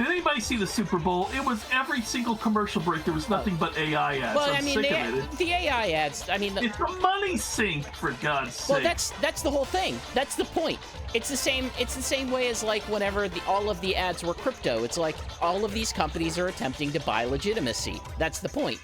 Did anybody see the Super Bowl? It was every single commercial break. There was nothing but AI ads. Well, I'm sick of it. the AI ads. I mean, it's a money sink, for God's sake. Well, that's the whole thing. That's the point. It's the same way as like whenever all of the ads were crypto. It's like all of these companies are attempting to buy legitimacy. That's the point.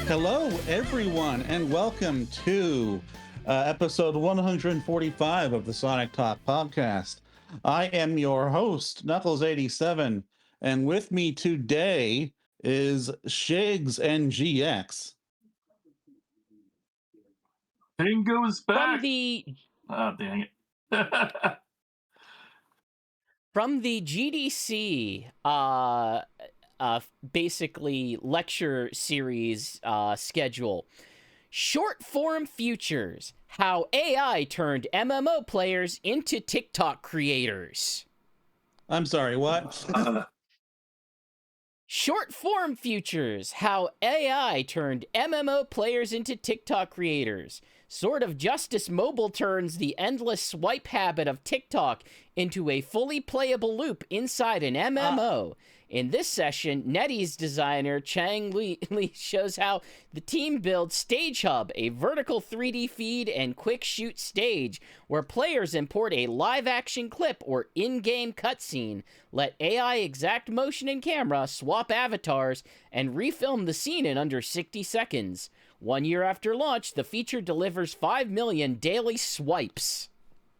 Hello, everyone, and welcome to episode 145 of the Sonic Talk podcast. I am your host, Knuckles87, and with me today is Shigs and GX. Tango's back. Oh, dang it. From the GDC, basically lecture series schedule. Short form futures, how AI turned MMO players into TikTok creators. I'm sorry, what? Short form futures, how AI turned MMO players into TikTok creators. Sword of Justice Mobile turns the endless swipe habit of TikTok into a fully playable loop inside an MMO. In this session, NetEase designer Chang Li shows how the team builds Stage Hub, a vertical 3D feed and quick shoot stage where players import a live-action clip or in-game cutscene, let AI exact motion and camera, swap avatars, and refilm the scene in under 60 seconds. 1 year after launch, the feature delivers 5 million daily swipes.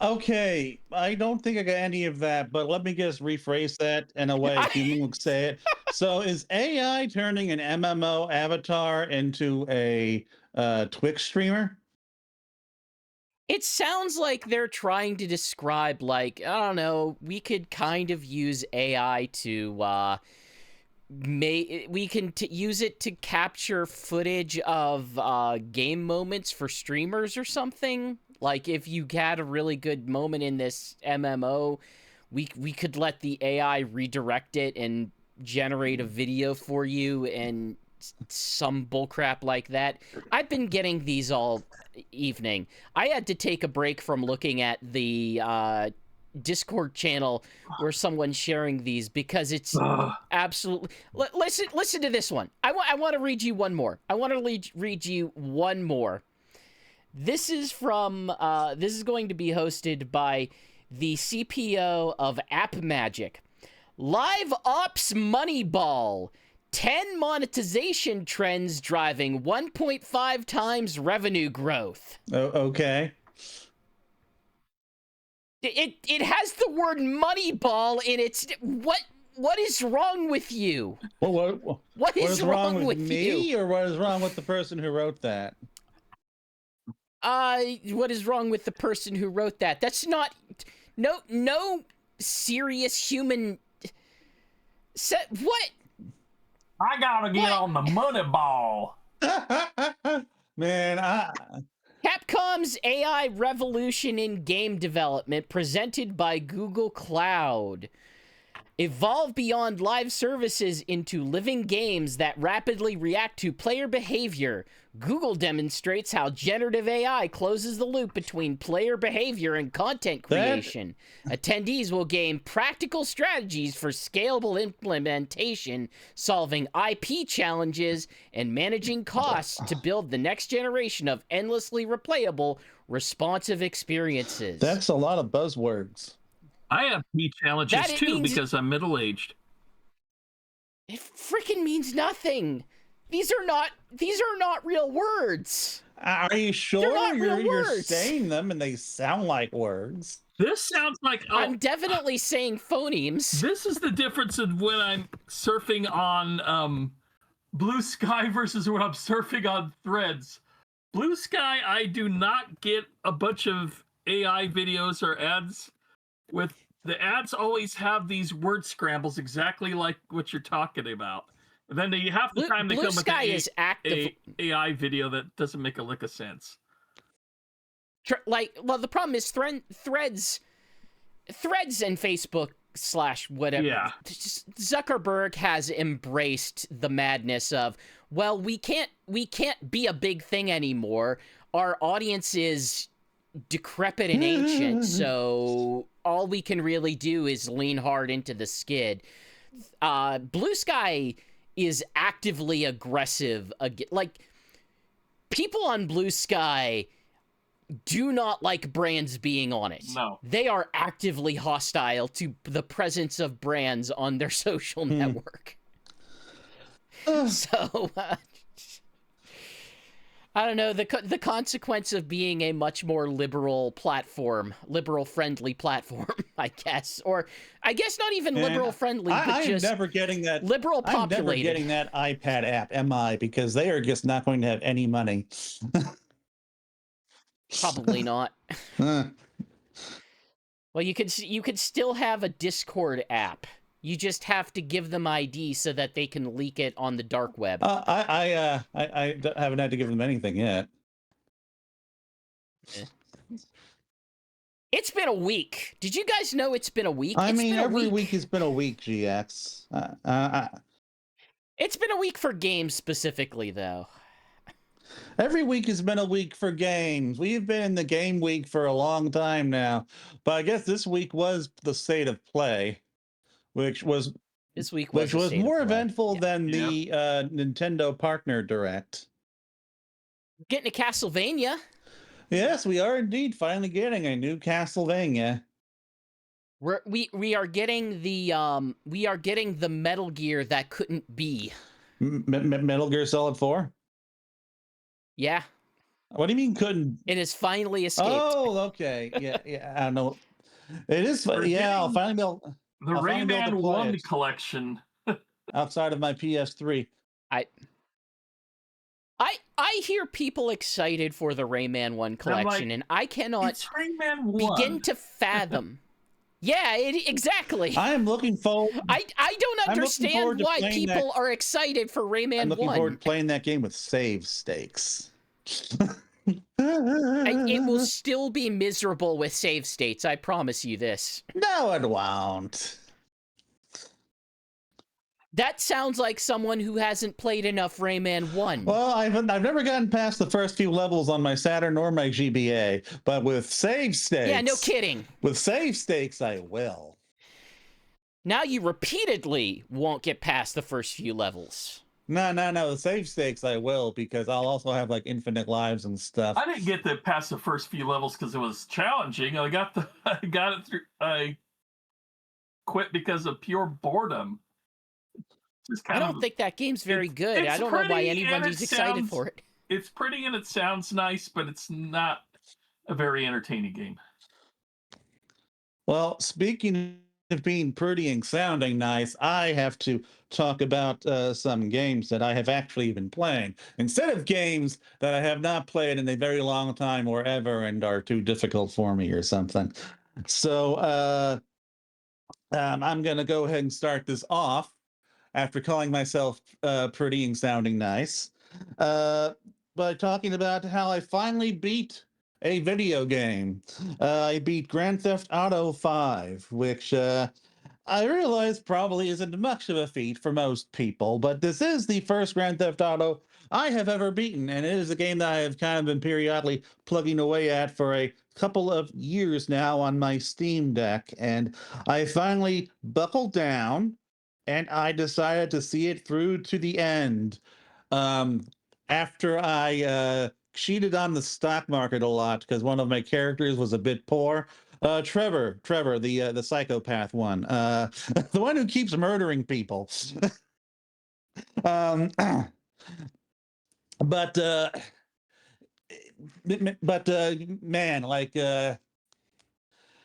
Okay, I don't think I got any of that, but let me just rephrase that in a way a human would say it. So is AI turning an MMO avatar into a Twitch streamer? It sounds like they're trying to describe, like, I don't know, we could kind of use AI to, we can use it to capture footage of game moments for streamers or something. Like, if you had a really good moment in this MMO, we could let the AI redirect it and generate a video for you and some bullcrap like that. I've been getting these all evening. I had to take a break from looking at the Discord channel where someone's sharing these because it's absolutely... Listen to this one. I want to read you one more. Read you one more. This is from, this is going to be hosted by the CPO of App Magic. Live Ops Moneyball. 10 monetization trends driving 1.5 times revenue growth. Oh, okay. It has the word Moneyball in its... What is wrong with you? What is wrong with me, you? or what is wrong with the person who wrote that? What is wrong with the person who wrote that? That's not... No serious human... What? I gotta get on the money ball. Man, Capcom's AI revolution in game development presented by Google Cloud. Evolve beyond live services into living games that rapidly react to player behavior. Google demonstrates how generative AI closes the loop between player behavior and content creation. Attendees will gain practical strategies for scalable implementation, solving IP challenges, and managing costs to build the next generation of endlessly replayable, responsive experiences. That's a lot of buzzwords. I have P challenges too because I'm middle-aged. It freaking means nothing. These are not real words. Are you sure you're words. saying them and they sound like words? This sounds like... I'm definitely saying phonemes. This is the difference in when I'm surfing on Blue Sky versus when I'm surfing on Threads. Blue Sky, I do not get a bunch of AI videos or ads with... The ads always have these word scrambles exactly like what you're talking about. And then half the time they come with an AI video that doesn't make a lick of sense. The problem is Threads and Facebook / whatever. Yeah. Zuckerberg has embraced the madness of, well, we can't be a big thing anymore. Our audience is decrepit and ancient, so all we can really do is lean hard into the skid. Blue Sky is actively aggressive. Like, people on Blue Sky do not like brands being on it. No. They are actively hostile to the presence of brands on their social network. So, I don't know, the consequence of being a much more liberal platform, liberal-friendly platform, I guess. Or, I guess not even liberal-friendly, but just never getting that, liberal-populated. I'm never getting that iPad app, am I? Because they are just not going to have any money. Probably not. Well, you could still have a Discord app. You just have to give them ID so that they can leak it on the dark web. I haven't had to give them anything yet. It's been a week. Did you guys know it's been a week? I mean, every week has been a week, GX. It's been a week for games specifically, though. Every week has been a week for games. We've been in the game week for a long time now. But I guess this week was the state of play, which was more eventful than the Nintendo Partner Direct. Getting a Castlevania. Yes, we are indeed finally getting a new Castlevania. We are getting the Metal Gear that couldn't be. Metal Gear Solid 4? Yeah. What do you mean couldn't? It has finally escaped. Oh, okay. Yeah, I know. It is. I'll finally be able. The Rayman 1 collection. Outside of my PS3. I hear people excited for the Rayman 1 collection, and I cannot begin to fathom. Yeah, exactly. I am looking forward. I don't understand why people are excited for Rayman 1. I'm looking forward to playing that game with save stakes. It will still be miserable with save states, I promise you this. No, it won't. That sounds like someone who hasn't played enough Rayman 1. Well, I've never gotten past the first few levels on my Saturn or my GBA, but with save stakes... Yeah, no kidding. With save stakes, I will. Now you repeatedly won't get past the first few levels. No. The save stakes, I will, because I'll also have, like, infinite lives and stuff. I didn't get past the first few levels because it was challenging. I got it through... I quit because of pure boredom. I don't think that game's very good. I don't know why anybody's excited for it. It's pretty and it sounds nice, but it's not a very entertaining game. Well, speaking of being pretty and sounding nice, I have to talk about some games that I have actually been playing, instead of games that I have not played in a very long time or ever and are too difficult for me or something. So I'm going to go ahead and start this off after calling myself pretty and sounding nice, by talking about how I finally beat a video game. I beat Grand Theft Auto 5, which I realize probably isn't much of a feat for most people, but this is the first Grand Theft Auto I have ever beaten, and it is a game that I have kind of been periodically plugging away at for a couple of years now on my Steam Deck, and I finally buckled down and I decided to see it through to the end. After I cheated on the stock market a lot because one of my characters was a bit poor. Trevor, the psychopath one, the one who keeps murdering people. But man, like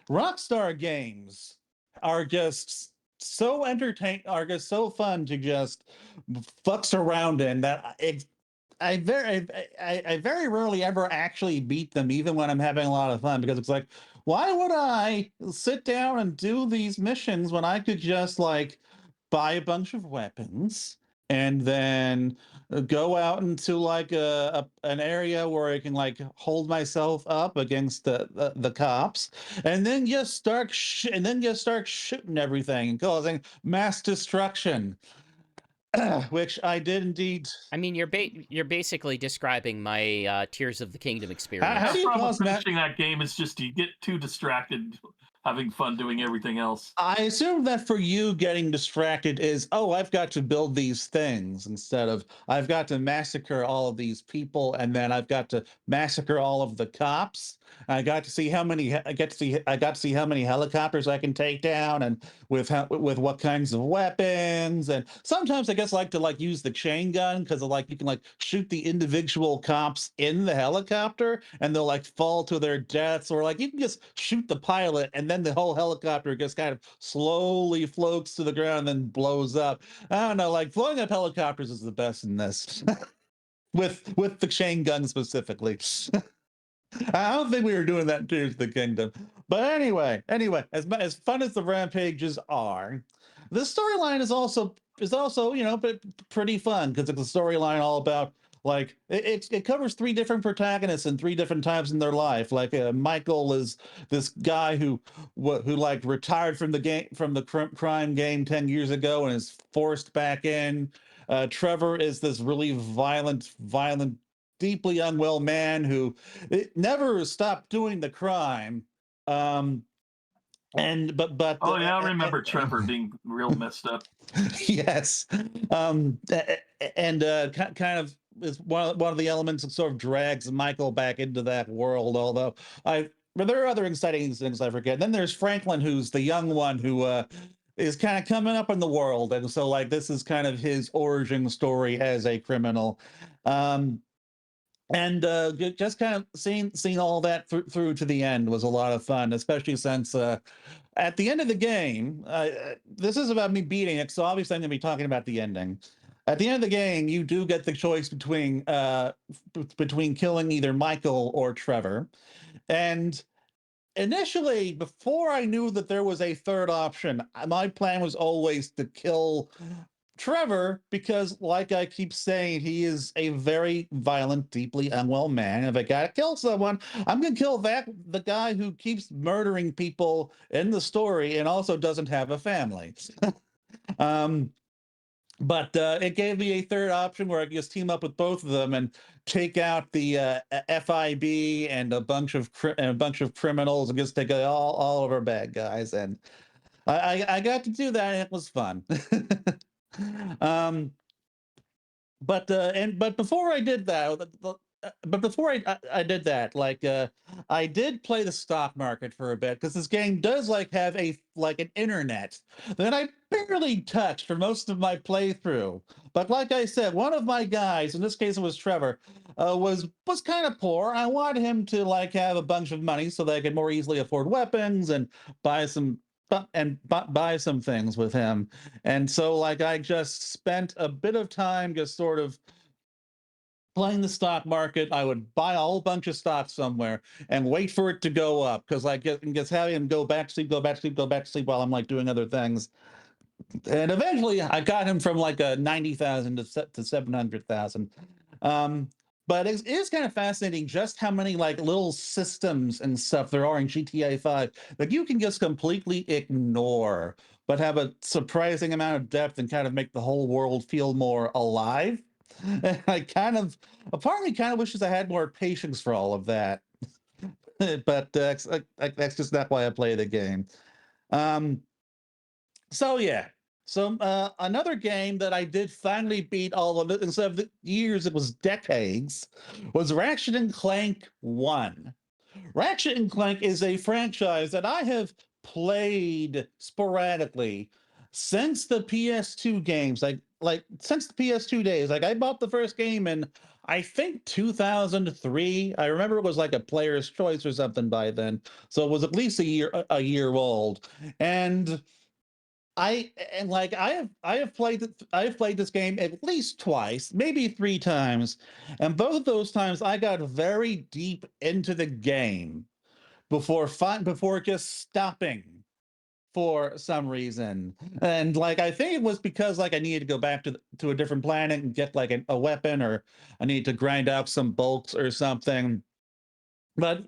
Rockstar games are just so entertaining, are just so fun to just fucks around in that I very rarely ever actually beat them, even when I'm having a lot of fun, because it's like, why would I sit down and do these missions when I could just like buy a bunch of weapons and then go out into like an area where I can like hold myself up against the cops, and then just start shooting everything and causing mass destruction. which I did indeed. I mean, you're basically describing my Tears of the Kingdom How experience. do The you problem cause with finishing that game is just you get too distracted having fun doing everything else. I assume that for you, getting distracted is, oh, I've got to build these things instead of I've got to massacre all of these people, and then I've got to massacre all of the cops. I got to see how many I got to see how many helicopters I can take down, and with what kinds of weapons. And sometimes I guess like to like use the chain gun because like you can like shoot the individual cops in the helicopter and they'll like fall to their deaths, or like you can just shoot the pilot and then the whole helicopter just kind of slowly floats to the ground and then blows up. I don't know, like blowing up helicopters is the best in this. With the chain gun specifically. I don't think we were doing that in Tears of the Kingdom. But anyway, as fun as the rampages are, the storyline is also pretty fun because it's a storyline all about like it covers three different protagonists in three different times in their life. Like Michael is this guy who like retired from the game from the crime game 10 years ago and is forced back in. Trevor is this really violent, deeply unwell man who never stopped doing the crime. Um, and but Oh yeah, I remember Trevor being real messed up. yes, and kind of is one of the elements that sort of drags Michael back into that world. Although but there are other exciting things I forget. Then there's Franklin, who's the young one who is kind of coming up in the world, and so like this is kind of his origin story as a criminal. Um, and just kind of seeing all that through to the end was a lot of fun, especially since at the end of the game, this is about me beating it, so obviously I'm going to be talking about the ending. At the end of the game, you do get the choice between killing either Michael or Trevor. And initially, before I knew that there was a third option, my plan was always to kill Trevor because, like I keep saying, he is a very violent, deeply unwell man. If I gotta kill someone, I'm gonna kill the guy who keeps murdering people in the story and also doesn't have a family. um, but it gave me a third option where I could just team up with both of them and take out the FIB and a bunch of criminals and just take all of our bad guys. And I got to do that, and it was fun. um, but before I did that, but before I did that, like I did play the stock market for a bit because this game does like have an internet that I barely touched for most of my playthrough. But like I said, one of my guys, in this case it was Trevor, was kind of poor. I wanted him to like have a bunch of money so that I could more easily afford weapons and buy some buy some things with him. And so, like, I just spent a bit of time just sort of playing the stock market. I would buy a whole bunch of stocks somewhere and wait for it to go up because I get having him go back to sleep, go back to sleep, go back to sleep while I'm like doing other things. And eventually, I got him from like a 90,000 to 700,000. Um, but it is kind of fascinating just how many like little systems and stuff there are in GTA 5 that you can just completely ignore, but have a surprising amount of depth and kind of make the whole world feel more alive. And a part of me kind of wishes I had more patience for all of that. But that's just not why I play the game. Um, so yeah. So another game that I did finally beat all of it instead of years, it was decades, was Ratchet and Clank 1. Ratchet and Clank is a franchise that I have played sporadically since the PS2 games, like since the PS2 days. Like I bought the first game in I think 2003. I remember it was like a player's choice or something by then. So it was at least a year old. And I have played this game at least twice, maybe three times, and both of those times I got very deep into the game before just stopping for some reason. And like I think it was because like I needed to go back to a different planet and get like a weapon, or I needed to grind out some bulks or something. But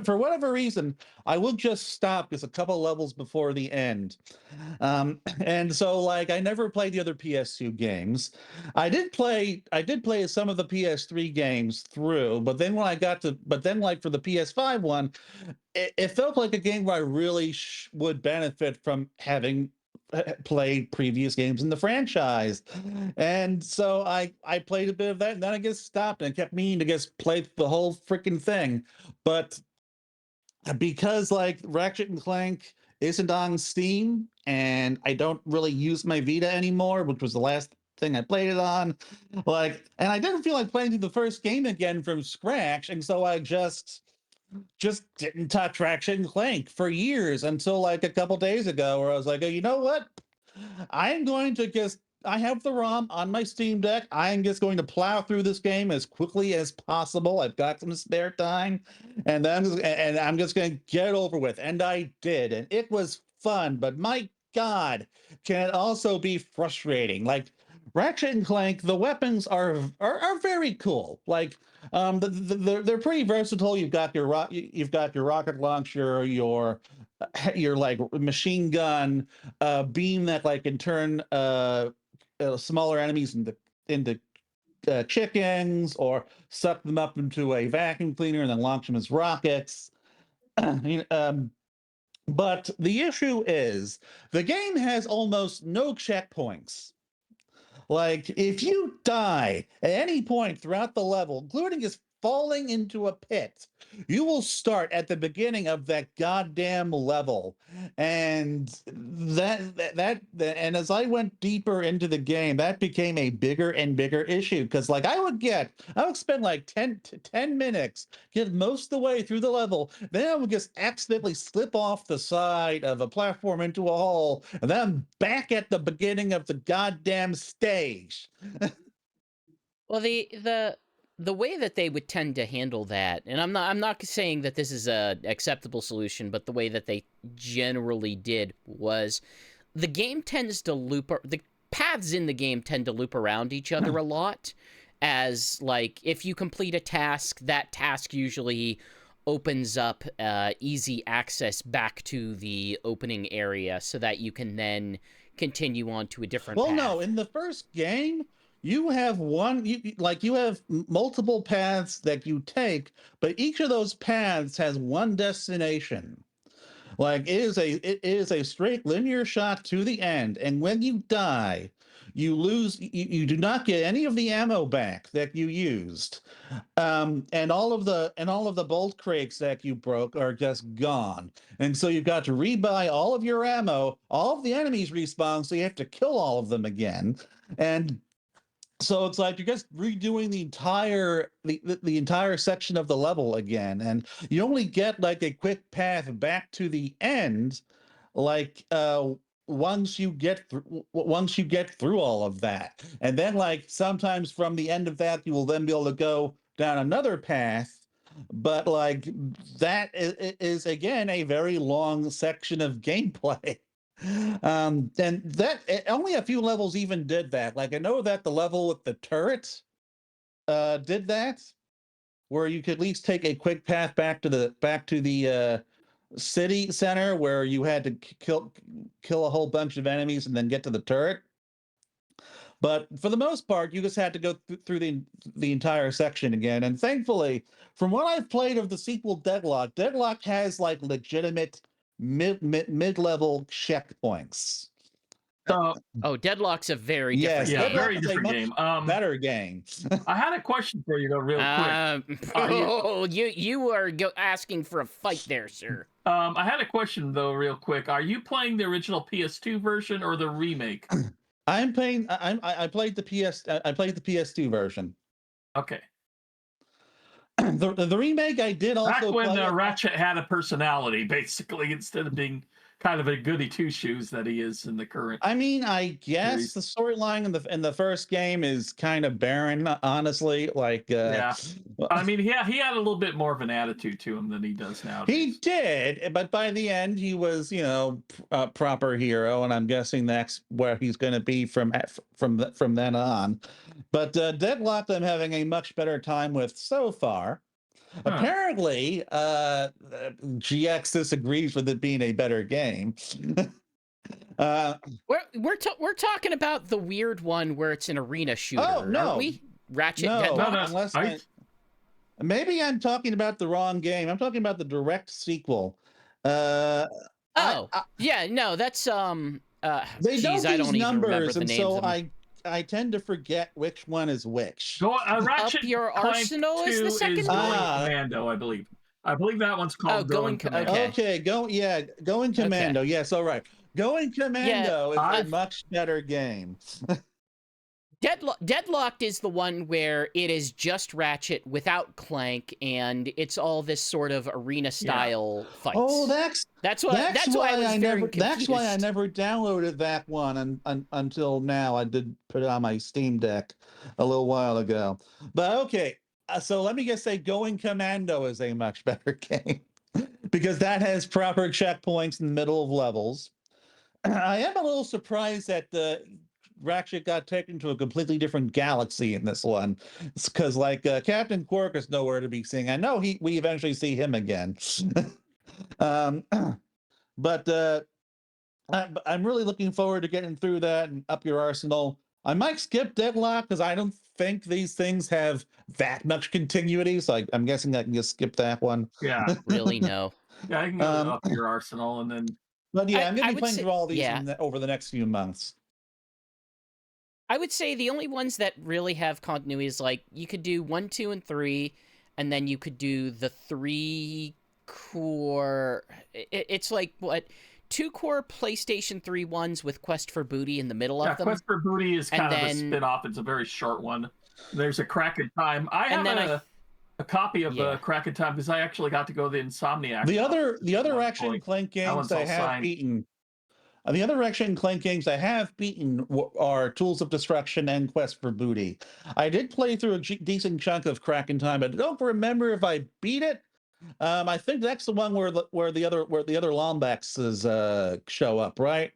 for whatever reason, I will just stop just a couple levels before the end. And so like I never played the other PS2 games. I did play some of the PS3 games through, but then like for the PS5 one, it felt like a game where I really would benefit from having played previous games in the franchise. And so I played a bit of that, and then I just stopped and kept meaning to just play the whole freaking thing. But because like Ratchet and Clank isn't on Steam, and I don't really use my Vita anymore, which was the last thing I played it on, like, and I didn't feel like playing through the first game again from scratch, and so I just didn't touch Ratchet and Clank for years until like a couple days ago, where I was like, oh, you know what? I'm going to just I have the ROM on my Steam Deck. I'm just going to plow through this game as quickly as possible. I've got some spare time, and I'm just going to get it over with. And I did, and it was fun. But my God, can it also be frustrating? Like Ratchet and Clank, the weapons are very cool. Like they're pretty versatile. You've got your rocket launcher, your like machine gun, beam that like can turn smaller enemies into chickens, or suck them up into a vacuum cleaner and then launch them as rockets. But the issue is the game has almost no checkpoints. Like, if you die at any point throughout the level, including just falling into a pit, you will start at the beginning of that goddamn level. And and as I went deeper into the game, that became a bigger and bigger issue. Because like I would spend like 10 minutes, get most of the way through the level, then I would just accidentally slip off the side of a platform into a hole, and then I'm back at the beginning of the goddamn stage. Well, the way that they would tend to handle that, and I'm not saying that this is a acceptable solution, but the way that they generally did was the game tends to the paths in the game tend to loop around each other a lot. As like if you complete a task, that task usually opens up easy access back to the opening area so that you can then continue on to a different Well, path. no, in the first game, you have you have multiple paths that you take, but each of those paths has one destination. Like it is a straight linear shot to the end, and when you die, you do not get any of the ammo back that you used. And all of the bolt crates that you broke are just gone. And so you've got to rebuy all of your ammo. All of the enemies respawn, so you have to kill all of them again. And so it's like you're just redoing the entire section of the level again, and you only get like a quick path back to the end, like once you get through all of that. And then like sometimes from the end of that you will then be able to go down another path, but like is again a very long section of gameplay. And only a few levels even did that. Like I know that the level with the turret did that, where you could at least take a quick path back to the city center, where you had to kill a whole bunch of enemies and then get to the turret. But for the most part, you just had to go through the entire section again. And thankfully, from what I've played of the sequel Deadlock has like legitimate mid-level checkpoints. Oh, Deadlock's a very different Yeah, game. very different game. Better game. I had a question for you though, real quick. You are asking for a fight there, sir. I had a question though, real quick. Are you playing the original PS2 version or the remake? I played the PS2 version. Okay. The remake I did also Back when play Ratchet had a personality, basically, instead of being kind of a goody two shoes that he is in the current. I mean, I guess series. the storyline in the first game is kind of barren, honestly. Like, Yeah, I mean, he had a little bit more of an attitude to him than he does nowadays. he did, but by the end, he was, a proper hero, and I'm guessing that's where he's going to be from then on. But Deadlock, I'm having a much better time with so far. Apparently, GX disagrees with it being a better game. We're talking about the weird one where it's an arena shooter, aren't we? Ratchet Deadlock. Unless maybe I'm talking about the wrong game. I'm talking about the direct sequel. Yeah, no, that's They geez, don't I use don't even remember numbers, the and names so of them. I tend to forget which one is which. Ratchet Up Your Clank Arsenal 2 is the second one? Going Commando, I believe. I believe that one's called Going Commando. Okay. Going Commando. Okay. Yes, all right. Going Commando is a much better game. Deadlocked is the one where it is just Ratchet without Clank, and it's all this sort of arena style fights. Oh, that's why I never downloaded that one until now. I did put it on my Steam Deck a little while ago. But okay, so let me just say, Going Commando is a much better game because that has proper checkpoints in the middle of levels. I am a little surprised that the Ratchet got taken to a completely different galaxy in this one, because like Captain Quark is nowhere to be seen. I know we eventually see him again, but I'm really looking forward to getting through that and Up Your Arsenal. I might skip Deadlock because I don't think these things have that much continuity. So I'm guessing I can just skip that one. Yeah, really no. Yeah, I can go Up Your Arsenal and then. But yeah, I'm going to be playing through all these over the next few months. I would say the only ones that really have continuity is like you could do 1, 2, and 3, and then you could do the 3 core. It's like what 2 core PlayStation 3 ones with Quest for Booty in the middle of them. Quest for Booty is kind of a spin-off. It's a very short one. There's a Crack in Time. I have a copy of Crack in Time because I actually got to go to the Insomniac. The other Ratchet and Clank games I have beaten. The other Ratchet and Clank games I have beaten are Tools of Destruction and Quest for Booty. I did play through a decent chunk of Crack in Time, but I don't remember if I beat it. I think that's the one where the other Lombaxes show up, right?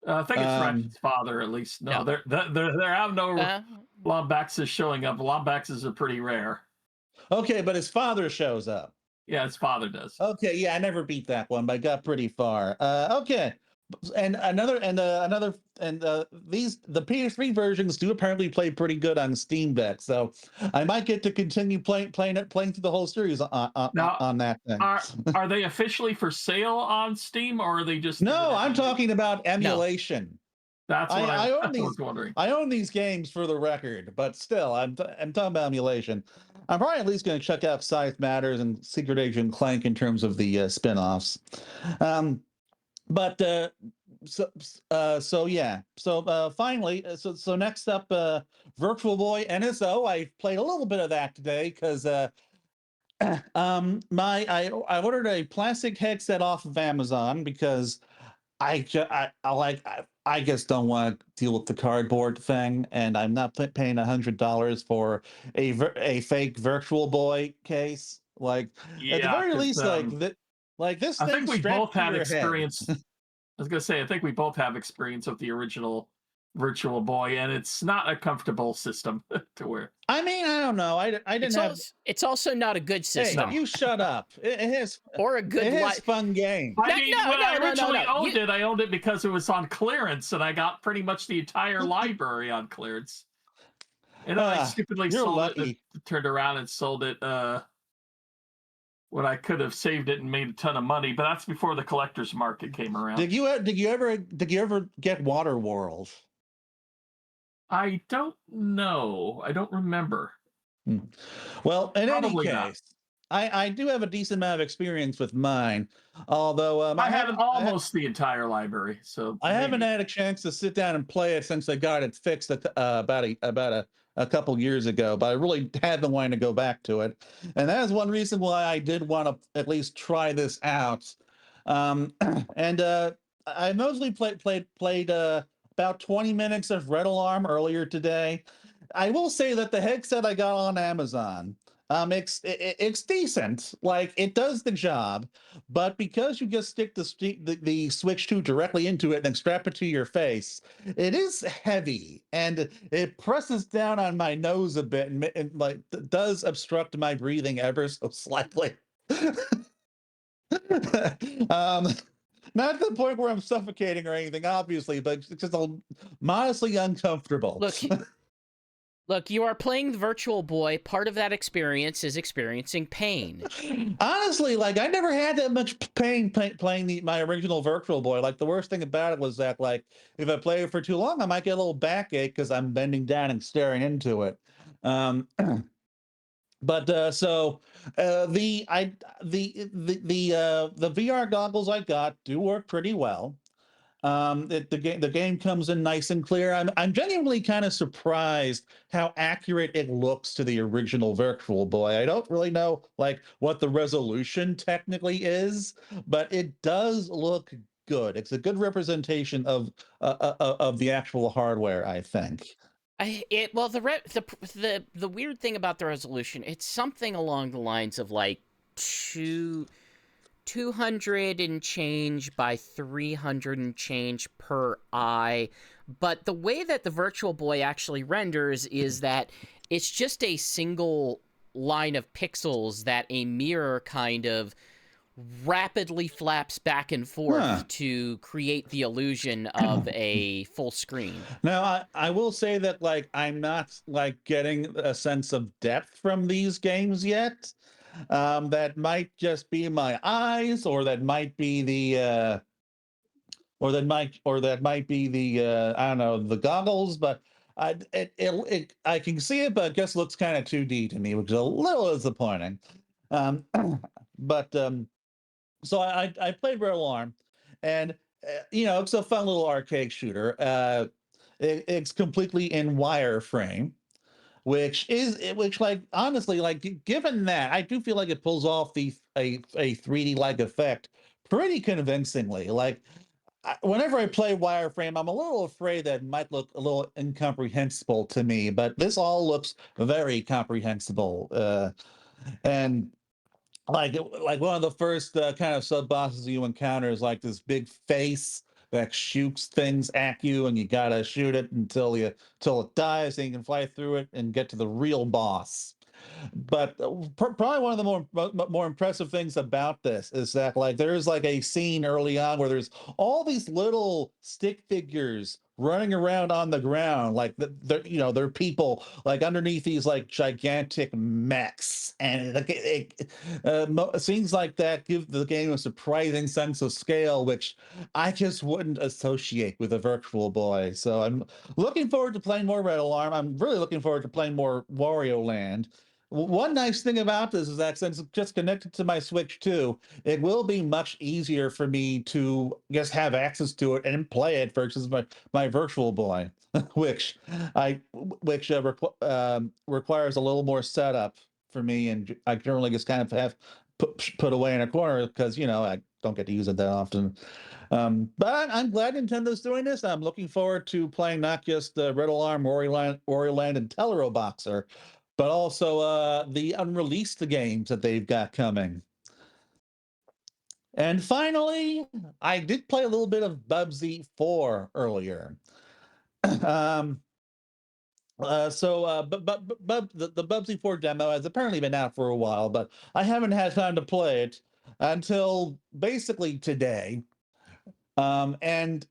I think it's Ratchet's father, at least. No, there have no Lombaxes showing up. Lombaxes are pretty rare. Okay, but his father shows up. Yeah, his father does. Okay, yeah, I never beat that one, but I got pretty far. Okay. And the PS3 versions do apparently play pretty good on Steam Deck, so I might get to continue playing through the whole series on that thing. Are they officially for sale on Steam, or are they just? No, I'm talking about emulation. No. That's what I was wondering. I own these games for the record, but still, I'm talking about emulation. I'm probably at least going to check out Scythe Matters and Secret Agent Clank in terms of the spin-offs. But finally, so next up, Virtual Boy NSO. I played a little bit of that today because I ordered a plastic headset off of Amazon because I just don't want to deal with the cardboard thing, and I'm not paying $100 for a fake Virtual Boy case. Like at the very least, like this. I think we both have experience. I was gonna say, I think we both have experience with the original Virtual Boy, and it's not a comfortable system to wear. I mean, I don't know. I didn't have. It's also not a good system. Hey, you shut up. It has or a good. It has fun game. I mean, when I originally owned it, I owned it because it was on clearance, and I got pretty much the entire library on clearance. And then I stupidly sold it, turned around and sold it when I could have saved it and made a ton of money. But that's before the collector's market came around. Did you ever get Waterworld? I don't know. I don't remember. Well, in any case, I do have a decent amount of experience with mine. Although I had almost the entire library, so I haven't had a chance to sit down and play it since they got it fixed about a couple years ago. But I really have been wanting to go back to it, and that is one reason why I did want to at least try this out. I mostly played about 20 minutes of Red Alarm earlier today. I will say that the headset I got on Amazon It's decent. Like it does the job, but because you just stick the Switch 2 directly into it and then strap it to your face, it is heavy and it presses down on my nose a bit and like does obstruct my breathing ever so slightly. um, Not to the point where I'm suffocating or anything, obviously, but it's just modestly uncomfortable. Look, look, you are playing the Virtual Boy. Part of that experience is experiencing pain. Honestly, like I never had that much pain playing my original Virtual Boy. Like the worst thing about it was that, like, if I play it for too long, I might get a little backache because I'm bending down and staring into it. Um, but so the VR goggles I got do work pretty well. The game comes in nice and clear. I'm genuinely kind of surprised how accurate it looks to the original Virtual Boy. I don't really know like what the resolution technically is, but it does look good. It's a good representation of the actual hardware, I think. Well, the weird thing about the resolution, it's something along the lines of like 200 and change by 300 and change per eye. But the way that the Virtual Boy actually renders is that it's just a single line of pixels that a mirror kind of rapidly flaps back and forth Huh. to create the illusion of a full screen. Now, I will say that like I'm not like getting a sense of depth from these games yet. That might just be my eyes, or that might be the I don't know, the goggles. But I can see it, but it just looks kind of 2D to me, which is a little disappointing. Um, but so I played Red Alarm, and it's a fun little arcade shooter. It's completely in wireframe, which like honestly, like given that, I do feel like it pulls off a 3D like effect pretty convincingly. Like whenever I play wireframe, I'm a little afraid that it might look a little incomprehensible to me, but this all looks very comprehensible. And like one of the first kind of sub bosses you encounter is like this big face that shoots things at you, and you gotta shoot it until it dies, and you can fly through it and get to the real boss. But probably one of the more impressive things about this is that like there's like a scene early on where there's all these little stick figures running around on the ground, like they're people like underneath these like gigantic mechs, and scenes like that give the game a surprising sense of scale, which I just wouldn't associate with a Virtual Boy. So I'm looking forward to playing more Red Alarm. I'm really looking forward to playing more Wario Land. One nice thing about this is that since it's just connected to my Switch 2, it will be much easier for me to just have access to it and play it versus my Virtual Boy, which requires a little more setup for me, and I generally just kind of have put away in a corner because I don't get to use it that often. But I'm glad Nintendo's doing this. I'm looking forward to playing not just Red Alarm, Wario Land, and Telero Boxer, but also the unreleased games that they've got coming. And finally, I did play a little bit of Bubsy 4 earlier. But the Bubsy 4 demo has apparently been out for a while, but I haven't had time to play it until basically today. And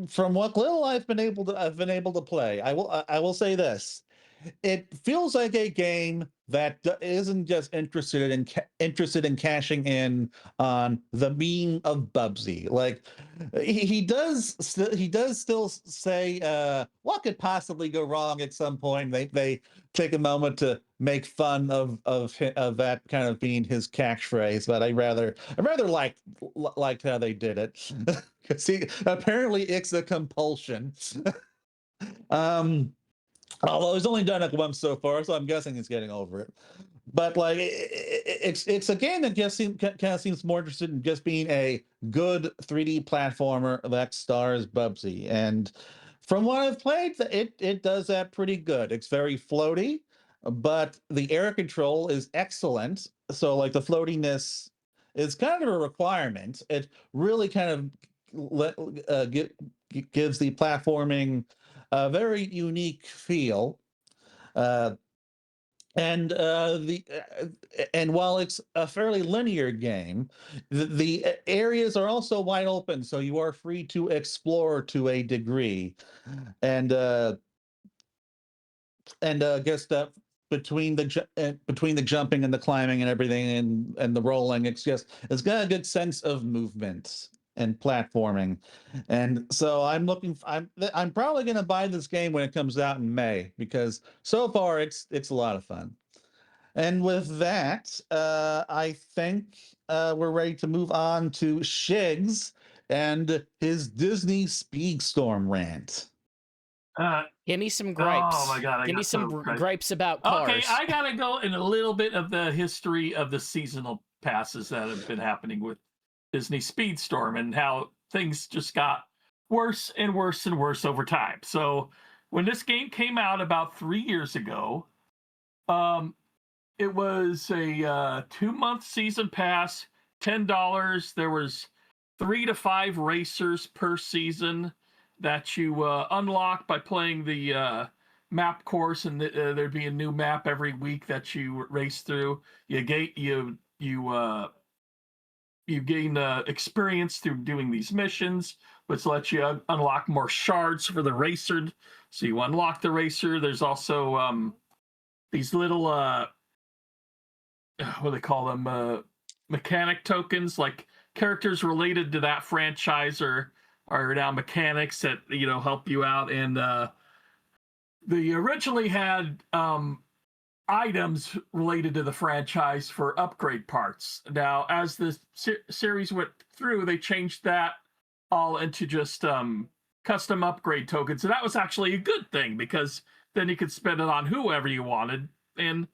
from what little I've been able to play, I will say this: it feels like a game that isn't just interested in cashing in on the meme of Bubsy. Like he does still say what could possibly go wrong at some point. They take a moment to make fun of that kind of being his catchphrase, but I rather liked how they did it. Because apparently it's a compulsion. um Although he's only done it once so far, so I'm guessing he's getting over it. But like, it's a game that just kind of seems more interested in just being a good 3D platformer that stars Bubsy. And from what I've played, it does that pretty good. It's very floaty. but the air control is excellent. So like the floatiness is kind of a requirement. It really kind of gives the platforming a very unique feel. Uh, and while it's a fairly linear game, the areas are also wide open, so you are free to explore to a degree. And I guess that between the jumping and the climbing and everything and the rolling, it's got a good sense of movement and platforming. And so I'm probably going to buy this game when it comes out in May, because so far it's a lot of fun. And with that, I think we're ready to move on to Shigs and his Disney Speedstorm rant. Give me some gripes. Oh my God, Give me some gripes about cars. Okay, I gotta go in a little bit of the history of the seasonal passes that have been happening with Disney Speedstorm and how things just got worse and worse and worse over time. So when this game came out about 3 years ago, it was a 2-month season pass, $10. There was 3 to 5 racers per season that you unlock by playing the map course, and there'd be a new map every week that you race through. You gain experience through doing these missions, which lets you unlock more shards for the racer. So you unlock the racer. There's also these little what do they call them? Mechanic tokens, like characters related to that franchise are now mechanics that help you out. And they originally had items related to the franchise for upgrade parts. Now, as the series went through, they changed that all into just custom upgrade tokens. And that was actually a good thing, because then you could spend it on whoever you wanted, and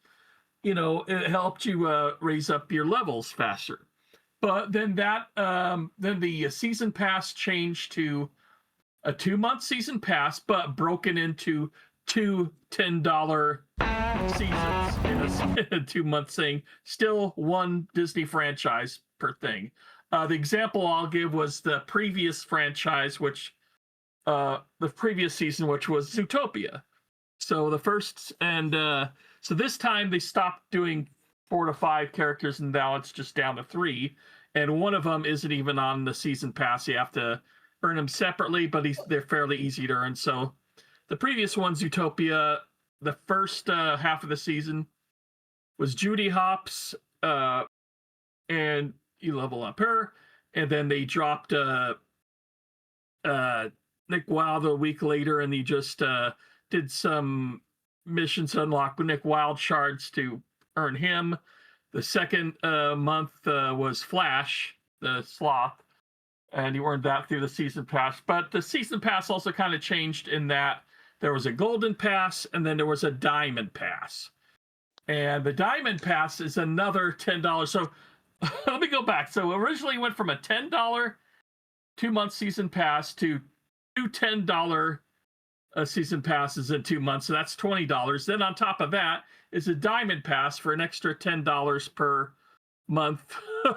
it helped you raise up your levels faster. But then then the season pass changed to a 2-month season pass, but broken into 2 $10 seasons in a 2-month thing. Still one Disney franchise per thing. The example I'll give was the previous franchise, which the previous season, which was Zootopia. So the first so this time they stopped doing 4 to 5 characters, and now it's just down to 3. And one of them isn't even on the season pass. You have to earn them separately, but they're fairly easy to earn. So the previous one, Zootopia, the first half of the season was Judy Hopps, and you level up her. And then they dropped Nick Wilde a week later, and he just did some missions to unlock Nick Wilde shards to earn him. The second month was Flash, the sloth, and you earned that through the season pass. But the season pass also kind of changed in that there was a golden pass, and then there was a diamond pass. And the diamond pass is another $10. So let me go back. So originally it went from a $10 2-month season pass to 2 $10 season passes in 2 months. So that's $20. Then on top of that is a diamond pass for an extra $10 per month,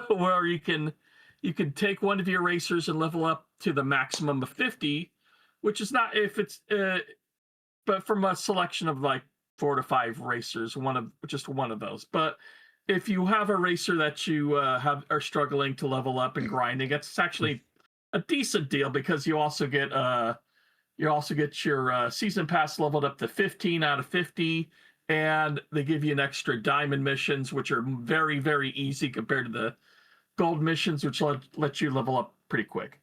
where you can take one of your racers and level up to the maximum of 50, which is not if it's but from a selection of like 4 to 5 racers, just one of those. But if you have a racer that you are struggling to level up and grinding, it's actually a decent deal, because you also get your season pass leveled up to 15 out of 50, and they give you an extra diamond missions, which are very, very easy compared to the gold missions, which let you level up pretty quick.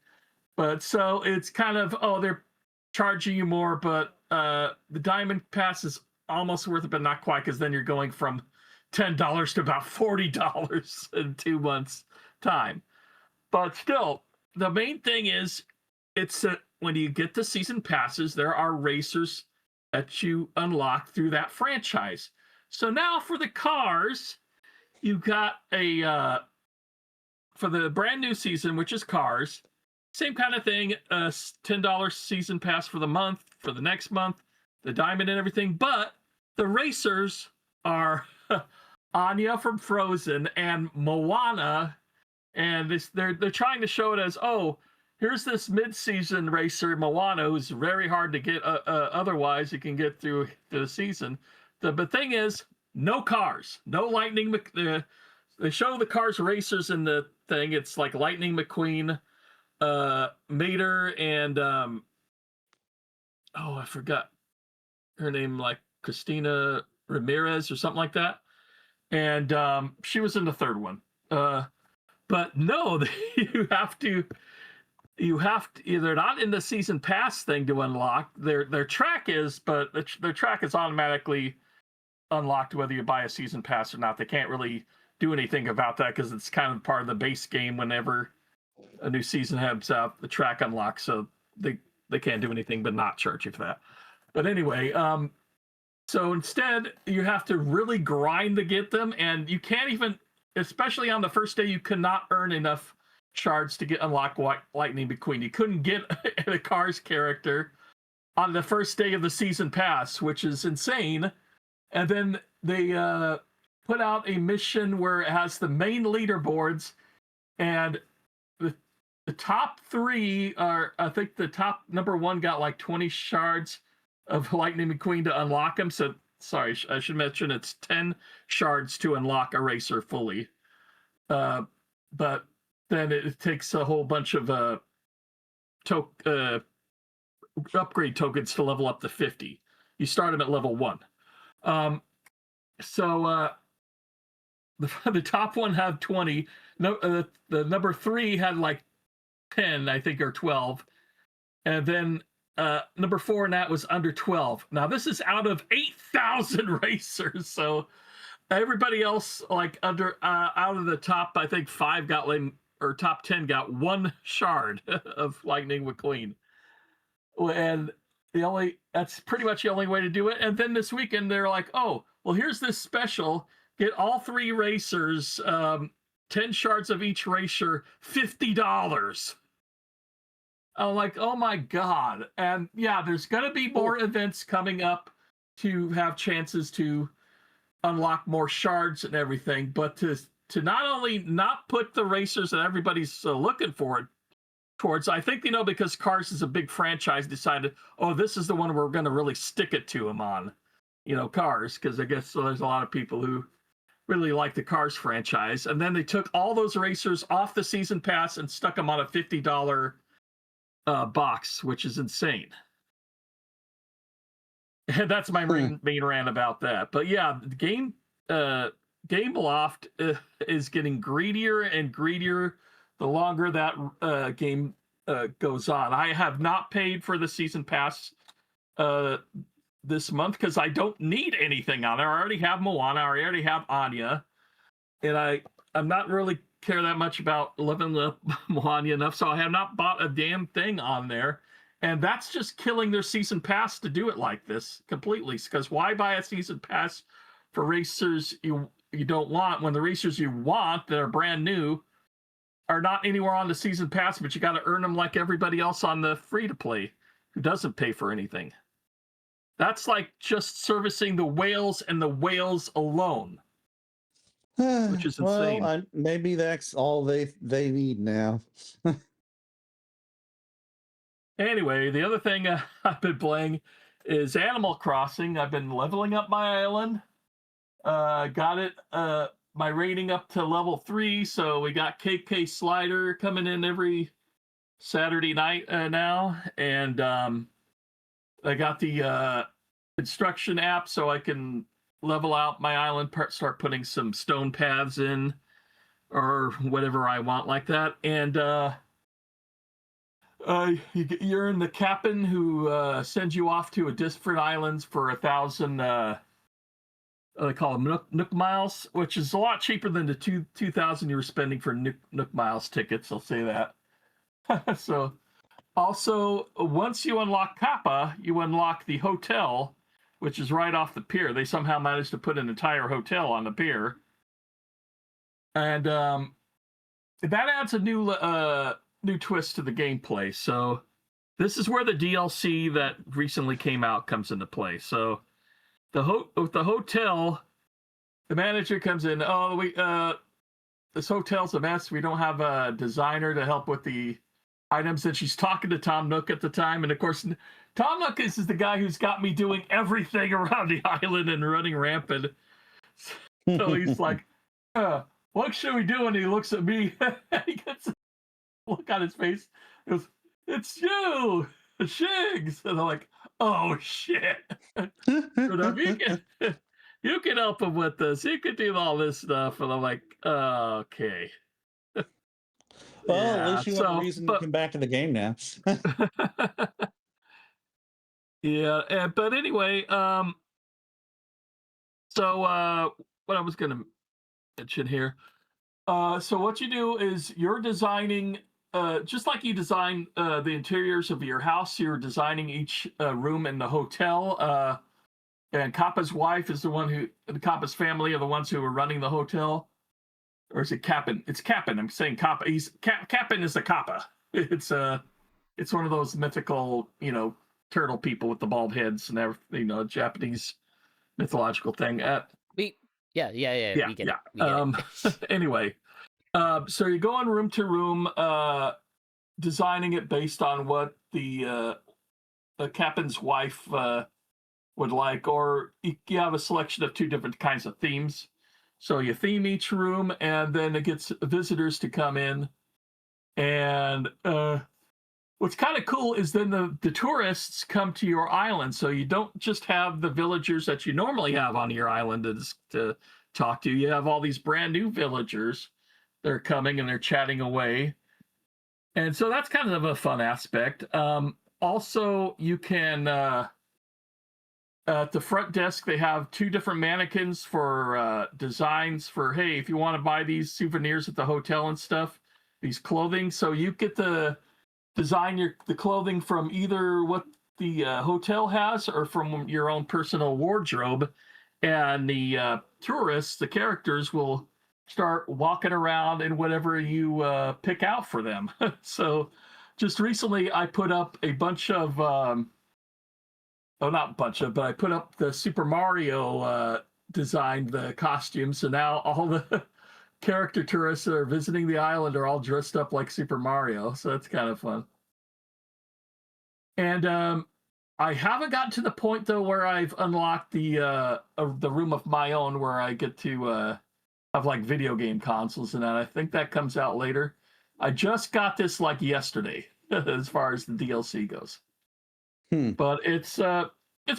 But so it's kind of, they're charging you more, but the diamond pass is almost worth it, but not quite, because then you're going from $10 to about $40 in 2 months' time. But still, the main thing is, it's when you get the season passes, there are racers that you unlock through that franchise. So now for the cars, you got for the brand new season, which is cars, same kind of thing, $10 season pass for the month, for the next month, the diamond and everything. But the racers are Anya from Frozen and Moana, and they're trying to show it as, oh, here's this mid-season racer Moana who's very hard to get. Otherwise, you can get through the season. The thing is, no cars, no Lightning. They show the cars racers in the thing. It's like Lightning McQueen, Mater, and I forgot her name, like Christina Ramirez or something like that. And she was in the third one. But no, you have to. They're not in the season pass thing to unlock. Their track is, but their track is automatically unlocked whether you buy a season pass or not. They can't really do anything about that because it's kind of part of the base game. Whenever a new season comes out, the track unlocks, so they can't do anything but not charge you for that. But anyway, so instead you have to really grind to get them, and you can't even, especially on the first day, you cannot earn enough shards to get unlock Lightning McQueen. You couldn't get a Cars character on the first day of the season pass, which is insane. And then they put out a mission where it has the main leaderboards, and the top three are, I think the top number one got like 20 shards of Lightning McQueen to unlock them. So sorry, I should mention it's 10 shards to unlock a racer fully. But then it takes a whole bunch of upgrade tokens to level up to 50. You start them at level 1. So the top one had 20. No, the number 3 had like 10, I think, or 12. And then number 4 in that was under 12. Now this is out of 8,000 racers. So everybody else, like out of the top, I think 5 got or top 10 got 1 shard of Lightning McQueen. And that's pretty much the only way to do it. And then this weekend they're like, oh, well, here's this special. Get all 3 racers, 10 shards of each racer, $50. I'm like, oh my God. And yeah, there's gonna be more events coming up to have chances to unlock more shards and everything, but to not only not put the racers that everybody's looking forward towards, I think, because Cars is a big franchise, decided, oh, this is the one we're going to really stick it to them on, Cars, because I guess there's a lot of people who really like the Cars franchise. And then they took all those racers off the season pass and stuck them on a $50 box, which is insane. And that's my main rant about that. But yeah, the Game Loft is getting greedier and greedier the longer that game goes on. I have not paid for the season pass this month because I don't need anything on it. I already have Moana, I already have Anya, and I'm not really care that much about loving the Moana enough, so I have not bought a damn thing on there. And that's just killing their season pass to do it like this completely. Because why buy a season pass for racers you don't want when the racers you want that are brand new are not anywhere on the season pass, but you got to earn them like everybody else on the free to play who doesn't pay for anything. That's like just servicing the whales and the whales alone, which is insane. Well, maybe that's all they need now. Anyway, the other thing I've been playing is Animal Crossing. I've been leveling up my island. Got it, my rating up to level 3. So we got KK Slider coming in every Saturday night now. And I got the construction app so I can level out my island, start putting some stone paths in or whatever I want like that. And you're in the captain who sends you off to a different islands for 1,000 they call them Nook miles, which is a lot cheaper than the 2,000 you were spending for Nook miles tickets. I'll say that. So also, once you unlock Kappa, you unlock the hotel, which is right off the pier. They somehow managed to put an entire hotel on the pier, and that adds a new twist to the gameplay. So this is where the DLC that recently came out comes into play. So the hotel the manager comes in. Oh, this hotel's a mess. We don't have a designer to help with the items. And she's talking to Tom Nook at the time. And of course, Tom Nook is the guy who's got me doing everything around the island and running rampant. So he's like, what should we do? And he looks at me. And he gets a look on his face. He goes, it's you, Shigs. And I'm like, oh, shit. You can help him with this. You can do all this stuff. And I'm like, okay. Well, at least you have a reason to come back to the game now. Yeah, but anyway, so what I was going to mention here. So what you do is you're designing, just like you design the interiors of your house, you're designing each room in the hotel. And Kappa's wife is the Kappa's family are the ones who are running the hotel. Or is it Kappin? It's Kappin. I'm saying Kappa. Kappin is a Kappa. It's one of those mythical, turtle people with the bald heads and everything, Japanese mythological thing. We get it. Anyway, so you're going room to room, designing it based on what the Kappin's wife would like, or you have a selection of two different kinds of themes. So you theme each room, and then it gets visitors to come in. And what's kind of cool is then the tourists come to your island. So you don't just have the villagers that you normally have on your island to talk to. You have all these brand new villagers. They're coming and they're chatting away. And so that's kind of a fun aspect. Also, you can... at the front desk, they have two different mannequins for designs for, hey, if you want to buy these souvenirs at the hotel and stuff, these clothing. So you get to design the clothing from either what the hotel has or from your own personal wardrobe. And the tourists, the characters, will start walking around in whatever you pick out for them. So just recently, I put up a bunch of... not a bunch of, but I put up the Super Mario designed the costumes, and now all the character tourists that are visiting the island are all dressed up like Super Mario, so that's kind of fun. And I haven't gotten to the point though where I've unlocked the room of my own where I get to have like video game consoles and that. I think that comes out later. I just got this like yesterday, as far as the DLC goes. But it's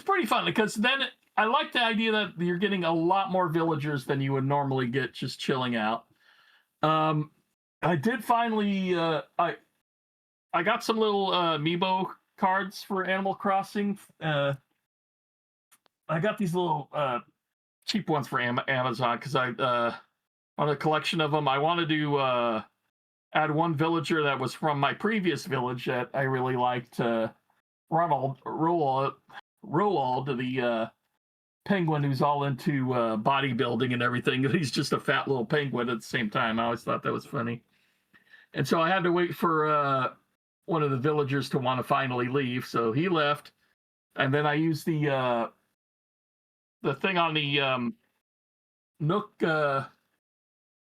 pretty fun because then I like the idea that you're getting a lot more villagers than you would normally get just chilling out. I did finally I got some little amiibo cards for Animal Crossing. I got these little cheap ones for Amazon because I on a collection of them. I wanted to add one villager that was from my previous village that I really liked. Roald, the penguin who's all into bodybuilding and everything. He's just a fat little penguin at the same time. I always thought that was funny. And so I had to wait for one of the villagers to want to finally leave. So he left. And then I used the thing on the Nook, the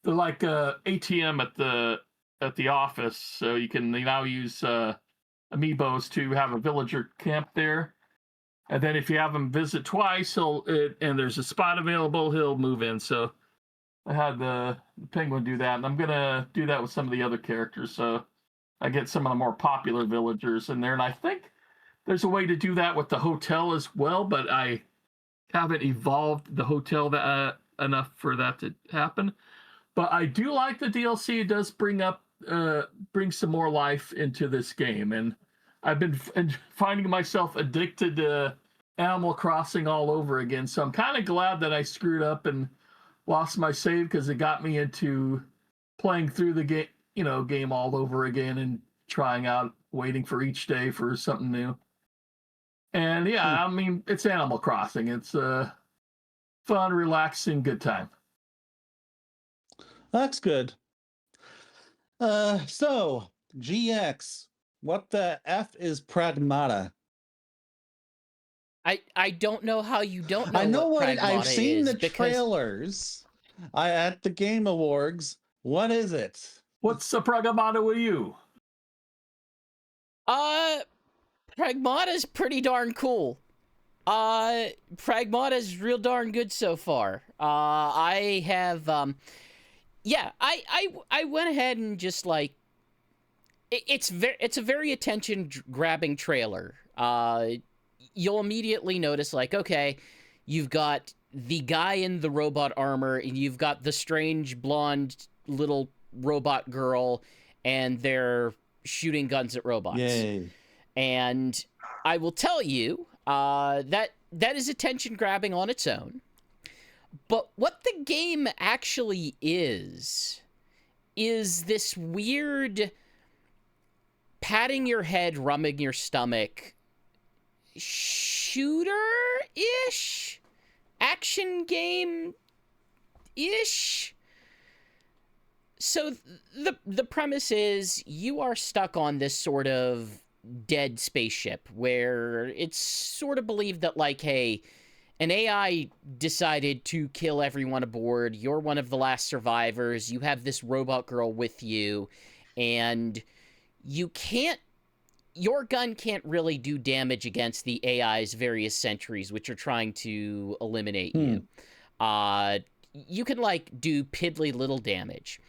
ATM at the office. So you can now use amiibos to have a villager camp there, and then if you have him visit twice, and there's a spot available, he'll move in. So I had the penguin do that, and I'm gonna do that with some of the other characters. So I get some of the more popular villagers in there, and I think there's a way to do that with the hotel as well, but I haven't evolved the hotel enough for that to happen. But I do like the DLC. It does bring some more life into this game, and I've been finding myself addicted to Animal Crossing all over again. So I'm kind of glad that I screwed up and lost my save because it got me into playing through the game all over again and trying out, waiting for each day for something new. And yeah, I mean, it's Animal Crossing. It's a fun, relaxing, good time. That's good. So GX, what the F is Pragmata? I don't know how you don't know I know what what I've Pragmata seen is, the because trailers at the Game Awards. What is it? What's the Pragmata with you? Pragmata's pretty darn cool. Pragmata's real darn good so far. I have yeah, I went ahead and just like it's a very attention grabbing trailer. You'll immediately notice like, okay, you've got the guy in the robot armor, and you've got the strange blonde little robot girl, and they're shooting guns at robots. Yay. And I will tell you, that is attention grabbing on its own. But what the game actually is this weird patting your head, rubbing your stomach, shooter-ish? Action game-ish? So the premise is you are stuck on this sort of dead spaceship where it's sort of believed that, like, hey, an AI decided to kill everyone aboard. You're one of the last survivors. You have this robot girl with you, and your gun can't really do damage against the AI's various sentries, which are trying to eliminate you. You can, like, do piddly little damage.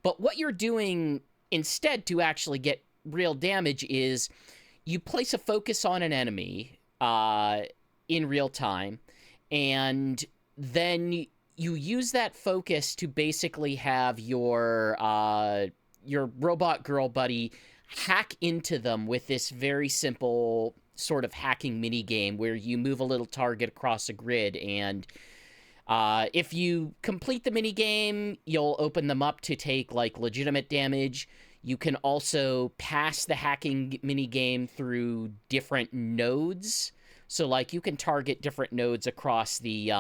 But what you're doing instead to actually get real damage is you place a focus on an enemy in real time, and then you use that focus to basically have your robot girl buddy hack into them with this very simple sort of hacking mini game where you move a little target across a grid, and if you complete the mini game, you'll open them up to take like legitimate damage. You can also pass the hacking mini game through different nodes. So like you can target different nodes across the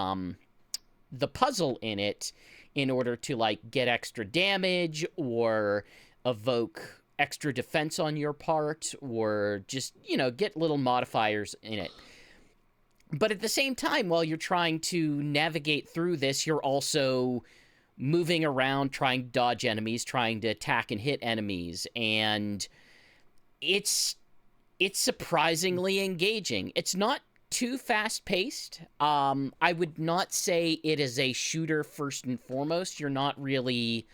puzzle in it in order to like get extra damage or evoke extra defense on your part, or just, you know, get little modifiers in it. But at the same time, while you're trying to navigate through this, you're also moving around, trying to dodge enemies, trying to attack and hit enemies, and it's surprisingly engaging. It's not too fast-paced. I would not say it is a shooter first and foremost. You're not really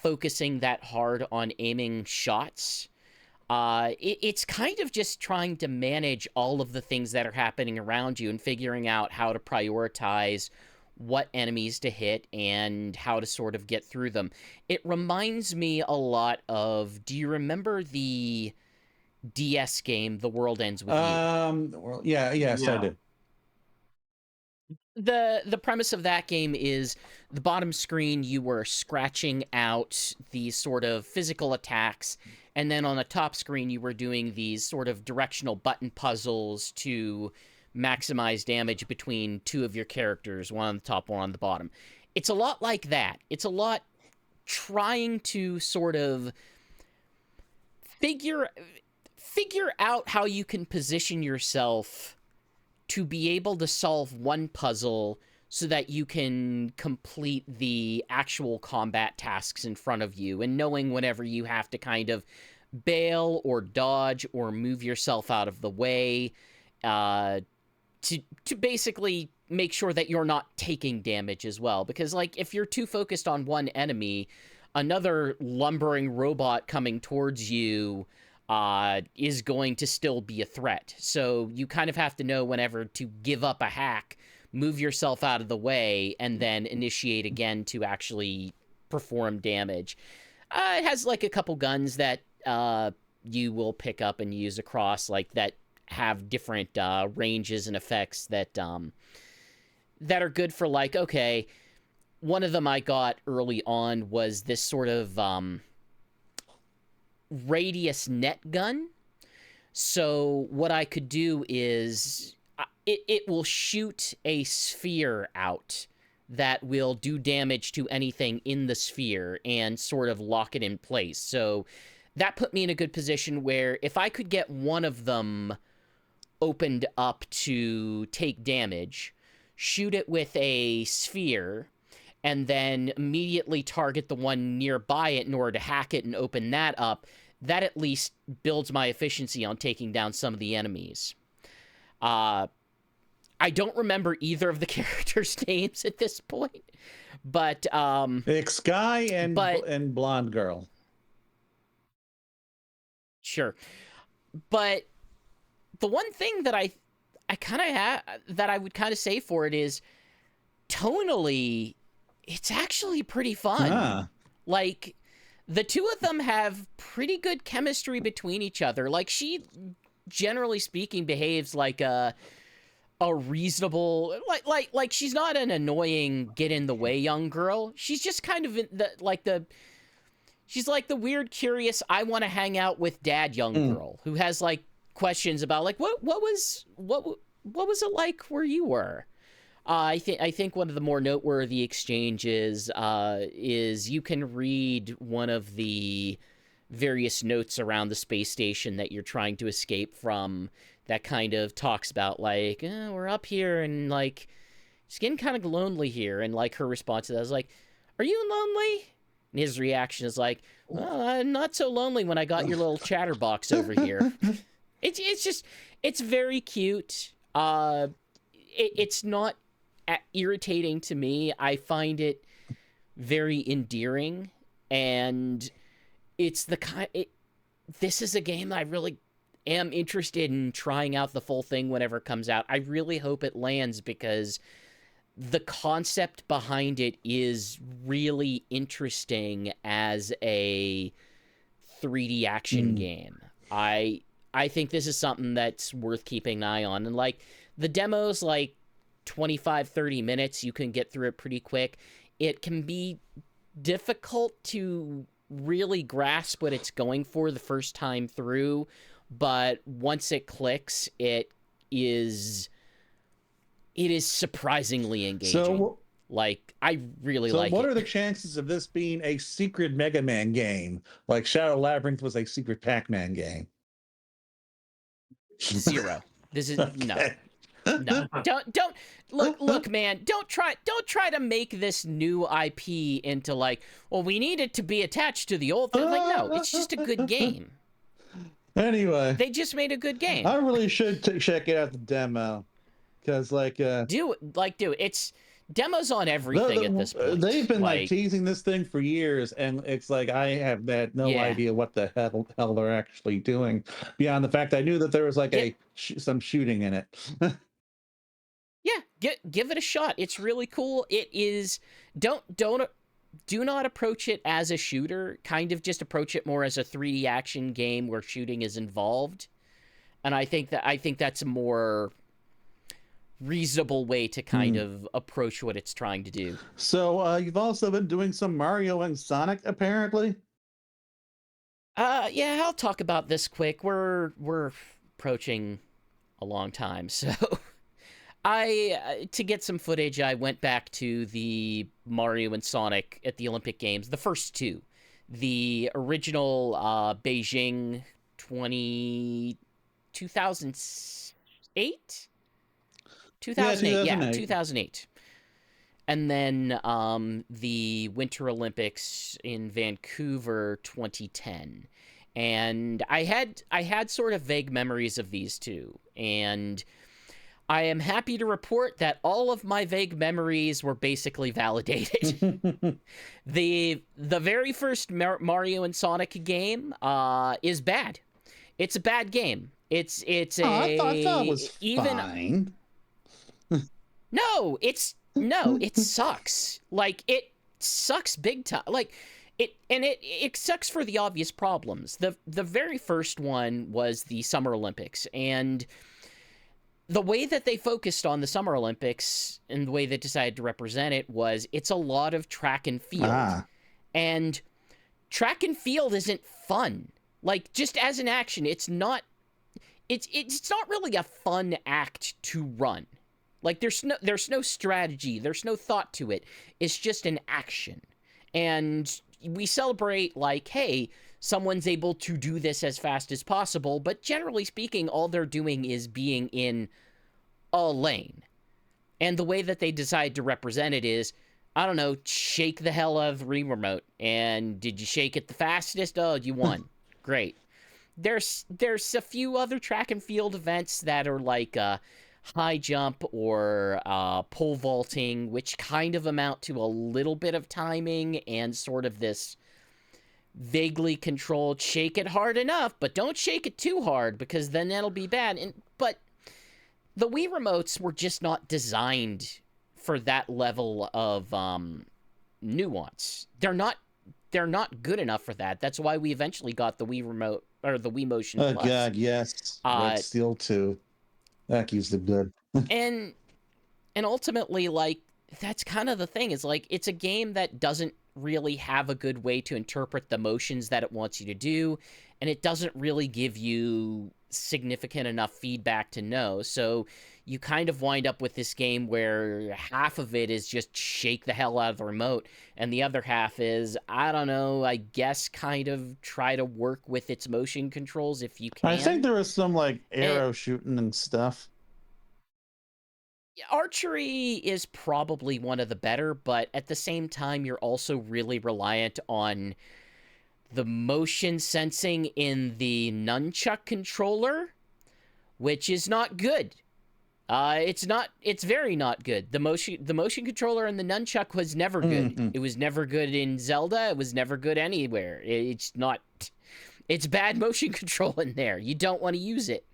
focusing that hard on aiming shots. It's kind of just trying to manage all of the things that are happening around you and figuring out how to prioritize what enemies to hit and how to sort of get through them. It reminds me a lot of, do you remember the DS game, The World Ends With You? Yes, I do. The premise of that game is the bottom screen, you were scratching out these sort of physical attacks, and then on the top screen you were doing these sort of directional button puzzles to maximize damage between two of your characters, one on the top, one on the bottom. It's a lot like that. It's a lot trying to sort of figure out how you can position yourself to be able to solve one puzzle so that you can complete the actual combat tasks in front of you, and knowing whenever you have to kind of bail or dodge or move yourself out of the way to basically make sure that you're not taking damage as well. Because, like, if you're too focused on one enemy, another lumbering robot coming towards you is going to still be a threat. So you kind of have to know whenever to give up a hack, move yourself out of the way, and then initiate again to actually perform damage. It has like a couple guns that you will pick up and use across, like, that have different ranges and effects that are good for, like, okay, one of them I got early on was this sort of radius net gun. So what I could do is it will shoot a sphere out that will do damage to anything in the sphere and sort of lock it in place. So that put me in a good position where if I could get one of them opened up to take damage, shoot it with a sphere, and then immediately target the one nearby it in order to hack it and open that up, that at least builds my efficiency on taking down some of the enemies. I don't remember either of the characters' names at this point, but it's Sky and Blonde Girl. Sure. But the one thing that I kind of that I would kind of say for it is tonally, it's actually pretty fun. Ah. Like, the two of them have pretty good chemistry between each other. Like, she, generally speaking, behaves like a reasonable, like she's not an annoying get in the way young girl. She's just kind of she's like the weird, curious, I want to hang out with dad young girl who has like questions about like what was it like where you were. I think one of the more noteworthy exchanges is you can read one of the various notes around the space station that you're trying to escape from that kind of talks about like, we're up here and like it's getting kind of lonely here, and like her response to that is like, are you lonely? And his reaction is like, well, I'm not so lonely when I got your little chatterbox over here. It's very cute. It's not irritating to me. I find it very endearing, and it's the kind. This is a game I really am interested in trying out the full thing whenever it comes out. I really hope it lands because the concept behind it is really interesting as a 3D action game. I think this is something that's worth keeping an eye on. And like the demo's like 25-30 minutes, you can get through it pretty quick. It can be difficult to really grasp what it's going for the first time through, but once it clicks, it is surprisingly engaging. So, like, I really like it. So what are the chances of this being a secret Mega Man game, like Shadow Labyrinth was a secret Pac-Man game? 0. This is okay. No. Don't look, man. Don't try to make this new IP into like, well, we need it to be attached to the old thing. Like, no, it's just a good game. Anyway, they just made a good game. I really should check it out, the demo, because like do it's demos on everything at this point. They've been like teasing this thing for years, and it's like I have had no idea what the hell they're actually doing beyond the fact I knew that there was like some shooting in it. Yeah, give it a shot. It's really cool. It is. Do not approach it as a shooter. Kind of just approach it more as a 3D action game where shooting is involved. And I think that's a more reasonable way to kind of approach what it's trying to do. So you've also been doing some Mario and Sonic, apparently. Yeah, I'll talk about this quick. We're approaching a long time, so. To get some footage, I went back to the Mario and Sonic at the Olympic Games, the first two. The original Beijing 2008? 2008? Yeah, 2008. And then the Winter Olympics in Vancouver 2010. And I had sort of vague memories of these two, and I am happy to report that all of my vague memories were basically validated. The very first Mario and Sonic game is bad. It's a bad game. I thought it was fine. No, it sucks. Like, it sucks big time. Like, it sucks for the obvious problems. The very first one was the Summer Olympics, and the way that they focused on the Summer Olympics and the way they decided to represent it was it's a lot of track and field. And track and field isn't fun. Like, just as an action, it's not really a fun act to run. Like, there's no strategy, there's no thought to it. It's just an action. And we celebrate, like, hey, someone's able to do this as fast as possible, but generally speaking, all they're doing is being in a lane. And the way that they decide to represent it is, I don't know, shake the hell out of the Wii remote. And did you shake it the fastest? Oh, you won. Great. There's a few other track and field events that are like high jump or pole vaulting, which kind of amount to a little bit of timing and sort of this vaguely controlled shake it hard enough, but don't shake it too hard because then that'll be bad. But the Wii remotes were just not designed for that level of nuance. They're not good enough for that. That's why we eventually got the Wii remote or the Wii Motion Oh Plus. God, yes. Red Steel 2. That keeps the good. and ultimately, like, that's kind of the thing. Is like, it's a game that doesn't really have a good way to interpret the motions that it wants you to do, and it doesn't really give you significant enough feedback to know. So you kind of wind up with this game where half of it is just shake the hell out of the remote, and the other half is, I don't know, I guess kind of try to work with its motion controls if you can. I think there was some like arrow shooting and stuff. Archery is probably one of the better, but at the same time, you're also really reliant on the motion sensing in the nunchuck controller, which is not good. It's very not good. The motion controller in the nunchuck was never good. Mm-hmm. It was never good in Zelda. It was never good anywhere. It's bad motion control in there. You don't want to use it.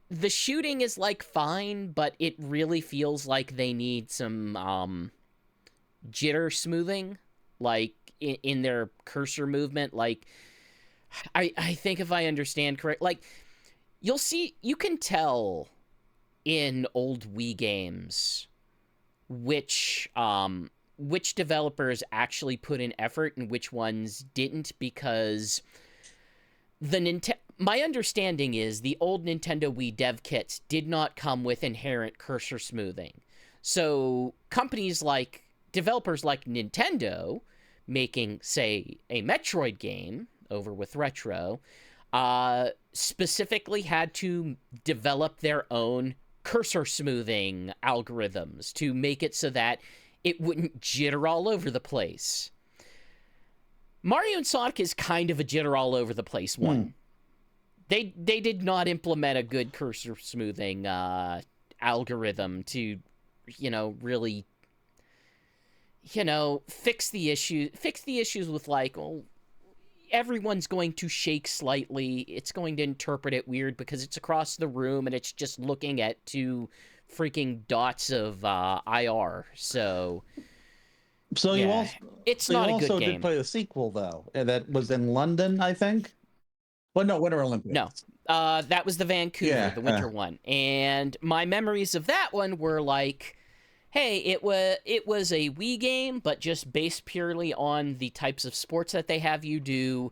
The shooting is, like, fine, but it really feels like they need some, jitter smoothing, like, in their cursor movement. Like, I think if I understand correct, like, you can tell in old Wii games which developers actually put in effort and which ones didn't, because my understanding is the old Nintendo Wii dev kits did not come with inherent cursor smoothing. So developers like Nintendo, making, say, a Metroid game over with Retro, specifically had to develop their own cursor smoothing algorithms to make it so that it wouldn't jitter all over the place. Mario and Sonic is kind of a jitter all over the place one. They did not implement a good cursor smoothing algorithm to, really, fix the issues with, like, well, everyone's going to shake slightly. It's going to interpret it weird because it's across the room and it's just looking at two freaking dots of IR. So yeah, it's not a good game. You also did play the sequel, though, and that was in London, I think. Well, no, Winter Olympics. No, that was the Vancouver, the winter one. And my memories of that one were like, hey, it was a Wii game, but just based purely on the types of sports that they have you do.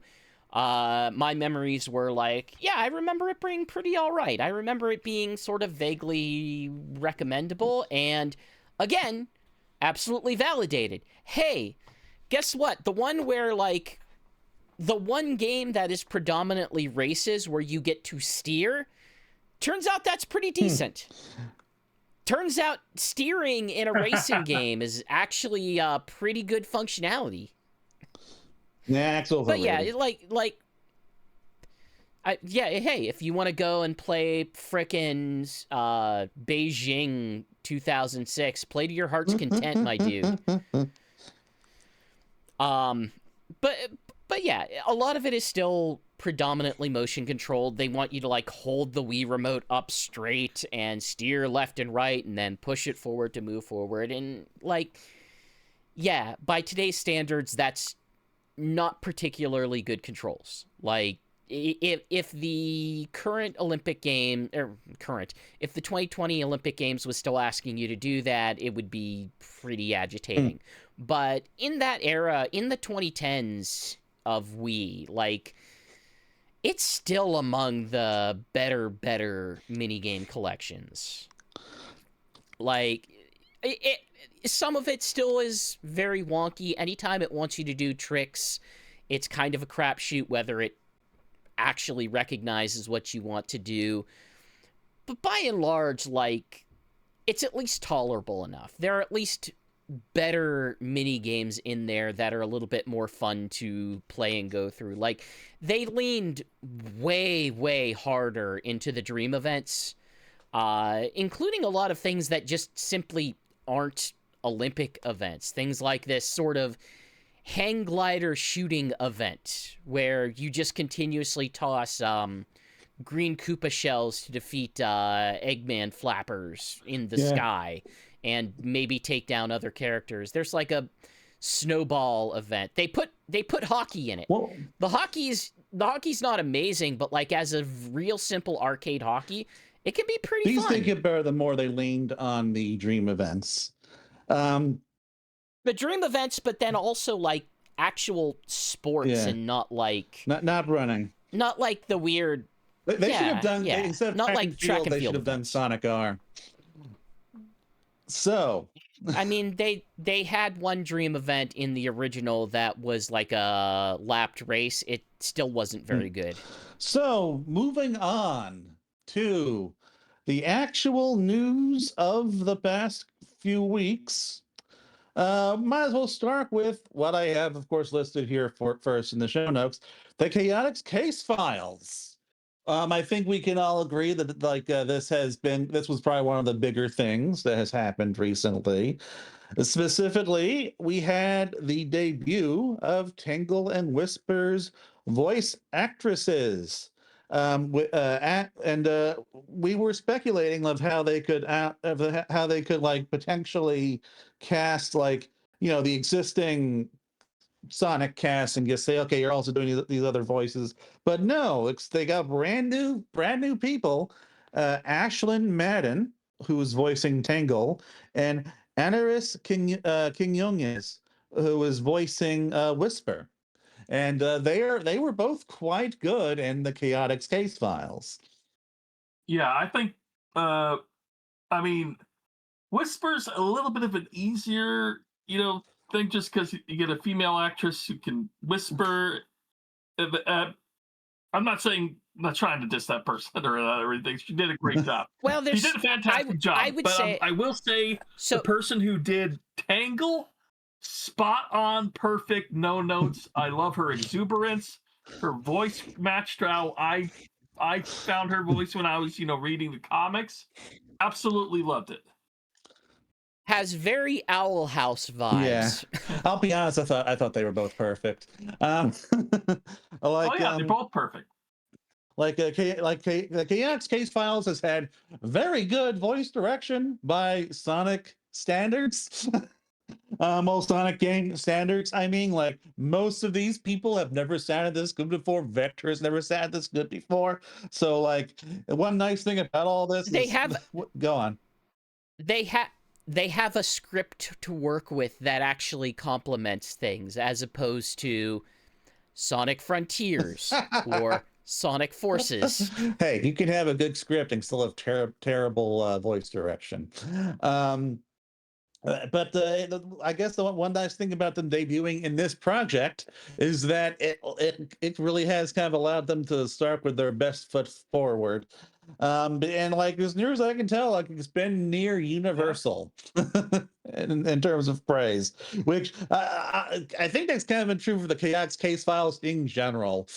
My memories were like, yeah, I remember it being pretty all right. I remember it being sort of vaguely recommendable, and again, absolutely validated. Hey, guess what? The one game that is predominantly races where you get to steer, turns out that's pretty decent. Turns out steering in a racing game is actually pretty good functionality. Yeah, it's overrated. But yeah, hey, if you want to go and play frickin' Beijing 2006, play to your heart's content, my dude. But yeah, a lot of it is still predominantly motion controlled. They want you to, like, hold the Wii remote up straight and steer left and right and then push it forward to move forward. And, like, yeah, by today's standards, that's not particularly good controls. Like, if the current Olympic game, if the 2020 Olympic Games was still asking you to do that, it would be pretty agitating. But in that era, in the 2010s of Wii, like, it's still among the better minigame collections. Like, some of it still is very wonky. Anytime it wants you to do tricks, it's kind of a crapshoot whether it actually recognizes what you want to do. But by and large, like, it's at least tolerable enough. There are at least better mini games in there that are a little bit more fun to play and go through. Like, they leaned way harder into the dream events, including a lot of things that just simply aren't Olympic events. Things like this sort of hang glider shooting event where you just continuously toss green Koopa shells to defeat Eggman flappers in the sky and maybe take down other characters. There's like a snowball event. They put hockey in it. Well, The hockey's not amazing, but like as a real simple arcade hockey, it can be pretty these fun. did get better the more they leaned on the dream events. The dream events, but then also like actual sports and not like not running. Not like the weird. They should have done instead of not track like and track field, and they field should have done events. Sonic R. So, I mean, they had one dream event in the original that was like a lapped race. It still wasn't very good. So, moving on to the actual news of the past few weeks. Might as well start with what I have, of course, listed here for first in the show notes: the Chaotix case files. I think we can all agree that this was probably one of the bigger things that has happened recently. Specifically, we had the debut of Tangle and Whisper's voice actresses. We were speculating of how they could like potentially cast, like, the existing Sonic cast and just say, okay, you're also doing these other voices. But no, they got brand new people. Ashlyn Madden, who is voicing Tangle, and Anaris King who is voicing Whisper. And they were both quite good in the Chaotix case files. Yeah, I think I mean, Whisper's a little bit of an easier, thing, just because you get a female actress who can whisper. I'm not trying to diss that person or everything. She did a great job. Well, She did a fantastic job. I would say, I will say so, the person who did Tangle, spot on, perfect, no notes. I love her exuberance. Her voice matched how I found her voice when I was, reading the comics. Absolutely loved it. has very Owl House vibes. Yeah, I'll be honest. I thought they were both perfect. They're both perfect. The Chaotix case files has had very good voice direction by Sonic standards. Most Sonic game standards. I mean, like, most of these people have never sounded this good before. Vector has never sounded this good before. So, like, one nice thing about all this go on. They have a script to work with that actually complements things, as opposed to Sonic Frontiers or Sonic Forces. Hey, you can have a good script and still have terrible voice direction. But I guess the one nice thing about them debuting in this project is that it really has kind of allowed them to start with their best foot forward. And like, as near as I can tell, like, it's been near universal in terms of praise, which I think that's kind of been true for the Chaotix case files in general.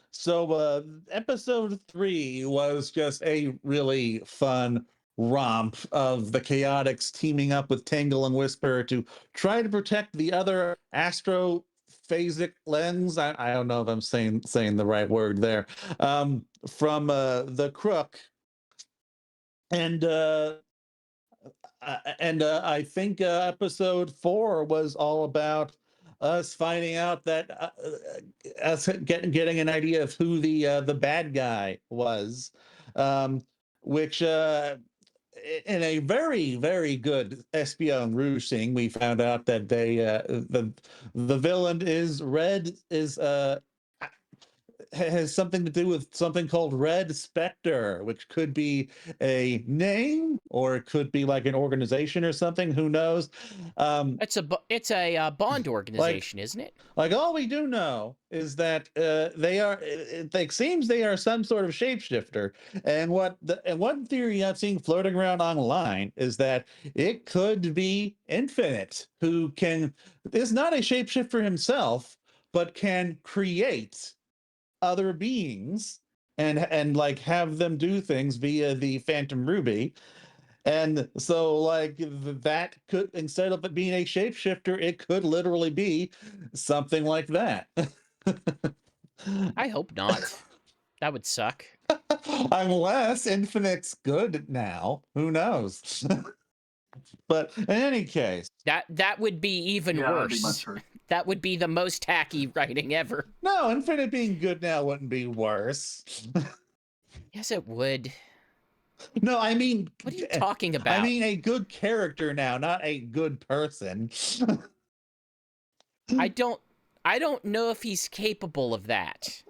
So episode 3 was just a really fun romp of the Chaotix teaming up with Tangle and Whisper to try to protect the other astrophasic lens. I don't know if I'm saying the right word there. From the Crook. And I think episode 4 was all about us finding out that us getting an idea of who the bad guy was, which in a very, very good Espion Rouge scene, we found out that the villain is has something to do with something called Red Spectre, which could be a name or it could be like an organization or something. Who knows? It's a Bond Like, organization, isn't it? like all we do know is that they are. It seems they are some sort of shapeshifter. And one theory I've seen floating around online is that it could be Infinite, who is not a shapeshifter himself, but can create other beings and like have them do things via the Phantom Ruby. And so like that could, instead of it being a shapeshifter, it could literally be something like that. I hope not. That would suck. Unless Infinite's good now, who knows? But in any case, That would be even That'd be worse. much worse. That would be the most tacky writing ever. no, Infinite being good now wouldn't be worse. Yes, it would. No, I mean, What are you talking about? I mean a good character now, not a good person. I don't know if he's capable of that.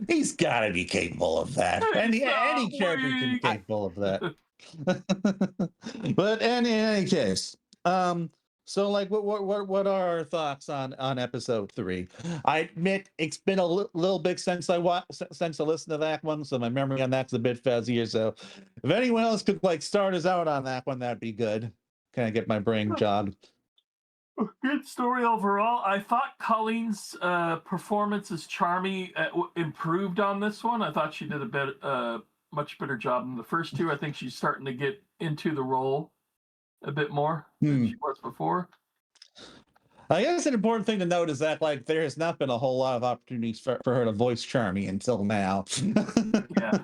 He's got to be capable of that. Any character can be weak. capable of that. But in any case, so like, what are our thoughts on episode 3? I admit it's been a little bit since I listened to that one, so my memory on that's a bit fuzzier. So if anyone else could like start us out on that one, that'd be good. Kind of get my brain jogged. Good story overall. I thought Colleen's performance as Charmy improved on this one. I thought she did a much better job than the first two. I think she's starting to get into the role a bit more than she was before. I guess an important thing to note is that like there has not been a whole lot of opportunities for her to voice Charmy until now. Yeah.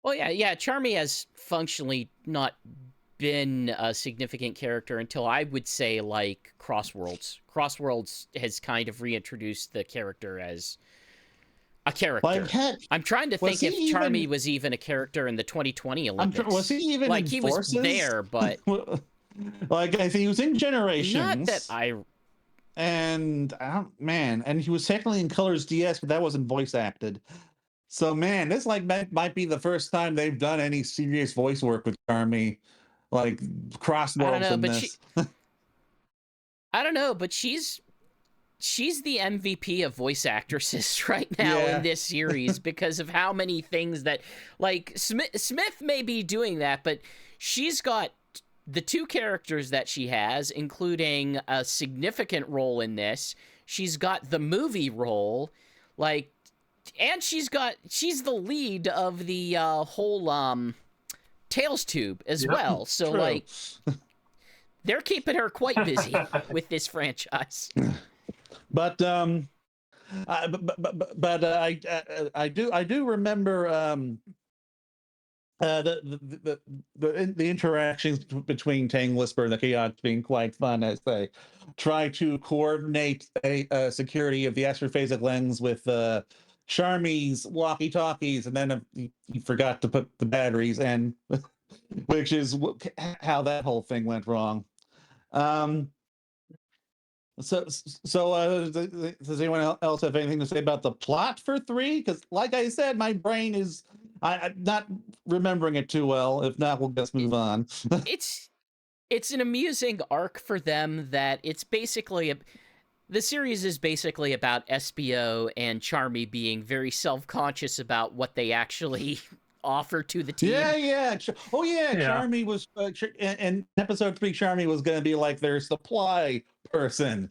Well, yeah. Charmy has functionally not been a significant character until I would say like CrossWorlds. CrossWorlds has kind of reintroduced the character as a character. Like, I'm trying to think if Charmy was even a character in the 2020 Olympics. Was he even like in he Forces? was there, but like I think he was in Generations. not that and and he was technically in Colors DS, but that wasn't voice acted. So man, this like might be the first time they've done any serious voice work with Charmy, like CrossWorlds in this. I don't know, but she's the MVP of voice actresses right now in this series because of how many things that, like, Smith may be doing that, but she's got the two characters that she has, including a significant role in this. She's got the movie role, like, and she's the lead of the whole Tales Tube as well. So, like, they're keeping her quite busy with this franchise. But I do remember the interactions between Tang Whisper and the Chaotix being quite fun as they try to coordinate a security of the astrophasic lens with Charmy's walkie-talkies, and then he forgot to put the batteries in, which is how that whole thing went wrong. So does anyone else have anything to say about the plot for 3? Because, like I said, my brain is I'm not remembering it too well. If not, we'll just move on. It's an amusing arc for them that it's basically the series is basically about SBO and Charmy being very self-conscious about what they actually offer to the team. Yeah. Oh yeah. Charmy was in episode 3. Charmy was going to be like their supply person,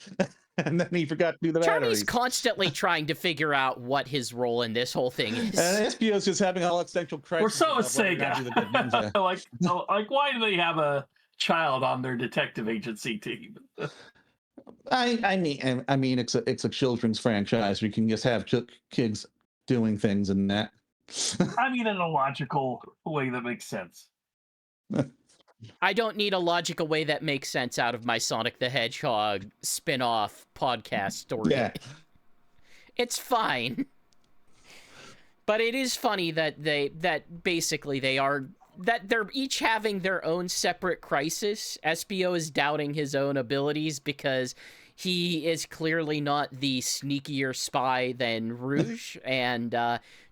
and then he forgot to do the batteries. Charmy's constantly trying to figure out what his role in this whole thing is. And SPO's just having all existential crisis. Or so is SEGA. like, why do they have a child on their detective agency team? I mean, it's a children's franchise. We can just have kids doing things in that. I mean, in a logical way that makes sense. I don't need a logical way that makes sense out of my Sonic the Hedgehog spin-off podcast story. Yeah. It's fine. But it is funny that they're each having their own separate crisis. SBO is doubting his own abilities because he is clearly not the sneakier spy than Rouge, and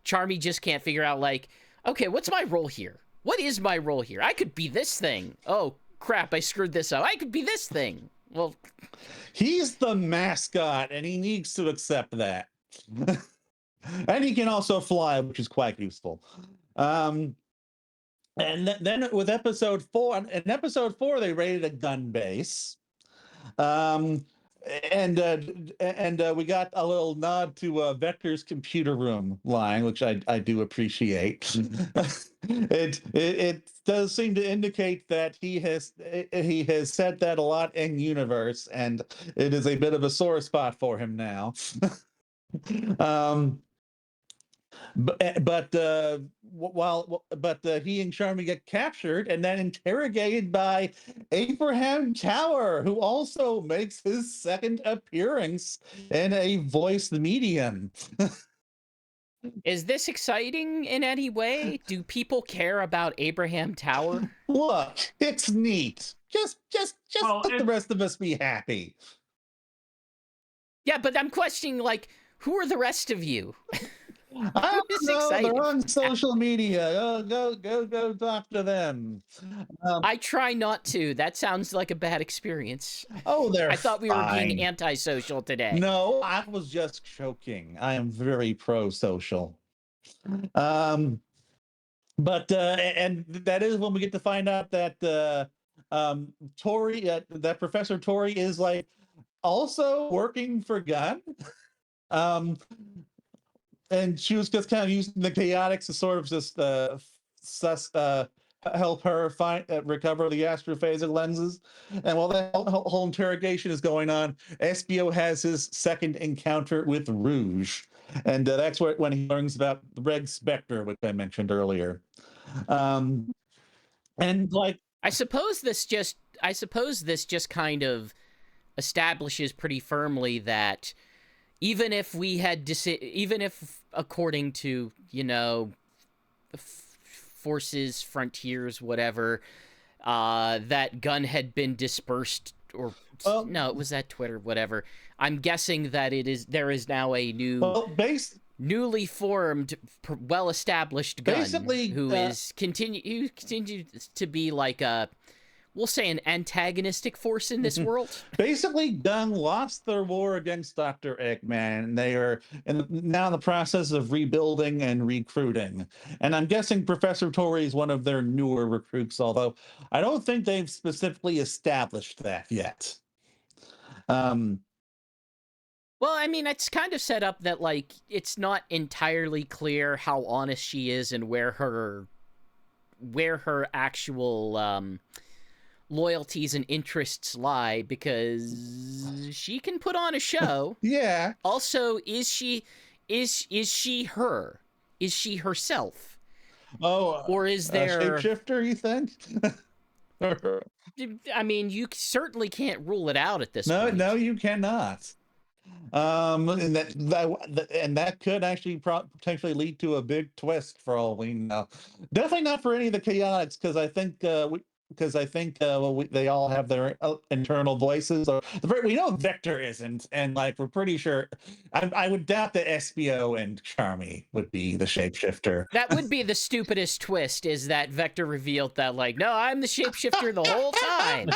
Charmy just can't figure out, like, okay, what's my role here? What is my role here? I could be this thing. Oh, crap, I screwed this up. I could be this thing. Well, he's the mascot, and he needs to accept that. And he can also fly, which is quite useful. And then with episode 4, in episode 4, they raided a gun base. And we got a little nod to Vector's computer room line, which I do appreciate. It does seem to indicate that he has said that a lot in universe, and it is a bit of a sore spot for him now. But he and Charmy get captured and then interrogated by Abraham Tower, who also makes his second appearance in a voiced medium. is this exciting in any way? Do people care about Abraham Tower? Look, it's neat. Just let the rest of us be happy. Yeah, but I'm questioning, like, who are the rest of you? I don't know. They're on social media. Go talk to them. I try not to. That sounds like a bad experience. Oh, they're I thought we were being fine. antisocial today. No, I was just joking. I am very pro-social. And that is when we get to find out that Tori, that Professor Tori is like also working for Gunn. And she was just kind of using the Chaotix to sort of just help her recover the astrophasic lenses. And while that whole interrogation is going on, SBO has his second encounter with Rouge, and that's when he learns about the Red Spectre, which I mentioned earlier. And like, I suppose this just kind of establishes pretty firmly that even if according to, you know, forces, frontiers, whatever, that Gunn had been dispersed, or no, it was that Twitter, whatever. I'm guessing that there is now a newly formed, well-established Gunn who continues to be like a, we'll say, an antagonistic force in this world. Basically, Gunn lost their war against Dr. Eggman, and they are now in the process of rebuilding and recruiting. And I'm guessing Professor Tori is one of their newer recruits, although I don't think they've specifically established that yet. Well, I mean, it's kind of set up that, like, it's not entirely clear how honest she is and where her actual loyalties and interests lie, because she can put on a show. Yeah. Also, is she her? Is she herself? Oh, or is there a shapeshifter, you think? I mean, you certainly can't rule it out at this point. No, you cannot. And that could actually potentially lead to a big twist for all we know. Definitely not for any of the Chaotix, because I think they all have their internal voices. We know Vector isn't, and like we're pretty sure. I would doubt that SBO and Charmy would be the shapeshifter. That would be the stupidest twist, is that Vector revealed that, like, no, I'm the shapeshifter the whole time.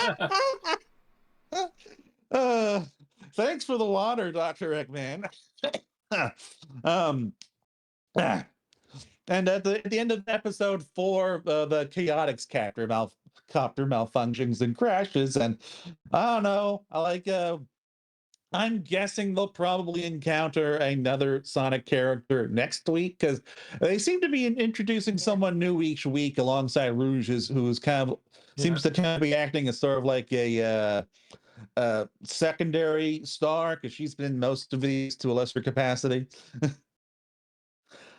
Thanks for the water, Dr. Eggman. And at the end of episode 4, the Chaotix copter malfunctions and crashes, and I don't know. I'm guessing they'll probably encounter another Sonic character next week, because they seem to be introducing someone new each week alongside Rouge, who's kind of seems to kind of be acting as sort of like a secondary star, because she's been in most of these to a lesser capacity.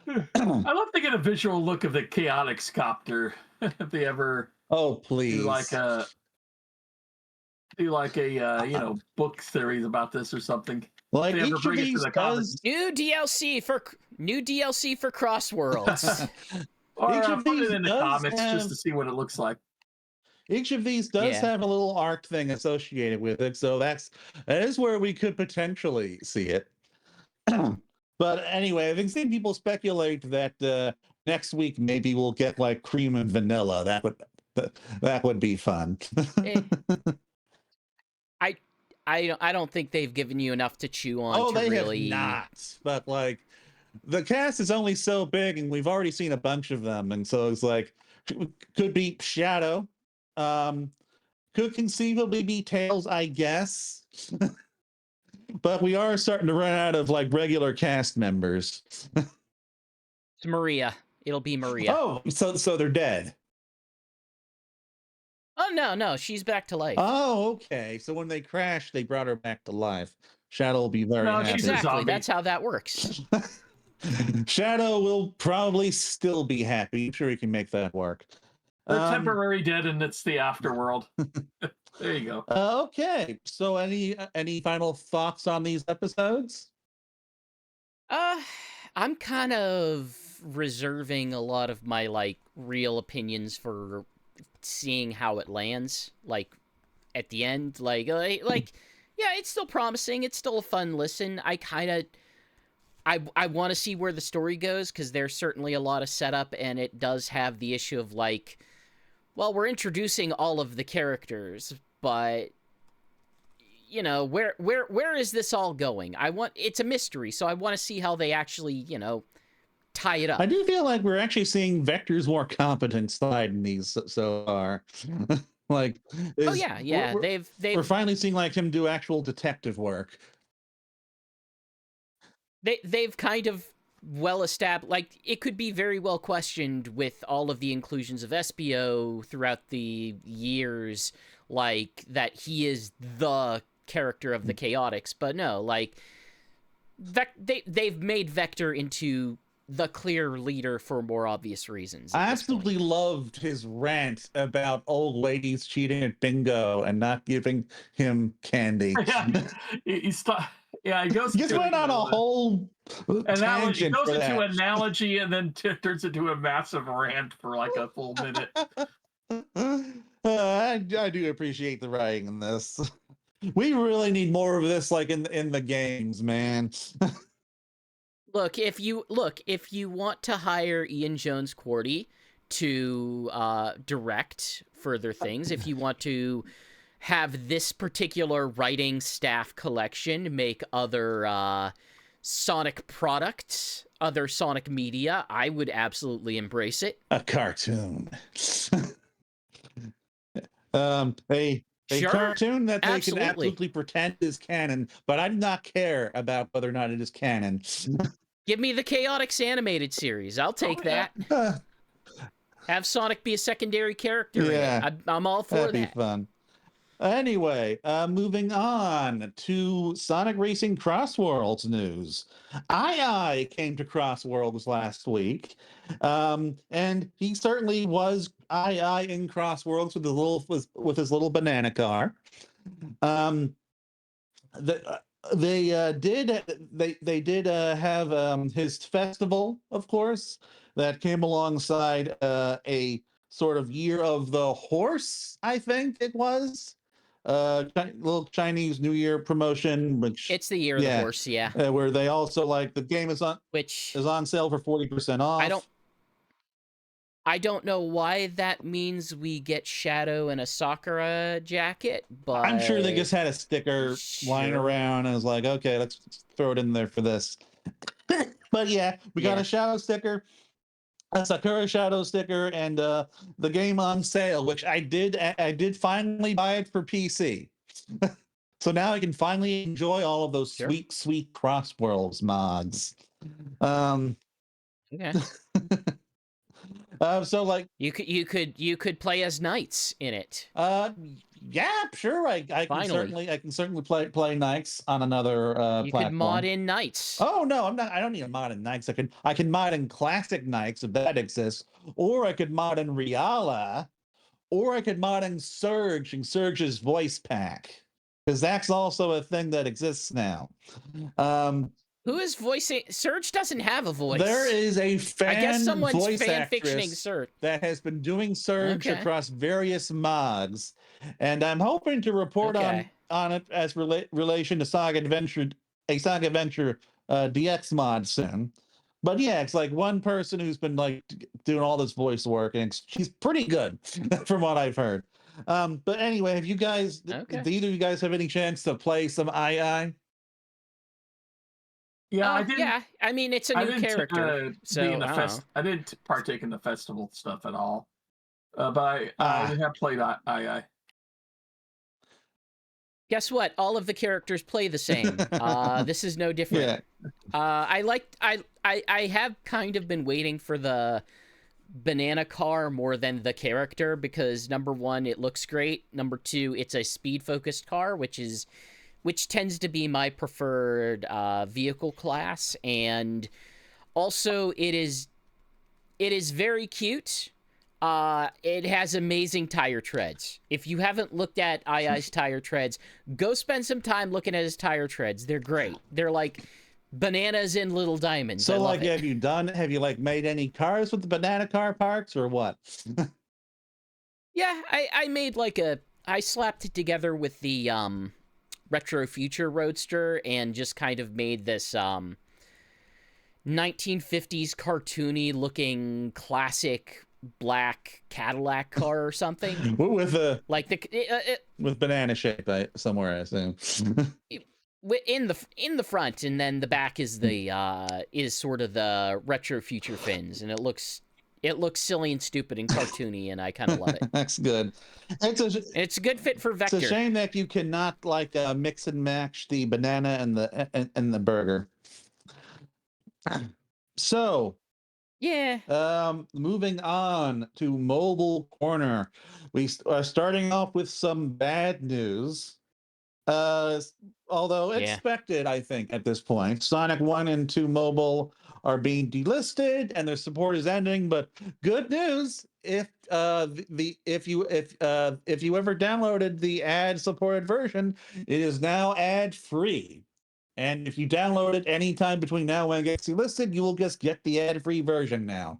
I'd love to get a visual look of the Chaotix copter if they ever please do like a you know, book series about this or something. Like each of these does new DLC for CrossWorlds. Or put it in the comics just to see what it looks like. each of these does Yeah. have a little arc thing associated with it, so that is where we could potentially see it. But anyway, I've seen people speculate that next week maybe we'll get like cream and vanilla. That would be fun. Eh, I I don't think they've given you enough to chew on Oh, to they have really. not. But like the cast is only so big, and we've already seen a bunch of them, and so it's like could be Shadow, um, could conceivably be Tails, I guess. But we are starting to run out of like regular cast members. It's Maria. It'll be Maria. Oh, so they're dead. Oh no, she's back to life. Oh, okay. So when they crashed, they brought her back to life. Shadow will be very No, happy. she's a Exactly. zombie. That's how that works. Shadow will probably still be happy. I'm sure he can make that work. They're temporary dead, and it's the afterworld. There you go. Okay. So any final thoughts on these episodes? I'm kind of reserving a lot of my like real opinions for seeing how it lands. Like at the end, yeah, it's still promising. It's still a fun listen. I want to see where the story goes because there's certainly a lot of setup, and it does have the issue of like, well, we're introducing all of the characters, but you know, where is this all going? It's a mystery, so I want to see how they actually, tie it up. I do feel like we're actually seeing Vector's more competent side in these so far. Like, Oh yeah, we're finally seeing like him do actual detective work. They've kind of well established, like it could be very well questioned with all of the inclusions of SBO throughout the years, like that he is the character of the Chaotix, but no, like they've made Vector into the clear leader for more obvious reasons. I absolutely loved his rant about old ladies cheating at bingo and not giving him candy. Yeah, he goes. He just went on a whole analogy. tangent Goes for into that. analogy and then turns into a massive rant for like a full minute. I do appreciate the writing in this. We really need more of this, like in the games, man. Look, if you want to hire Ian Jones Quarty to direct further things, if you want to have this particular writing staff collection make other Sonic products, other Sonic media, I would absolutely embrace it. A cartoon. A Sure, cartoon that they absolutely. can absolutely pretend is canon, but I do not care about whether or not it is canon. Give me the Chaotix animated series. I'll take that. Have Sonic be a secondary character. Yeah, in it. I'm all for that'd that. be fun. Anyway, moving on to Sonic Racing CrossWorlds news. AiAi came to CrossWorlds last week, and he certainly was AiAi in CrossWorlds with his little banana car. Um, the, they did have his festival, of course, that came alongside a sort of Year of the Horse, I think it was. Little Chinese New Year promotion, which It's the Year of the Horse, yeah. where they also like the game is on sale for 40% off. I don't know why that means we get Shadow and a Sakura jacket, but I'm sure they just had a sticker lying around and was like, okay, let's throw it in there for this. But yeah, we got a Shadow sticker, a Sakura Shadow sticker, and the game on sale, which I did finally buy it for PC. So now I can finally enjoy all of those sweet CrossWorlds mods. Yeah. So like you could play as knights in it. Yeah, sure. I can certainly play Knights on another you platform. could mod in Knights. Oh no, I don't need a mod in Knights. I can mod in Classic Knights if that exists, or I could mod in Riala, or I could mod in Surge and Surge's voice pack, because that's also a thing that exists now. Who is voicing? Surge doesn't have a voice. There is a I guess someone's voice fan-fictioning actress Surge. that has been doing Surge Okay. across various mods, and I'm hoping to report Okay. on it as relation to Saga Adventure DX mod soon. But yeah, it's like one person who's been like doing all this voice work, and she's pretty good from what I've heard. But anyway, have you guys? Okay. Do either of you guys have any chance to play some II? Yeah, I didn't. Yeah, I mean it's a new character, so be in the I didn't partake in the festival stuff at all. But I have played II. Guess what? All of the characters play the same. This is no different. Yeah. I have kind of been waiting for the banana car more than the character because number one, it looks great. Number two, it's a speed focused car, which tends to be my preferred vehicle class, and also it is very cute. It has amazing tire treads. If you haven't looked at AiAi's tire treads, go spend some time looking at his tire treads. They're great. They're like bananas in little diamonds. So like, have you like made any cars with the banana car parts or what? Yeah, I made like I slapped it together with the Retro Future Roadster and just kind of made this 1950s cartoony looking classic black Cadillac car or something. With like with banana shape somewhere, I assume. in the front, and then the back is the is sort of the Retro Future fins, and it looks silly and stupid and cartoony, and I kind of love it. That's good. It's a good fit for Vector. It's a shame that you cannot like mix and match the banana and the burger. So yeah. Moving on to Mobile Corner, we are starting off with some bad news. Although expected, I think, at this point. Sonic 1 and 2 Mobile are being delisted and their support is ending, but good news, if you ever downloaded the ad supported version, it is now ad free. And if you download it anytime between now and when it gets delisted, you will just get the ad free version now.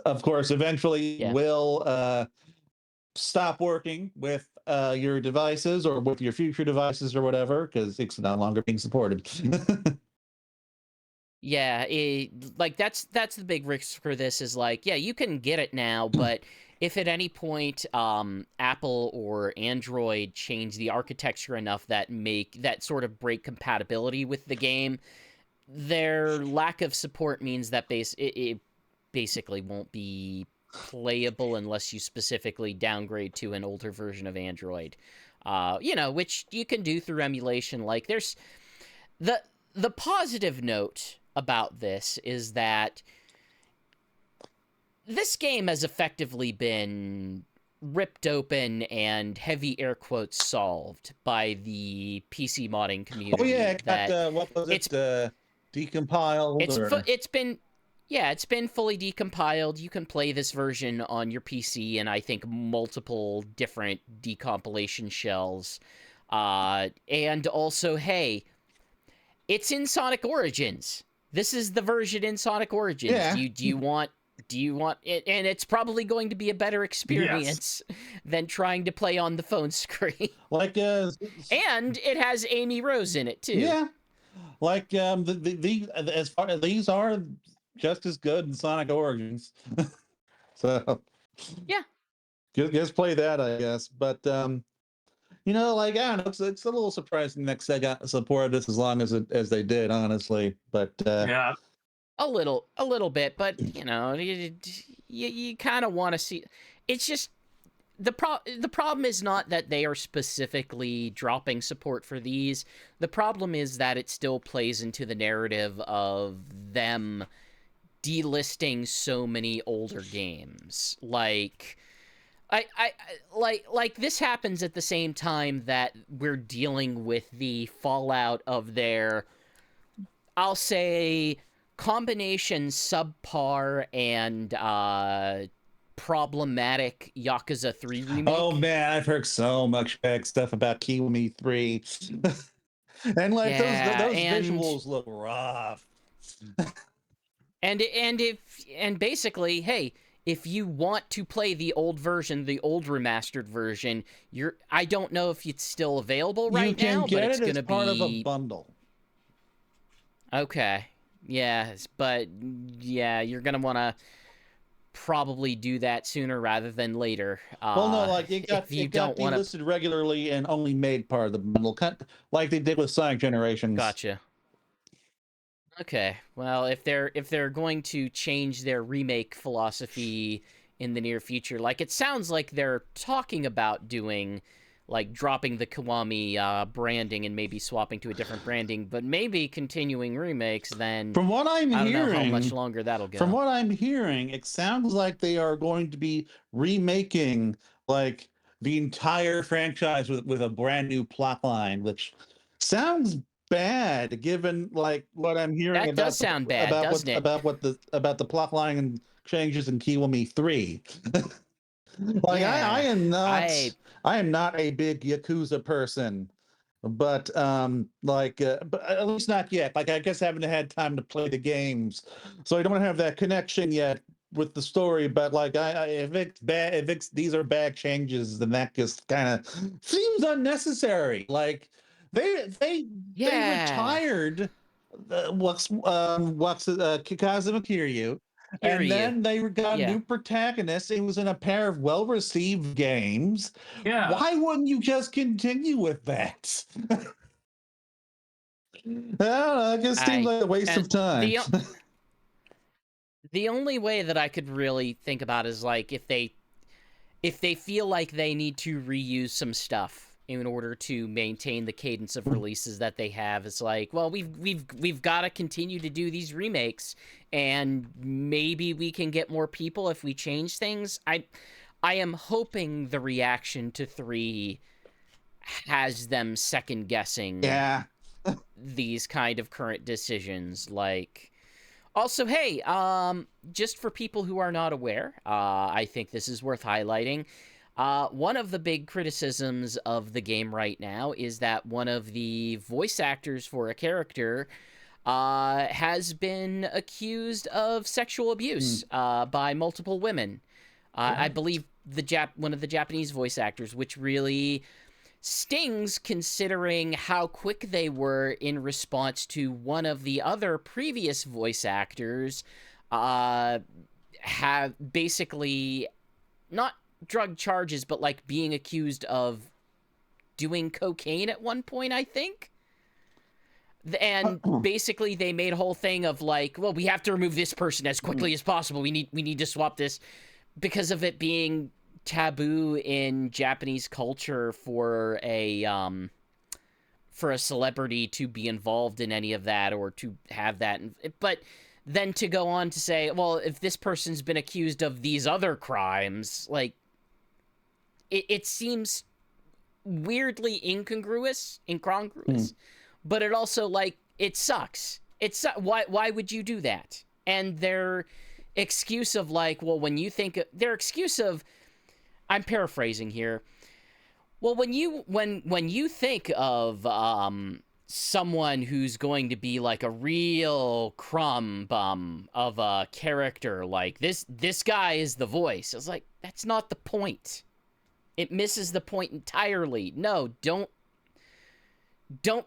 Of course, eventually will stop working with your devices or with your future devices or whatever, because it's no longer being supported. Yeah, like that's the big risk for this is like, yeah, you can get it now, but if at any point Apple or Android change the architecture enough that sort of break compatibility with the game, their lack of support means that it basically won't be playable unless you specifically downgrade to an older version of Android. Which you can do through emulation. Like there's the positive note about this is that this game has effectively been ripped open and heavy air quotes solved by the PC modding community. Oh yeah, what was it? Decompiled. It's been fully decompiled. You can play this version on your PC and I think multiple different decompilation shells. And also, hey, it's in Sonic Origins. This is the version in Sonic Origins. Yeah. Do you want it? And it's probably going to be a better experience than trying to play on the phone screen. Like, and it has Amy Rose in it too. Yeah, like these are just as good in Sonic Origins. So yeah, just play that, I guess. But like I don't know, it's a little surprising that SEGA supported this as long as they did, honestly. But yeah. A little bit, but you kind of want to see. It's just the problem is not that they are specifically dropping support for these. The problem is that it still plays into the narrative of them delisting so many older games. Like like this happens at the same time that we're dealing with the fallout of their, I'll say, combination subpar and problematic Yakuza 3 remake. Oh man, I've heard so much bad stuff about Kiwami 3. And like Yeah, those visuals look rough. and basically, hey, if you want to play the old version, the old remastered version, I don't know if it's still available You right can now, but get it's it as gonna part of a be bundle. okay. Yes, but yeah, you're gonna want to probably do that sooner rather than later. Well, no, like If you it got don't want to, delisted regularly and only made part of the bundle, like they did with Sonic Generations. gotcha. Okay, well, if they're going to change their remake philosophy in the near future, like it sounds like they're talking about doing, like dropping the Kiwami branding and maybe swapping to a different branding, but maybe continuing remakes, then From what I'm I don't know how much hearing, longer that'll from go. what I'm hearing, it sounds like they are going to be remaking like the entire franchise with a brand new plot line, which sounds bad given like what I'm hearing That does sound bad, doesn't it? about the plot line and changes in Kiwami 3. Like Yeah, I I am not a big Yakuza person, but but at least not yet. Like I guess I haven't had time to play the games, so I don't have that connection yet with the story. But like if it's bad, if it's these are bad changes, then that just kind of seems unnecessary. Like they yeah, retired Kazuma Kiryu, hear and you. then they got a Yeah. new protagonist. It was in a pair of well-received games. Yeah. Why wouldn't you just continue with that? I don't know, it just seems I like a waste and of time. the only way that I could really think about is like if they feel like they need to reuse some stuff in order to maintain the cadence of releases that they have. It's like, well, we've got to continue to do these remakes, and maybe we can get more people if we change things. I am hoping the reaction to 3 has them second guessing Yeah. these kind of current decisions. Like, also, hey, just for people who are not aware, I think this is worth highlighting. One of the big criticisms of the game right now is that one of the voice actors for a character has been accused of sexual abuse by multiple women. I believe one of the Japanese voice actors, which really stings considering how quick they were in response to one of the other previous voice actors have basically not drug charges, but like being accused of doing cocaine at one point, I think. And basically they made a whole thing of like, well, we have to remove this person as quickly as possible. We need to swap this because of it being taboo in Japanese culture for a celebrity to be involved in any of that or to have that. But then to go on to say, well, if this person's been accused of these other crimes, like it seems weirdly incongruous, but it also like it sucks. Why would you do that? And their excuse of like, well, when you think their excuse of, I'm paraphrasing here. Well, when you think of someone who's going to be like a real crumb bum of a character, like this guy is the voice. I was like, that's not the point. It misses the point entirely. No, don't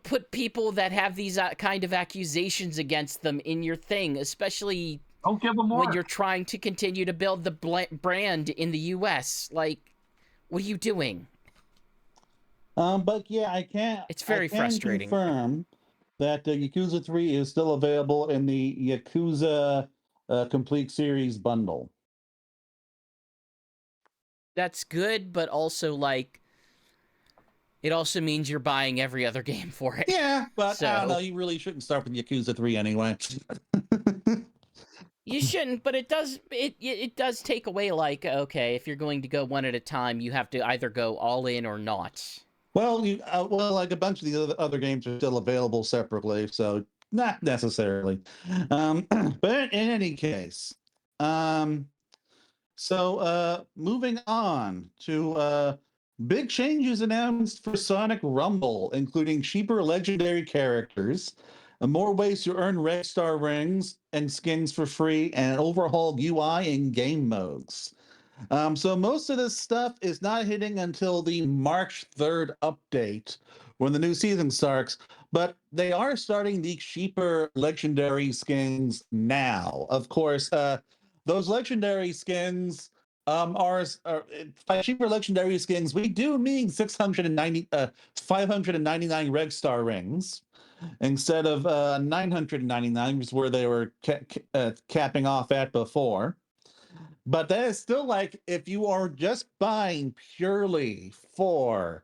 put people that have these kind of accusations against them in your thing, especially Don't give them more. when you're trying to continue to build the brand in the US. Like, what are you doing? But yeah, It's very I can frustrating. confirm that Yakuza 3 is still available in the Yakuza Complete Series bundle. That's good, but also like it also means you're buying every other game for it. Yeah, but I don't know. So You really shouldn't start with Yakuza 3 anyway. you shouldn't, but it does take away like, okay, if you're going to go one at a time, you have to either go all in or not. Well, like a bunch of these other games are still available separately, so not necessarily. But in any case, so moving on to Big changes announced for Sonic Rumble, including cheaper legendary characters, more ways to earn Red Star rings and skins for free, and an overhauled UI and game modes. So most of this stuff is not hitting until the March 3rd update when the new season starts, but they are starting the cheaper legendary skins now. Of course, those legendary skins are by cheaper legendary skins, we do mean 599 red star rings instead of 999, which is where they were capping off at before. But that is still like if you are just buying purely for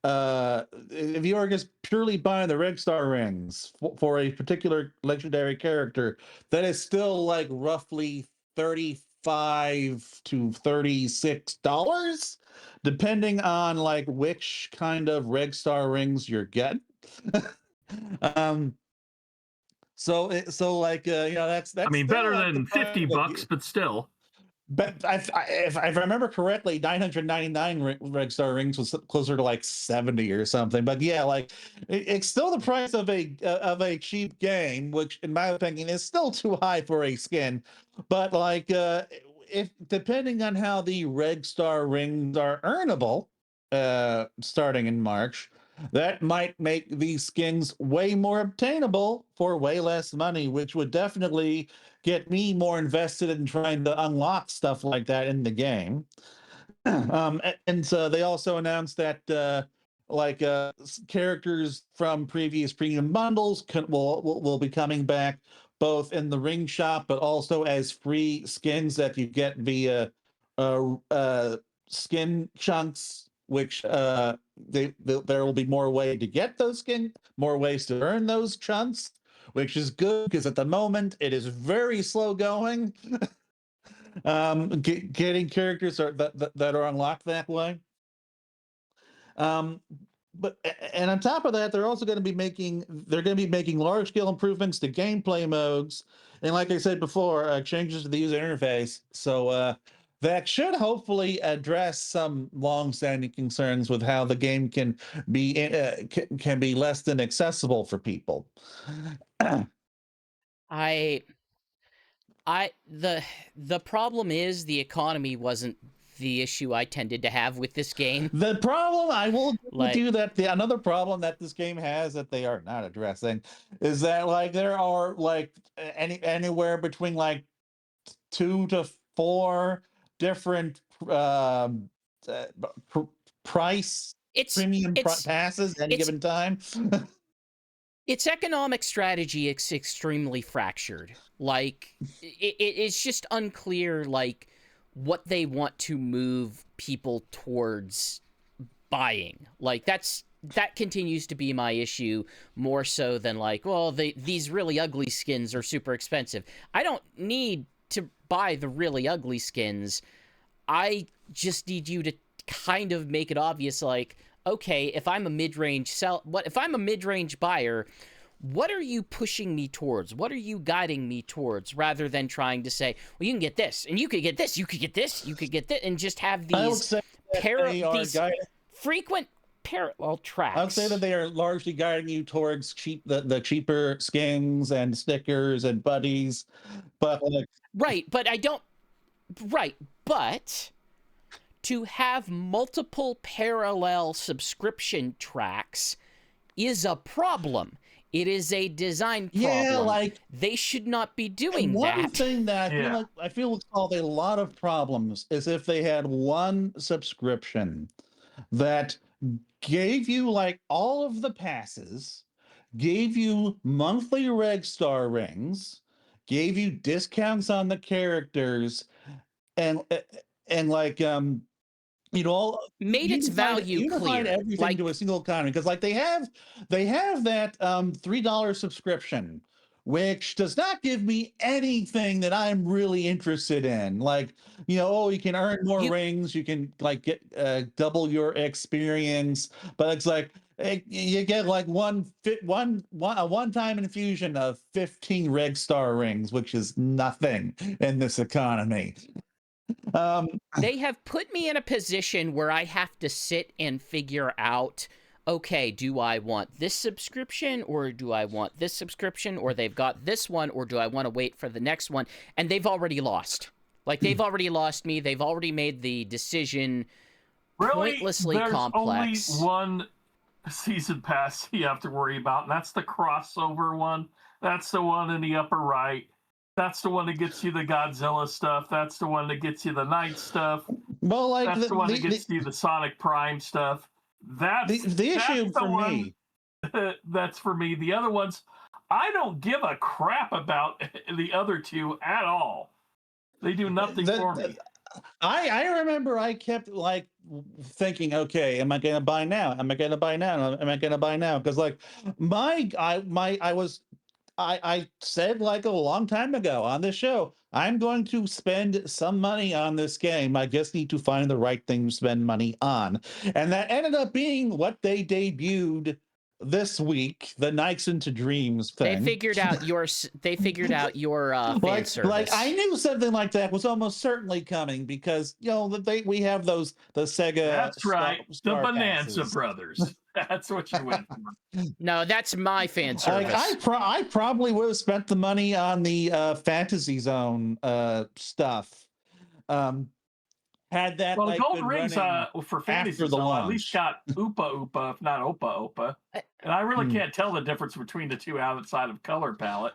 if you are just purely buying the red star rings for a particular legendary character, that is still like roughly 35 to $36, depending on like which kind of red star rings you're getting. um so like that's I mean, still better like the than price 50 that bucks, but still. but if I remember correctly, 999 red star rings was closer to like 70 or something. But yeah, like it's still the price of a cheap game, which in my opinion is still too high for a skin. But like if depending on how the red star rings are earnable, starting in March, that might make these skins way more obtainable for way less money, which would definitely get me more invested in trying to unlock stuff like that in the game. And so they also announced that characters from previous premium bundles will be coming back both in the ring shop, but also as free skins that you get via skin chunks, which there will be more way to get those skin, more ways to earn those chunks, which is good because at the moment it is very slow going. Getting characters that are unlocked that way. Um, and on top of that, they're going to be making large scale improvements to gameplay modes, and like I said before, changes to the user interface. So that should hopefully address some long-standing concerns with how the game can be less than accessible for people. I the problem is the economy wasn't the issue I tended to have with this game. The problem, I will agree with Like, you that another problem that this game has that they are not addressing is that like there are like anywhere between like 2 to 4 different uh, pr- price it's premium it's passes at any it's given time. its economic strategy is extremely fractured. Like, it's just unclear, like, what they want to move people towards buying. Like, that continues to be my issue more so than like, well, these really ugly skins are super expensive. I don't need to buy the really ugly skins. I just need you to kind of make it obvious, like, okay, if I'm a mid-range if I'm a mid-range buyer, what are you pushing me towards? What are you guiding me towards? Rather than trying to say, well, you can get this, and you could get this, you could get this, you could get this, and just have I would these say that they are frequent parallel tracks. I would say that they are largely guiding you towards the cheaper skins and stickers and buddies, but like, Right, but I don't. Right, but to have multiple parallel subscription tracks is a problem. It is a design problem. yeah, like they should not be doing one that. thing that Yeah. I feel would solve a lot of problems is if they had one subscription that gave you like all of the passes, gave you monthly reg star rings, gave you discounts on the characters, and like all Made its value unified clear. everything Like, to a single economy, because like they have that $3 subscription, which does not give me anything that I'm really interested in. Like, oh, you can earn more you rings, you can like get double your experience, but it's like you get like a one-time infusion of 15 red star rings, which is nothing in this economy. They have put me in a position where I have to sit and figure out, okay, do I want this subscription or do I want this subscription, or they've got this one, or do I want to wait for the next one? And they've already lost. Like, they've already lost me. They've already made the decision Really, pointlessly there's complex. only one season pass you have to worry about, and that's the crossover one. That's the one in the upper right. That's the one that gets you the Godzilla stuff. That's the one that gets you the Knight stuff. Well, like That's the one that gets you the Sonic Prime stuff. That's the issue that's the for one me. that's for me. The other ones, I don't give a crap about the other two at all. They do nothing for me. I remember I kept like thinking, okay, am I gonna buy now? Am I gonna buy now? Am I gonna buy now? Because like I said like a long time ago on this show, I'm going to spend some money on this game. I just need to find the right thing to spend money on. And that ended up being what they debuted this week, the Nights into Dreams They thing. figured out your fan like service. I knew something like that was almost certainly coming because we have the SEGA That's right, the Star Bonanza Passes. Brothers. That's what you went for. No, that's my fan Like service. I probably would have spent the money on the Fantasy Zone stuff. Had that Well, like Gold been Rings running for after Fantasy the Zone at least launch. got Oopa Oopa, if not Opa Opa. And I really Hmm. can't tell the difference between the two outside of color palette.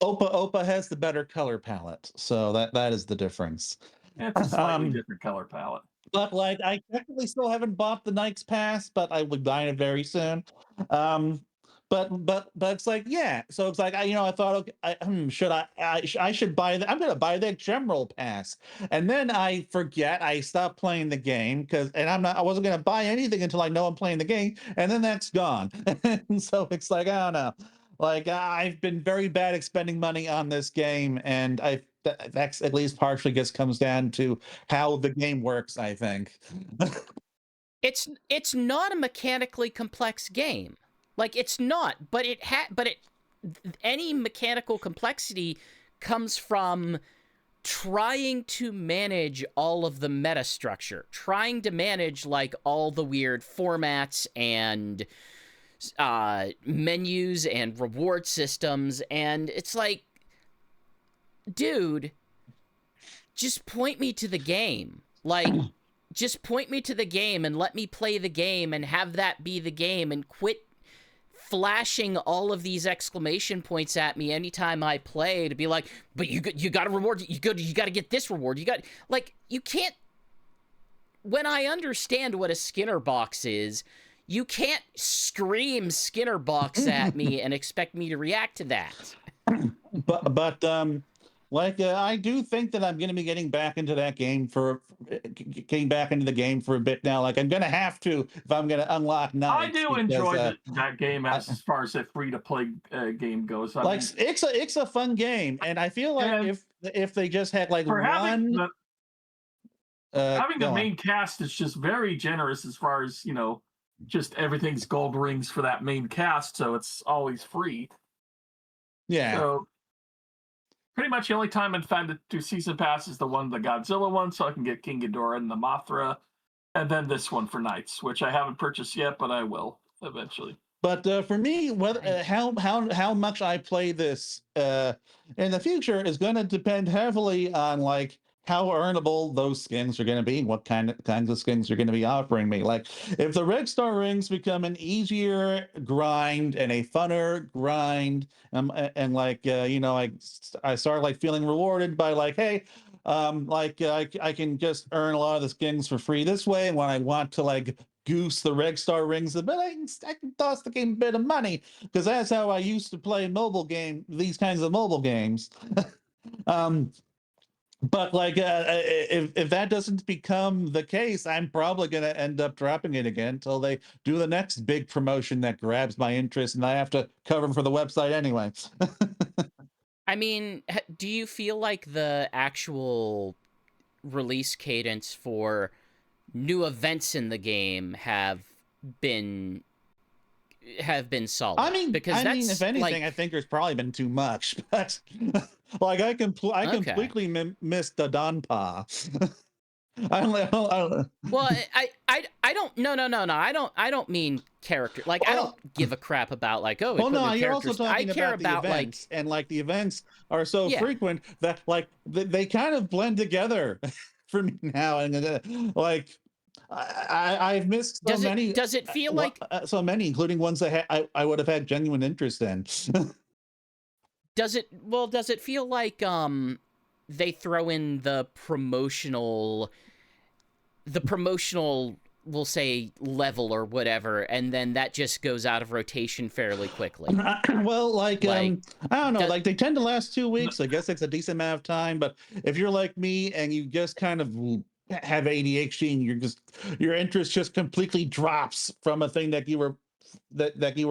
Opa has the better color palette, so that is the difference. It's a slightly Um, different color palette. but like I technically still haven't bought the Nike's Pass, but I will buy it very soon. Um, but it's like yeah, so it's like I thought okay, should I should buy that. I'm gonna buy the General Pass, and then I forget. I stop playing the game and I wasn't gonna buy anything until I know I'm playing the game, and then that's gone. And so it's like I don't know. Like I've been very bad at spending money on this game, and that's at least partially just comes down to how the game works, I think. It's not a mechanically complex game. Like, it's not, but any mechanical complexity comes from trying to manage all of the meta structure, trying to manage like all the weird formats and menus and reward systems, and it's like, dude, just point me to the game. Like, just point me to the game and let me play the game and have that be the game, and quit flashing all of these exclamation points at me anytime I play to be like, but you got a reward, you got to get this reward, you can't. When I understand what a Skinner box is, you can't scream Skinner box at me and expect me to react to that. but I do think that I'm going to be getting back into that game getting back into the game for a bit now. Like I'm going to have to if I'm going to unlock Nights. I do enjoy that game as far as a free to play game goes. I mean, it's a fun game, and I feel like if they just had like having one. The main cast is just very generous as far as just everything's gold rings for that main cast, so it's always free. Yeah. So pretty much the only time I've found to do season pass is the Godzilla one, so I can get King Ghidorah and the Mothra, and then this one for Knights, which I haven't purchased yet, but I will eventually. But for me, whether how much I play this in the future is going to depend heavily on like how earnable those skins are going to be, what kinds of skins are going to be offering me. Like if the Red Star rings become an easier grind and a funner grind, and like I start like feeling rewarded by like, hey, I can just earn a lot of the skins for free this way, and when I want to like goose the Red Star rings a bit, I can toss the game a bit of money because that's how I used to play these kinds of mobile games. But like if that doesn't become the case, I'm probably going to end up dropping it again until they do the next big promotion that grabs my interest and I have to cover for the website anyway. I mean, do you feel like the actual release cadence for new events in the game have been have been solid. I mean, because that's if anything, I think there's probably been too much, but like I completely missed the Donpa. I don't. Well, I don't no I don't mean character. Like I Well, don't give a crap about like, oh, we well, put no, new you're also characters. I talking care about the about like events, and like the events are so yeah. frequent that like they kind of blend together for me now, and like I've missed so many, Does it feel like so many, including ones that I would have had genuine interest in. does it feel like they throw in the promotional we'll say level or whatever, and then that just goes out of rotation fairly quickly? Well, like I don't know, does, like they tend to last 2 weeks. I guess it's a decent amount of time. But if you're like me and you just kind of have ADHD and your interest just completely drops from a thing that you were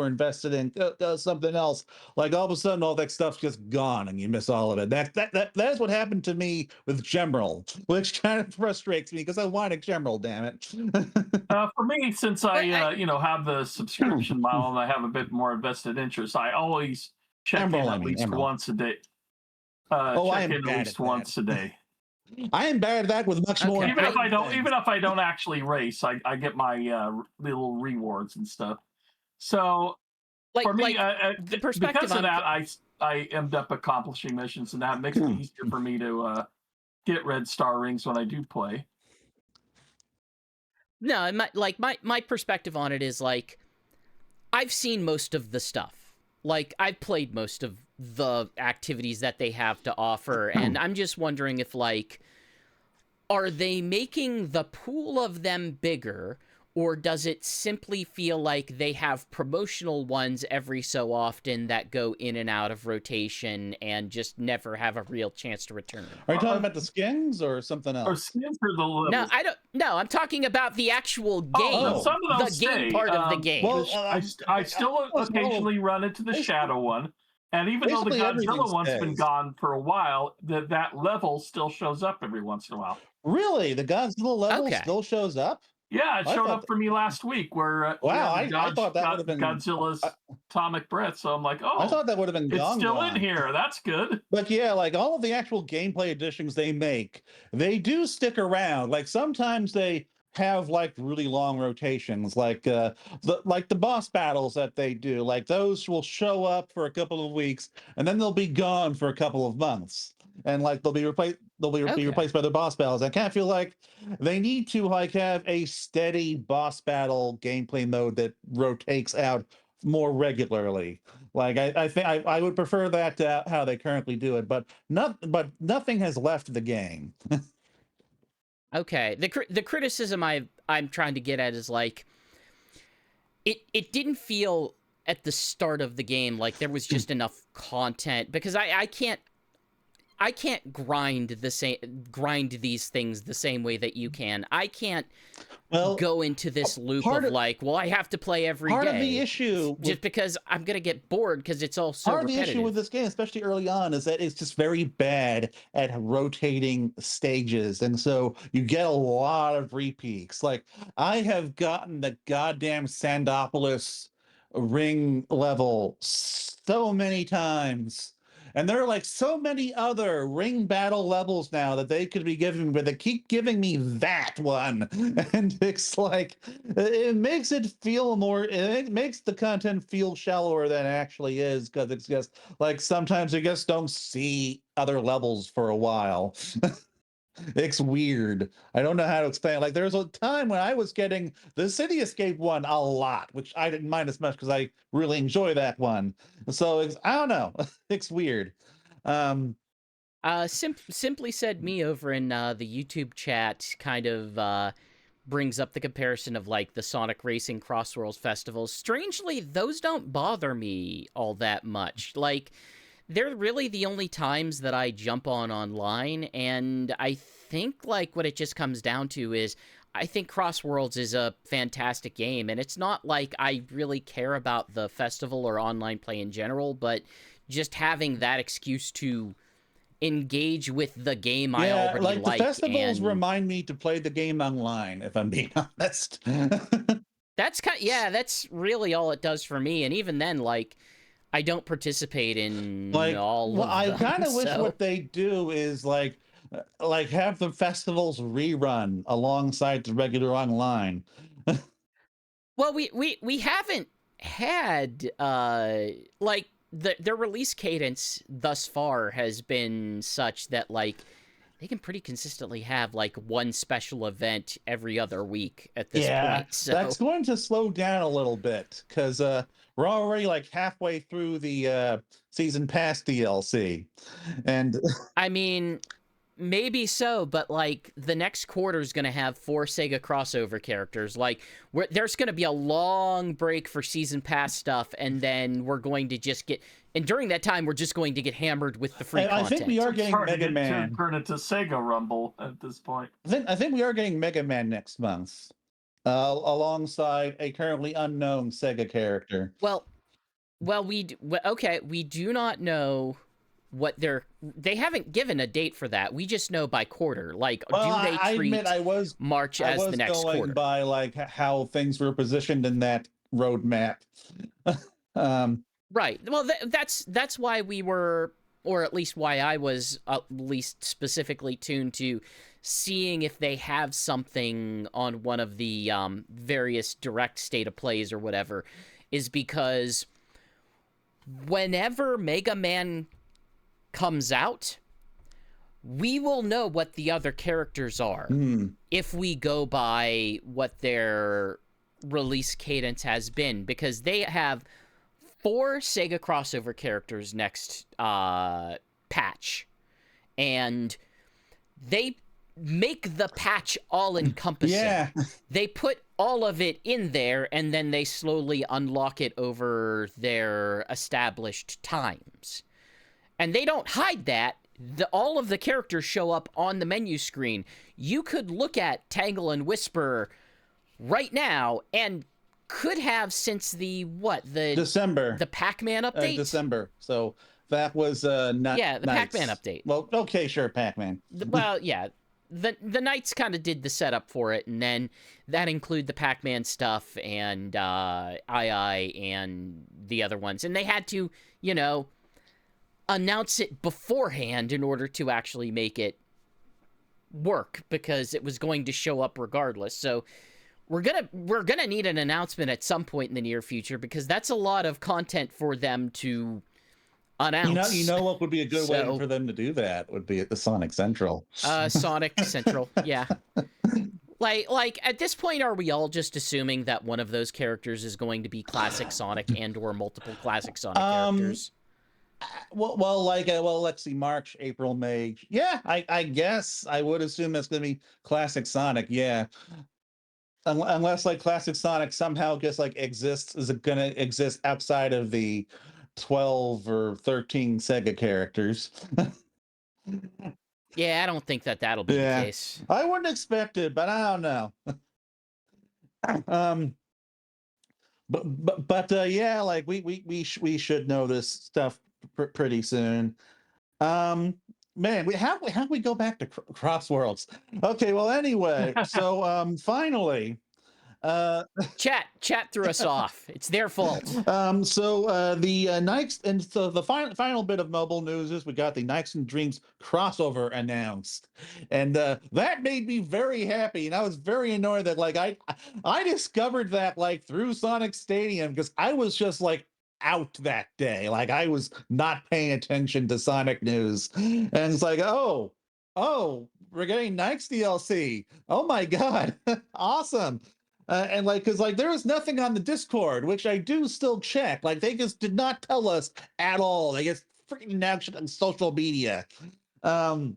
invested in, something else, like all of a sudden all that stuff's just gone and you miss all of it. That's what happened to me with Gemerald, which kind of frustrates me because I wanted Gemerald, damn it. For me, since I have the subscription model and I have a bit more invested interest, I always check in at least once a day. I am at least once a day. I am bad at that with much more. Even if I don't actually race, I get my little rewards and stuff. So for me, the perspective because of that, I end up accomplishing missions, and that makes it easier for me to get red star rings when I do play. No, my perspective on it is like, I've seen most of the stuff. Like, I've played most of the activities that they have to offer, and I'm just wondering if, like, are they making the pool of them bigger, or does it simply feel like they have promotional ones every so often that go in and out of rotation and just never have a real chance to return? Are you talking about the skins or something else? Or skins or the levels? No, I don't. No, I'm talking about the actual game. Some of those the game part of the game. Well, I still occasionally run into the Shadow one, and even though the Godzilla one's been gone for a while, that level still shows up every once in a while. Really, the Godzilla level still shows up? Yeah, it showed up for me last week where I thought that would have been Godzilla's atomic breath. So I'm like, oh, I thought that would have been it's still in here. That's good. But yeah, like all of the actual gameplay additions they make, they do stick around. Like sometimes they have like really long rotations, like the boss battles that they do. Like those will show up for a couple of weeks and then they'll be gone for a couple of months. And like they'll be replaced by the boss battles. I kind of feel like they need to like have a steady boss battle gameplay mode that rotates out more regularly. Like I think I would prefer that how they currently do it, but nothing has left the game. Okay, the criticism I'm trying to get at is like, it didn't feel at the start of the game like there was just enough content, because I can't grind these things the same way that you can. I can't go into this loop of like, well, I have to play every day. Part of the issue, just because I'm gonna get bored because it's all so repetitive. Part of the issue with this game, especially early on, is that it's just very bad at rotating stages, and so you get a lot of repeats. Like I have gotten the goddamn Sandopolis ring level so many times. And there are like so many other ring battle levels now that they could be giving me, but they keep giving me that one. And it's like, it makes the content feel shallower than it actually is, because it's just like sometimes you just don't see other levels for a while. It's weird. I don't know how to explain it. Like there was a time when I was getting the City Escape one a lot, which I didn't mind as much because I really enjoy that one. So I don't know. It's weird. Simply Said Me over in the YouTube chat kind of brings up the comparison of like the Sonic Racing CrossWorlds festivals. Strangely, those don't bother me all that much. Like, they're really the only times that I jump on online, and I think like what it just comes down to is I think CrossWorlds is a fantastic game, and it's not like I really care about the festival or online play in general, but just having that excuse to engage with the game I already like. The festivals remind me to play the game online, if I'm being honest. that's really all it does for me. And even then, like, I don't participate in Like, all well, of I them. kind of wish So, what they do is like have the festivals rerun alongside the regular online. well, we haven't had like their release cadence thus far has been such that like they can pretty consistently have like one special event every other week at this Yeah, point. So, that's going to slow down a little bit because we're already like halfway through the season pass DLC, and I mean, maybe so, but like the next quarter is going to have 4 Sega crossover characters. Like, there's going to be a long break for season pass stuff, and then we're going to just get. And during that time, we're just going to get hammered with the free and I think we content. are It's getting hard to Mega get to Man. turn into Sega Rumble at this point. I think we are getting Mega Man next month, alongside a currently unknown Sega character. Well, okay, we do not know what they haven't given a date for that. We just know by quarter. Like, Well, do they I admit treat March as the next going quarter? by like how things were positioned in that roadmap. um, Right. Well, that's why we were, or at least why I was at least specifically tuned to seeing if they have something on one of the various direct state of plays or whatever, is because whenever Mega Man comes out, we will know what the other characters are if we go by what their release cadence has been, because they have 4 Sega crossover characters next patch, and they make the patch all encompassing. yeah, They put all of it in there, and then they slowly unlock it over their established times. And they don't hide that. All of the characters show up on the menu screen. You could look at Tangle and Whisper right now and could have since the December, the Pac-Man update. December. So that was not the Pac-Man update. Well, okay, sure, Pac-Man. Well, yeah, the Knights kind of did the setup for it, and then that include the Pac-Man stuff and AiAi and the other ones, and they had to, announce it beforehand in order to actually make it work, because it was going to show up regardless. So we're gonna need an announcement at some point in the near future, because that's a lot of content for them to announce. You know what would be a good way for them to do that would be at the Sonic Central. Sonic Central, yeah. Like at this point, are we all just assuming that one of those characters is going to be classic Sonic and/or multiple classic Sonic characters? Well, let's see, March, April, May. Yeah, I guess I would assume that's going to be classic Sonic. Yeah, unless like classic Sonic somehow just like exists, is it going to exist outside of the 12 or 13 Sega characters? Yeah, I don't think that'll be the case. I wouldn't expect it, but I don't know. But yeah, like we should know this stuff pretty soon. Man, how we go back to CrossWorlds? Okay, well anyway, so finally, chat threw us off. It's their fault. So the Nikes, and so the final bit of mobile news is we got the Nikes and Dreams crossover announced, and that made me very happy, and I was very annoyed that like I discovered that like through Sonic Stadium, because I was just like out that day, like I was not paying attention to Sonic news, and it's like oh, we're getting Nikes DLC. Oh my god, awesome. And like, because like there was nothing on the Discord, which I do still check. Like they just did not tell us at all. They just freaking announced it on social media. But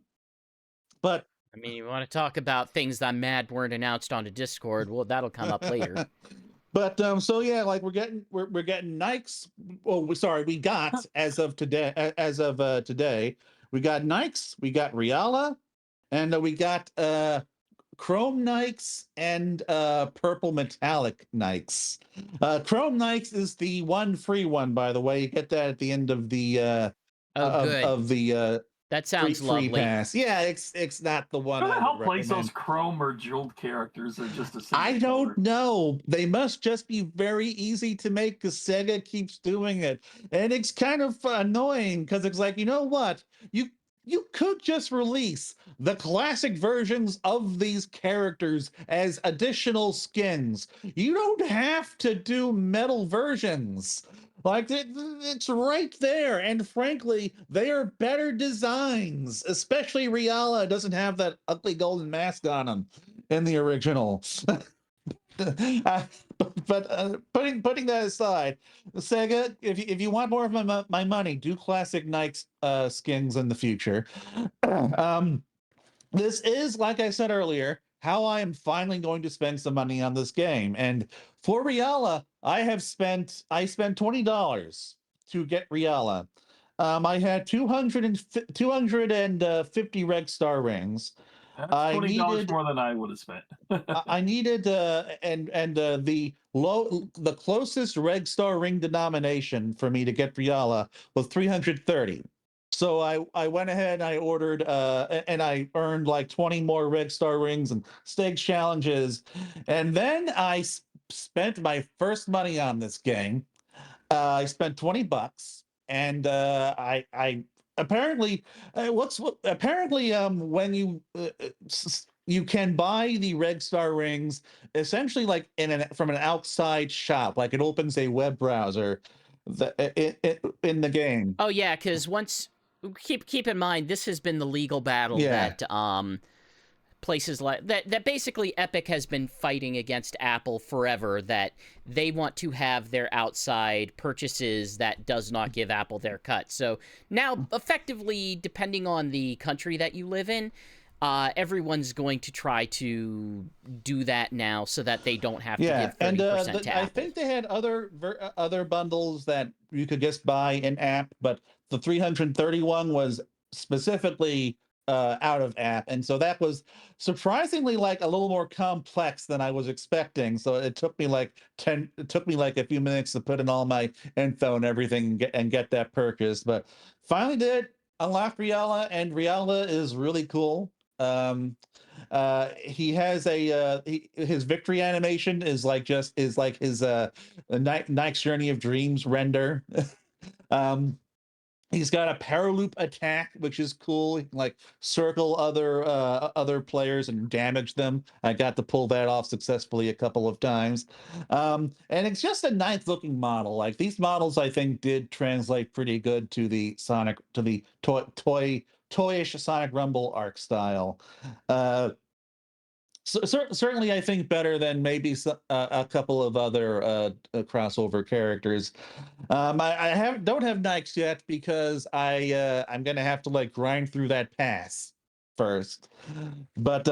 I mean, you want to talk about things that I'm mad weren't announced on the Discord? Well, that'll come up later. But so yeah, like we're getting Nikes. Oh, we got as of today, we got Nikes, we got Riala, and we got Chrome Nikes and purple metallic Nikes. Chrome Nikes is the one free one, by the way. You get that at the end of the good. of the That free sounds free lovely. pass. Yeah, it's not the one Who the I hell would plays those recommend. chrome or jeweled characters? They're just a single I color. don't know. They must just be very easy to make because Sega keeps doing it. And it's kind of annoying because it's like, you know what? You could just release the classic versions of these characters as additional skins. You don't have to do metal versions. Like it's right there. And frankly, they are better designs. Especially Riala doesn't have that ugly golden mask on him in the original. But putting that aside, Sega, if you want more of my money, do classic Nike skins in the future. um, this is, like I said earlier, how I am finally going to spend some money on this game. And for Riala, I spent $20 to get Riala. I had 250 Reg Star rings. That's I $20 needed more than I would have spent. I needed the closest Reg Star ring denomination for me to get Riala was 330. So I went ahead and I ordered and I earned like 20 more Reg Star rings and stakes challenges, and then spent my first money on this game. I spent $20, and I apparently apparently when you can buy the Red Star rings essentially like from an outside shop, like it opens a web browser in the game. Oh yeah, because once keep in mind this has been the legal battle Yeah. that places like that basically Epic has been fighting against Apple forever, that they want to have their outside purchases that does not give Apple their cut. So now effectively, depending on the country that you live in, everyone's going to try to do that now so that they don't have to Yeah, give and 30% to I Apple. think they had other bundles that you could just buy in app, but the 331 was specifically out of app, and so that was surprisingly like a little more complex than I was expecting. So it took me like a few minutes to put in all my info and everything and get that purchase, but finally did unlock Riala, and Riala is really cool. He has his victory animation is like his Nike's Journey of Dreams render. um, he's got a paraloop attack, which is cool. He can like circle other players and damage them. I got to pull that off successfully a couple of times. And it's just a nice looking model. Like these models, I think did translate pretty good to the toyish Sonic Rumble arc style. Certainly, I think better than maybe a couple of other crossover characters. I don't have Nikes yet because I'm gonna have to like grind through that pass first, but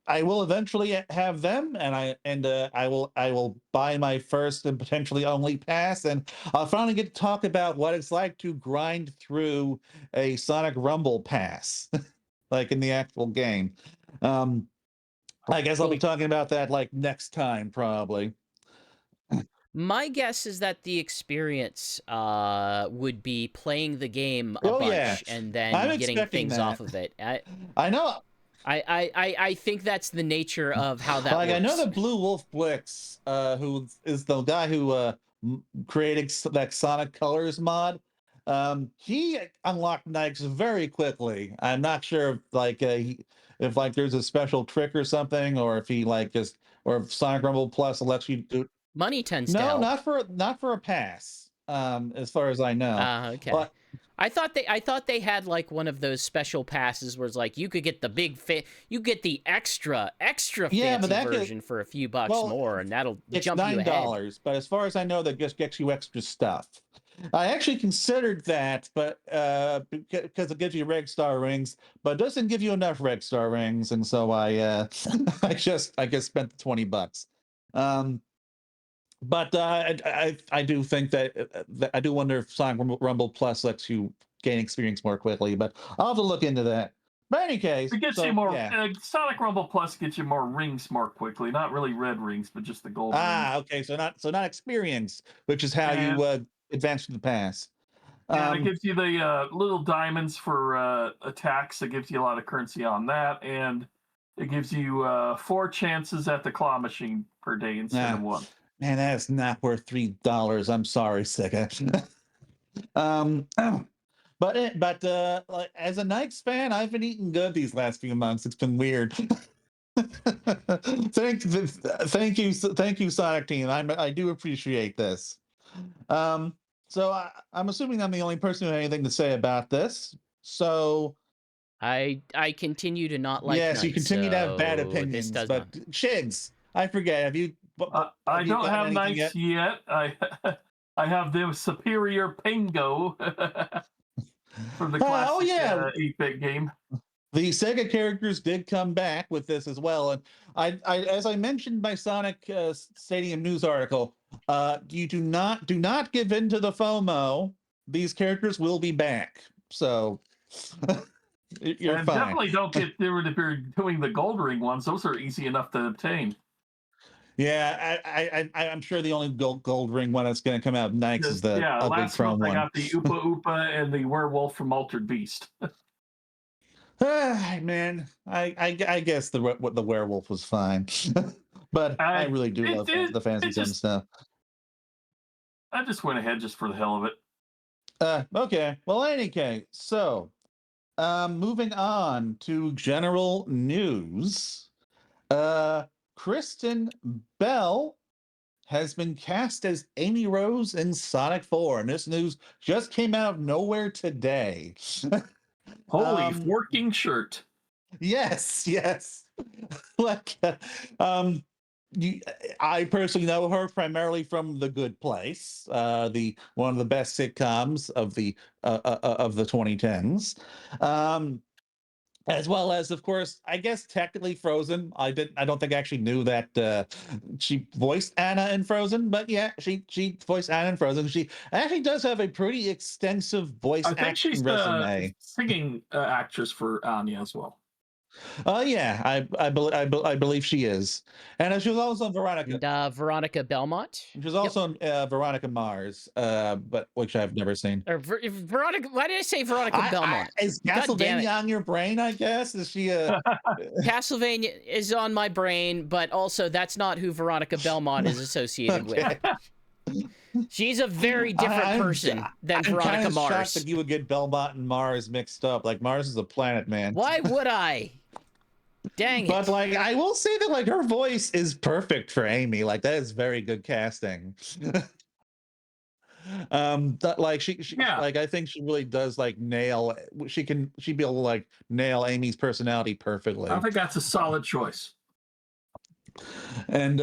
I will eventually have them, and I will buy my first and potentially only pass, and I'll finally get to talk about what it's like to grind through a Sonic Rumble pass, like in the actual game. Um, I guess I'll be Well, talking about that like next time, probably. my guess is that the experience would be playing the game a Oh yeah, bunch and I'm then getting expecting things off that. of it. I know, I think that's the nature of how that like I know works. that Blue Wolf Blix, who is the guy who created that Sonic Colors mod. He unlocked Nikes very quickly. I'm not sure if like there's a special trick or something, or if he like just or if Sonic Rumble Plus lets you do. Money tends to No, help. not for a pass. As far as I know. Okay. Well, I thought they had like one of those special passes where it's like you could get the you get the extra yeah, but fancy version for a few bucks well, more, and that'll it's jump you ahead. $9. But as far as I know, that just gets you extra stuff. I actually considered that, but because it gives you Reg Star rings, but it doesn't give you enough Reg Star rings, and so I just spent the $20. Um, but I do think that I do wonder if Sonic Rumble Plus lets you gain experience more quickly, but I'll have to look into that. But in any case, It gets you so more. yeah. Sonic Rumble Plus gets you more rings more quickly. Not really red rings, but just the gold rings. Ah, okay. So not experience, which is how And you advance to the pass. And it gives you the little diamonds for attacks. It gives you a lot of currency on that, and it gives you 4 chances at the claw machine per day instead of 1. Man, that is not worth $3. I'm sorry, SEGA. Like, as a Nikes fan, I've been eating good these last few months. It's been weird. Thank you, Sonic Team. I do appreciate this. So I'm assuming I'm the only person who has anything to say about this. So I continue to not like yes, you Knights, continue to have bad so this opinions. does But Shigs, I forget. Have you? I you don't gotten have anything knights yet. I have the superior Pingo from the classic 8-bit game. The Sega characters did come back with this as well, and as I mentioned in my Sonic Stadium news article, you do not give in to the FOMO. These characters will be back, so you're and fine. Definitely don't get there if you're doing the gold ring ones. Those are easy enough to obtain. Yeah, I'm sure the only gold ring one that's going to come out next is the last Chrome month I one. got the Oopa Oopa and the werewolf from Altered Beast. Man, I guess the werewolf was fine, but I really do love the Fantasy Zone stuff. I just went ahead just for the hell of it. Okay. Well, in any case, so moving on to general news. Kristen Bell has been cast as Amy Rose in Sonic 4, and this news just came out of nowhere today. Holy forking shirt. Yes. Like, I personally know her primarily from The Good Place, the one of the best sitcoms of the 2010s, as well as, of course, I guess technically Frozen. I don't think I actually knew that she voiced Anna in Frozen, but yeah, she voiced Anna in Frozen. She actually does have a pretty extensive voice I think acting she's resume. the singing actress for Anya as well. Yeah, I believe she is, and she was also Veronica. And Veronica Belmont. She was also Veronica Mars, but which I've never seen. Or Veronica. Why did I say Veronica Belmont? Is Castlevania on your brain? I guess is she a Castlevania is on my brain, but also that's not who Veronica Belmont is associated with. She's a very different person than Veronica Mars. I'm shocked that you would get Belmont and Mars mixed up. Like, Mars is a planet, man. Why would I? Dang it. But like, I will say that like her voice is perfect for Amy. Like, that is very good casting. Like she like, I think she really does like nail. She'd be able to like nail Amy's personality perfectly. I think that's a solid choice. And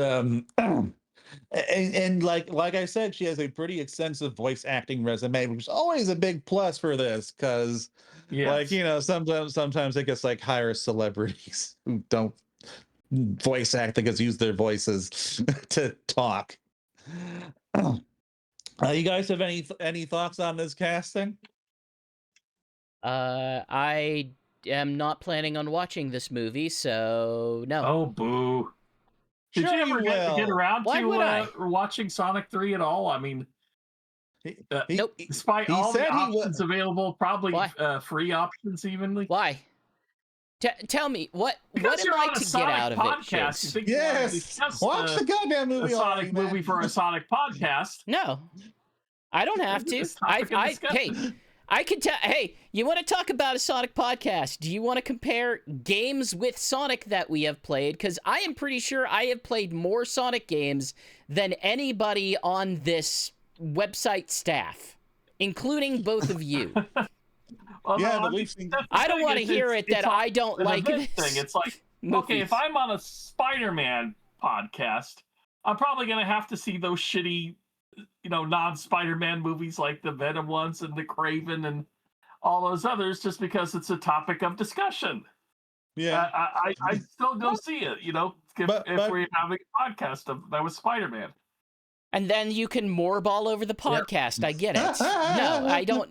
and like I said, she has a pretty extensive voice acting resume, which is always a big plus for this, because like, you know, sometimes it gets like hire celebrities who don't voice act, they just use their voices to talk. You guys have any thoughts on this casting? I am not planning on watching this movie, so no. Oh, boo. Did you ever get around to watching Sonic 3 at all? I mean, nope. Despite all the options available, probably free options evenly. Why? Tell me, what am I to get out of podcast, it? Yes, watch the goddamn movie. A Sonic movie for a Sonic podcast. No, I don't have to. Hey, I can tell. Hey, you want to talk about a Sonic podcast? Do you want to compare games with Sonic that we have played? Because I am pretty sure I have played more Sonic games than anybody on this website staff, including both of you. Well, yeah, no, but we've seen. I don't want to hear it that I don't like this thing. It's like, movies. Okay, if I'm on a Spider-Man podcast, I'm probably going to have to see those shitty, you know, non-Spider-Man movies like the Venom ones and the Craven and all those others, just because it's a topic of discussion. Yeah, I still go see it, you know, if we're having a podcast that was Spider-Man. And then you can morb all over the podcast. Yep. I get it. No,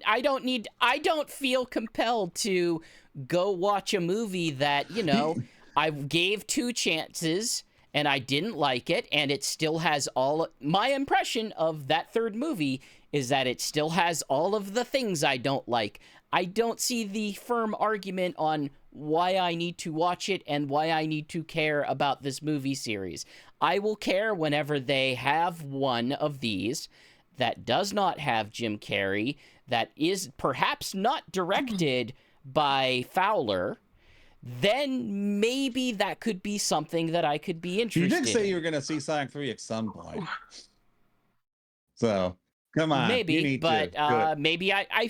I don't feel compelled to go watch a movie that, you know, I gave 2 chances and I didn't like it, and it still has all my impression of that third movie is that it still has all of the things I don't like. I don't see the firm argument on why I need to watch it and why I need to care about this movie series. I will care whenever they have one of these that does not have Jim Carrey, that is perhaps not directed by Fowler. Then maybe that could be something that I could be interested in. You did say you were going to see Sonic 3 at some point. So, come on. Maybe, you need but to. maybe I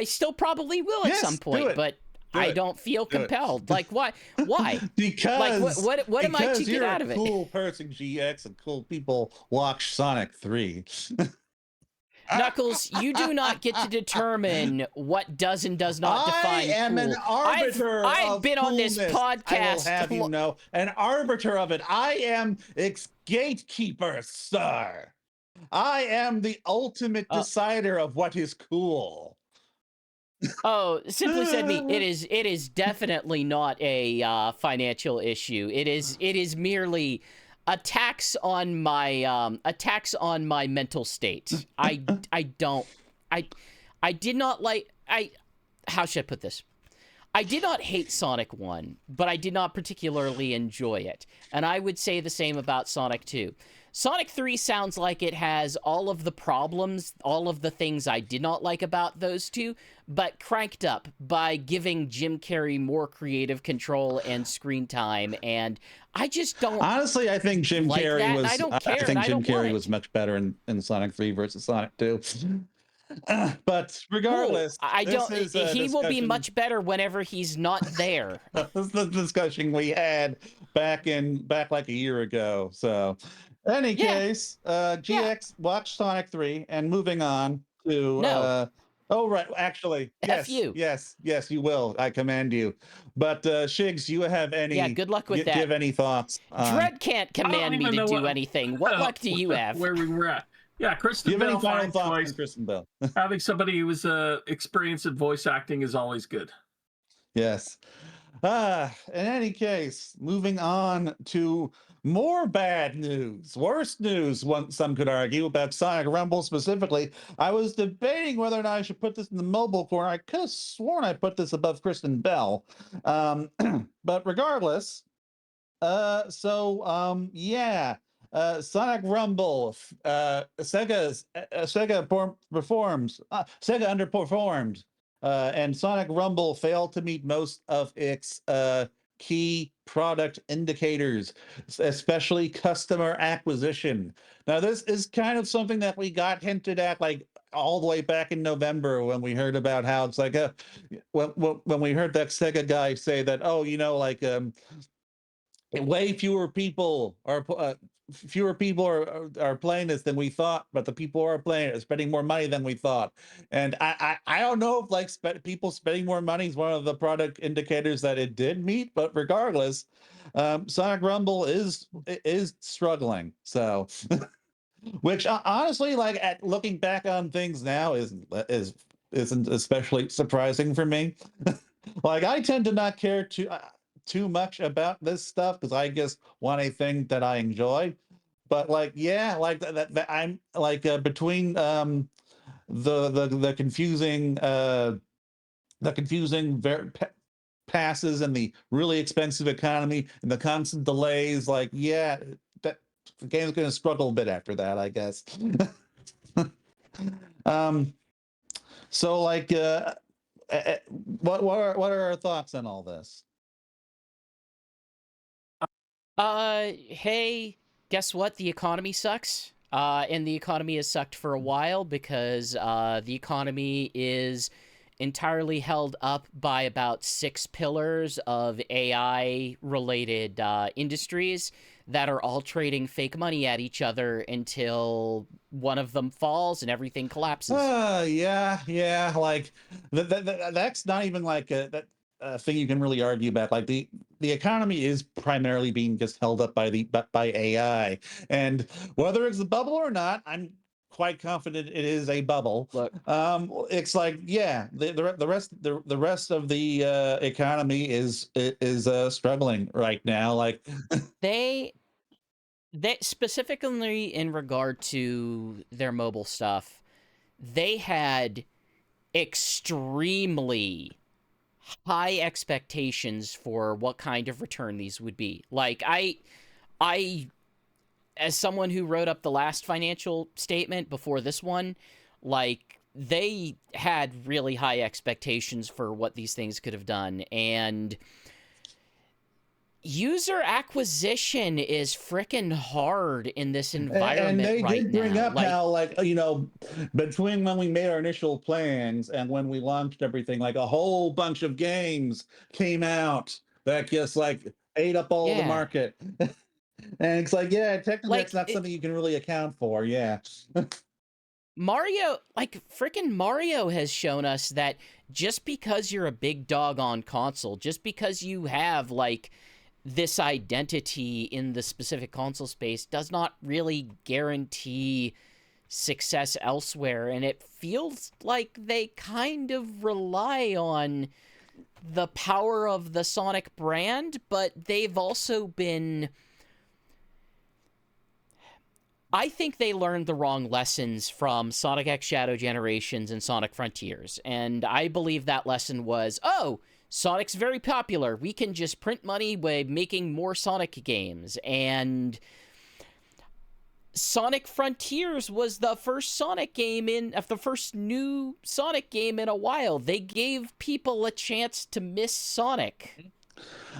still probably will at some point, but I don't feel compelled. Like, why? Why? Because like, what am I to get out of it? You're a cool person, GX, and cool people watch Sonic 3. Knuckles, you do not get to determine what does and does not define cool. I am an arbiter I've been on this coolness. podcast. I will have you know, an arbiter of it. I am its gatekeeper, sir. I am the ultimate decider of what is cool. Oh, simply said, it is definitely not a financial issue. It is merely attacks on my mental state. I did not like how should I put this? I did not hate Sonic 1, but I did not particularly enjoy it. And I would say the same about Sonic 2. Sonic 3 sounds like it has all of the problems, all of the things I did not like about those two, but cranked up by giving Jim Carrey more creative control and screen time. And I just don't. Honestly, I think Jim like Carrey that, was. I don't care. I think Jim Carrey was much better in Sonic 3 versus Sonic 2. But regardless, cool. I don't. He will be much better whenever he's not there. This is the discussion we had back like a year ago. So, any case, GX watch Sonic 3, and moving on to. No. Oh right, actually, F you. yes, you will. I command you. But Shigs, you have any? Yeah, good luck with that. Do you have any thoughts? Dread can't command me to do anything. What luck do you have? Where we were at? Yeah, Kristen Bell. Fine choice. Kristen Bell. Having somebody who was experienced in voice acting is always good. Yes. In any case, moving on to more bad news, worse news, some could argue, about Sonic Rumble specifically. I was debating whether or not I should put this in the mobile corner. I could have sworn I put this above Kristen Bell. But regardless, Sonic Rumble, Sega underperformed. And Sonic Rumble failed to meet most of its key product indicators, especially customer acquisition. Now, this is kind of something that we got hinted at like all the way back in November when we heard about how it's like when we heard that Sega guy say that, oh, way fewer people are playing this than we thought, but the people who are playing it are spending more money than we thought. And I don't know if people spending more money is one of the product indicators that it did meet, but regardless, Sonic Rumble is struggling. So, which honestly, like at looking back on things now, isn't especially surprising for me. Like I tend to not care too much about this stuff because I just want a thing that I enjoy. But like, yeah, like that I'm like between the confusing passes and the really expensive economy and the constant delays, like, yeah, that the game's going to struggle a bit after that, I guess. So like what are our thoughts on all this? Hey, guess what? The economy sucks. And the economy has sucked for a while because the economy is entirely held up by about 6 pillars of AI-related industries that are all trading fake money at each other until one of them falls and everything collapses. Yeah. Like that's not even like that thing you can really argue about. Like the economy is primarily being just held up by AI, and whether it's a bubble or not, I'm quite confident it is a bubble. Look, it's like, yeah, the rest of the economy is struggling right now. Like they specifically in regard to their mobile stuff, they had extremely high expectations for what kind of return these would be. Like, I, as someone who wrote up the last financial statement before this one, like, they had really high expectations for what these things could have done, and user acquisition is frickin' hard in this environment And they right did bring now. up Like, how, like, between when we made our initial plans and when we launched everything, like a whole bunch of games came out that just like ate up all the yeah. market. And it's like, yeah, technically that's Like, not something you can really account for. Yeah. Mario, like, frickin' Mario has shown us that just because you're a big dog on console, just because you have, like, this identity in the specific console space does not really guarantee success elsewhere. And it feels like they kind of rely on the power of the Sonic brand, but they've also been... I think they learned the wrong lessons from Sonic X Shadow Generations and Sonic Frontiers. And I believe that lesson was, oh, Sonic's very popular. We can just print money by making more Sonic games. And Sonic Frontiers was the first Sonic game the first new Sonic game in a while. They gave people a chance to miss Sonic.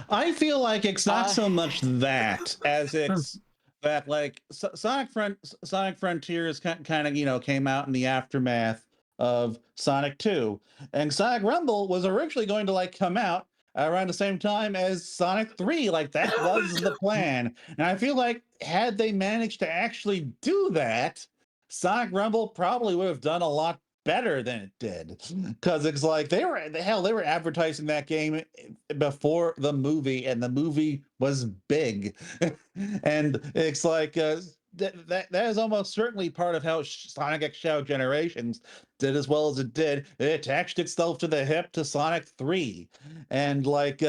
I feel like it's not so much that as it's that like Sonic Frontiers kind of came out in the aftermath of Sonic 2, and Sonic Rumble was originally going to like come out around the same time as Sonic 3. Like that was the plan, and I feel like had they managed to actually do that, Sonic Rumble probably would have done a lot better than it did, because it's like they were advertising that game before the movie, and the movie was big. And it's like that is almost certainly part of how Sonic X Shadow Generations did as well as it did. It attached itself to the hip to Sonic 3, and like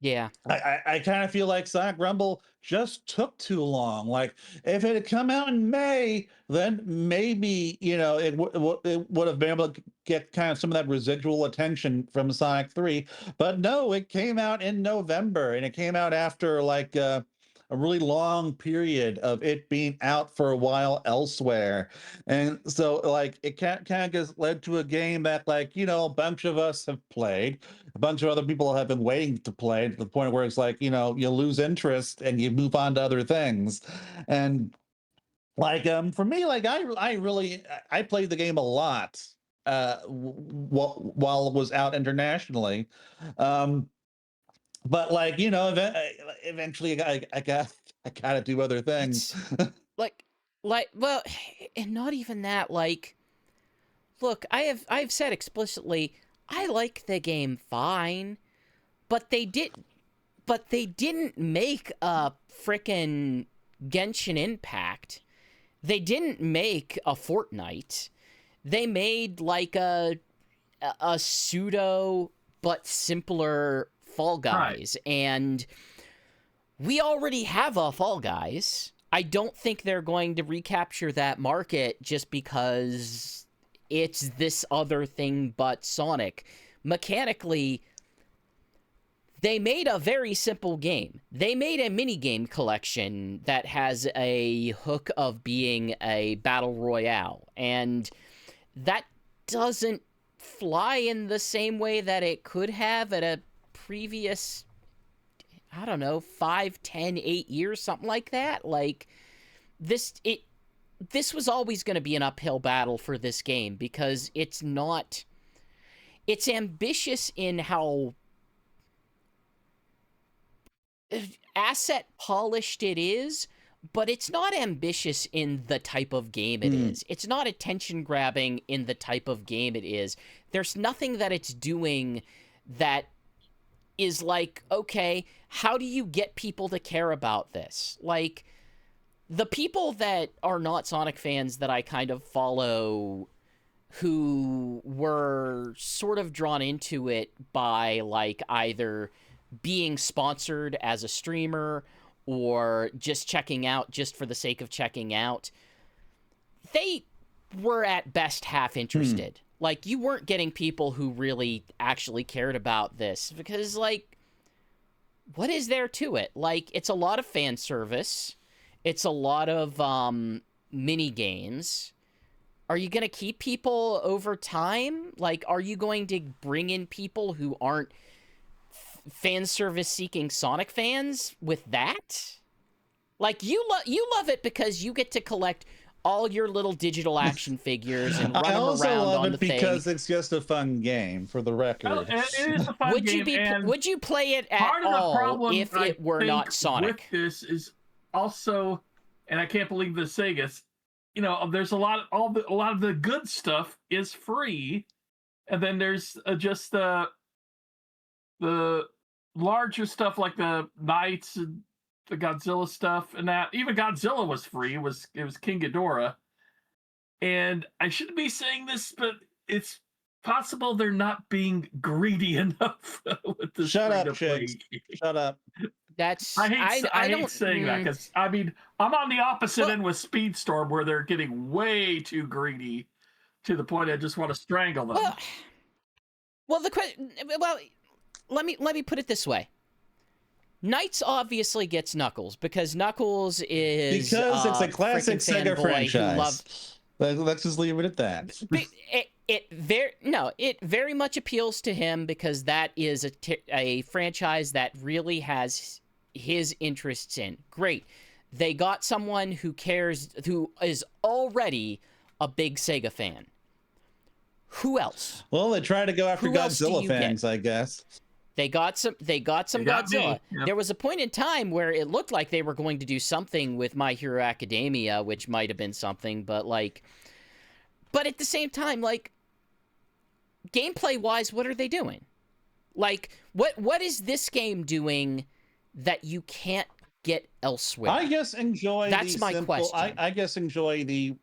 Yeah. I kind of feel like Sonic Rumble just took too long. Like, if it had come out in May, then maybe, it would have been able to get kind of some of that residual attention from Sonic 3. But no, it came out in November, and it came out after like a really long period of it being out for a while elsewhere. And so, like, it kind of just led to a game that, like, a bunch of us have played, a bunch of other people have been waiting to play, to the point where it's like, you lose interest and you move on to other things. And like for me, like I played the game a lot while it was out internationally. But like, eventually I gotta do other things. It's well, and not even that. Like, look, I've said explicitly, I like the game fine, but they didn't make a frickin' Genshin Impact. They didn't make a Fortnite. They made like a pseudo but simpler Fall Guys, right. And we already have a Fall Guys. I don't think they're going to recapture that market just because it's this other thing but Sonic. Mechanically, they made a very simple game. They made a minigame collection that has a hook of being a battle royale, and that doesn't fly in the same way that it could have at a previous, I don't know, 5, 10, 8 years, something like that. Like, this was always going to be an uphill battle for this game, because it's ambitious in how asset polished it is, but it's not ambitious in the type of game it is. It's not attention grabbing in the type of game it is. There's nothing that it's doing that is like, okay, how do you get people to care about this? Like, the people that are not Sonic fans that I kind of follow, who were sort of drawn into it by, like, either being sponsored as a streamer or just checking out just for the sake of checking out, they were at best half interested. Like, you weren't getting people who really actually cared about this, because, like, what is there to it? Like, it's a lot of fan service. It's a lot of mini games. Are you going to keep people over time? Like, are you going to bring in people who aren't fan service seeking Sonic fans with that? Like, you love it because you get to collect all your little digital action figures and run I them also around love on it the because thing. it's just a fun game, for the record. Well, it is a fun game. And Would you play it at part of the all problem, if I it were think, not Sonic? with this is also, and I can't believe the Sega's, you know, there's a lot of the good stuff is free, and then there's just the larger stuff like the Knights and the Godzilla stuff, and that even Godzilla was free. It was King Ghidorah, and I shouldn't be saying this, but it's possible they're not being greedy enough with this. Shut up, free-to-play Chicks. game. Shut up. That's I hate don't saying that, because I mean, I'm on the opposite end with Speedstorm, where they're getting way too greedy to the point I just want to strangle them. Well, the question. Well, let me put it this way. Knights obviously gets Knuckles because Knuckles is Because it's a classic freaking Sega fanboy franchise. Let's just leave it at that. It very much appeals to him because that is a franchise that really has his interests in. Great. They got someone who cares, who is already a big Sega fan. Who else? Well, they try to go after Godzilla fans, I guess. They got some Godzilla. Yep. There was a point in time where it looked like they were going to do something with My Hero Academia, which might have been something, but at the same time, like, gameplay wise, what are they doing? Like, what is this game doing that you can't get elsewhere? I guess enjoy. That's my question. I guess enjoy the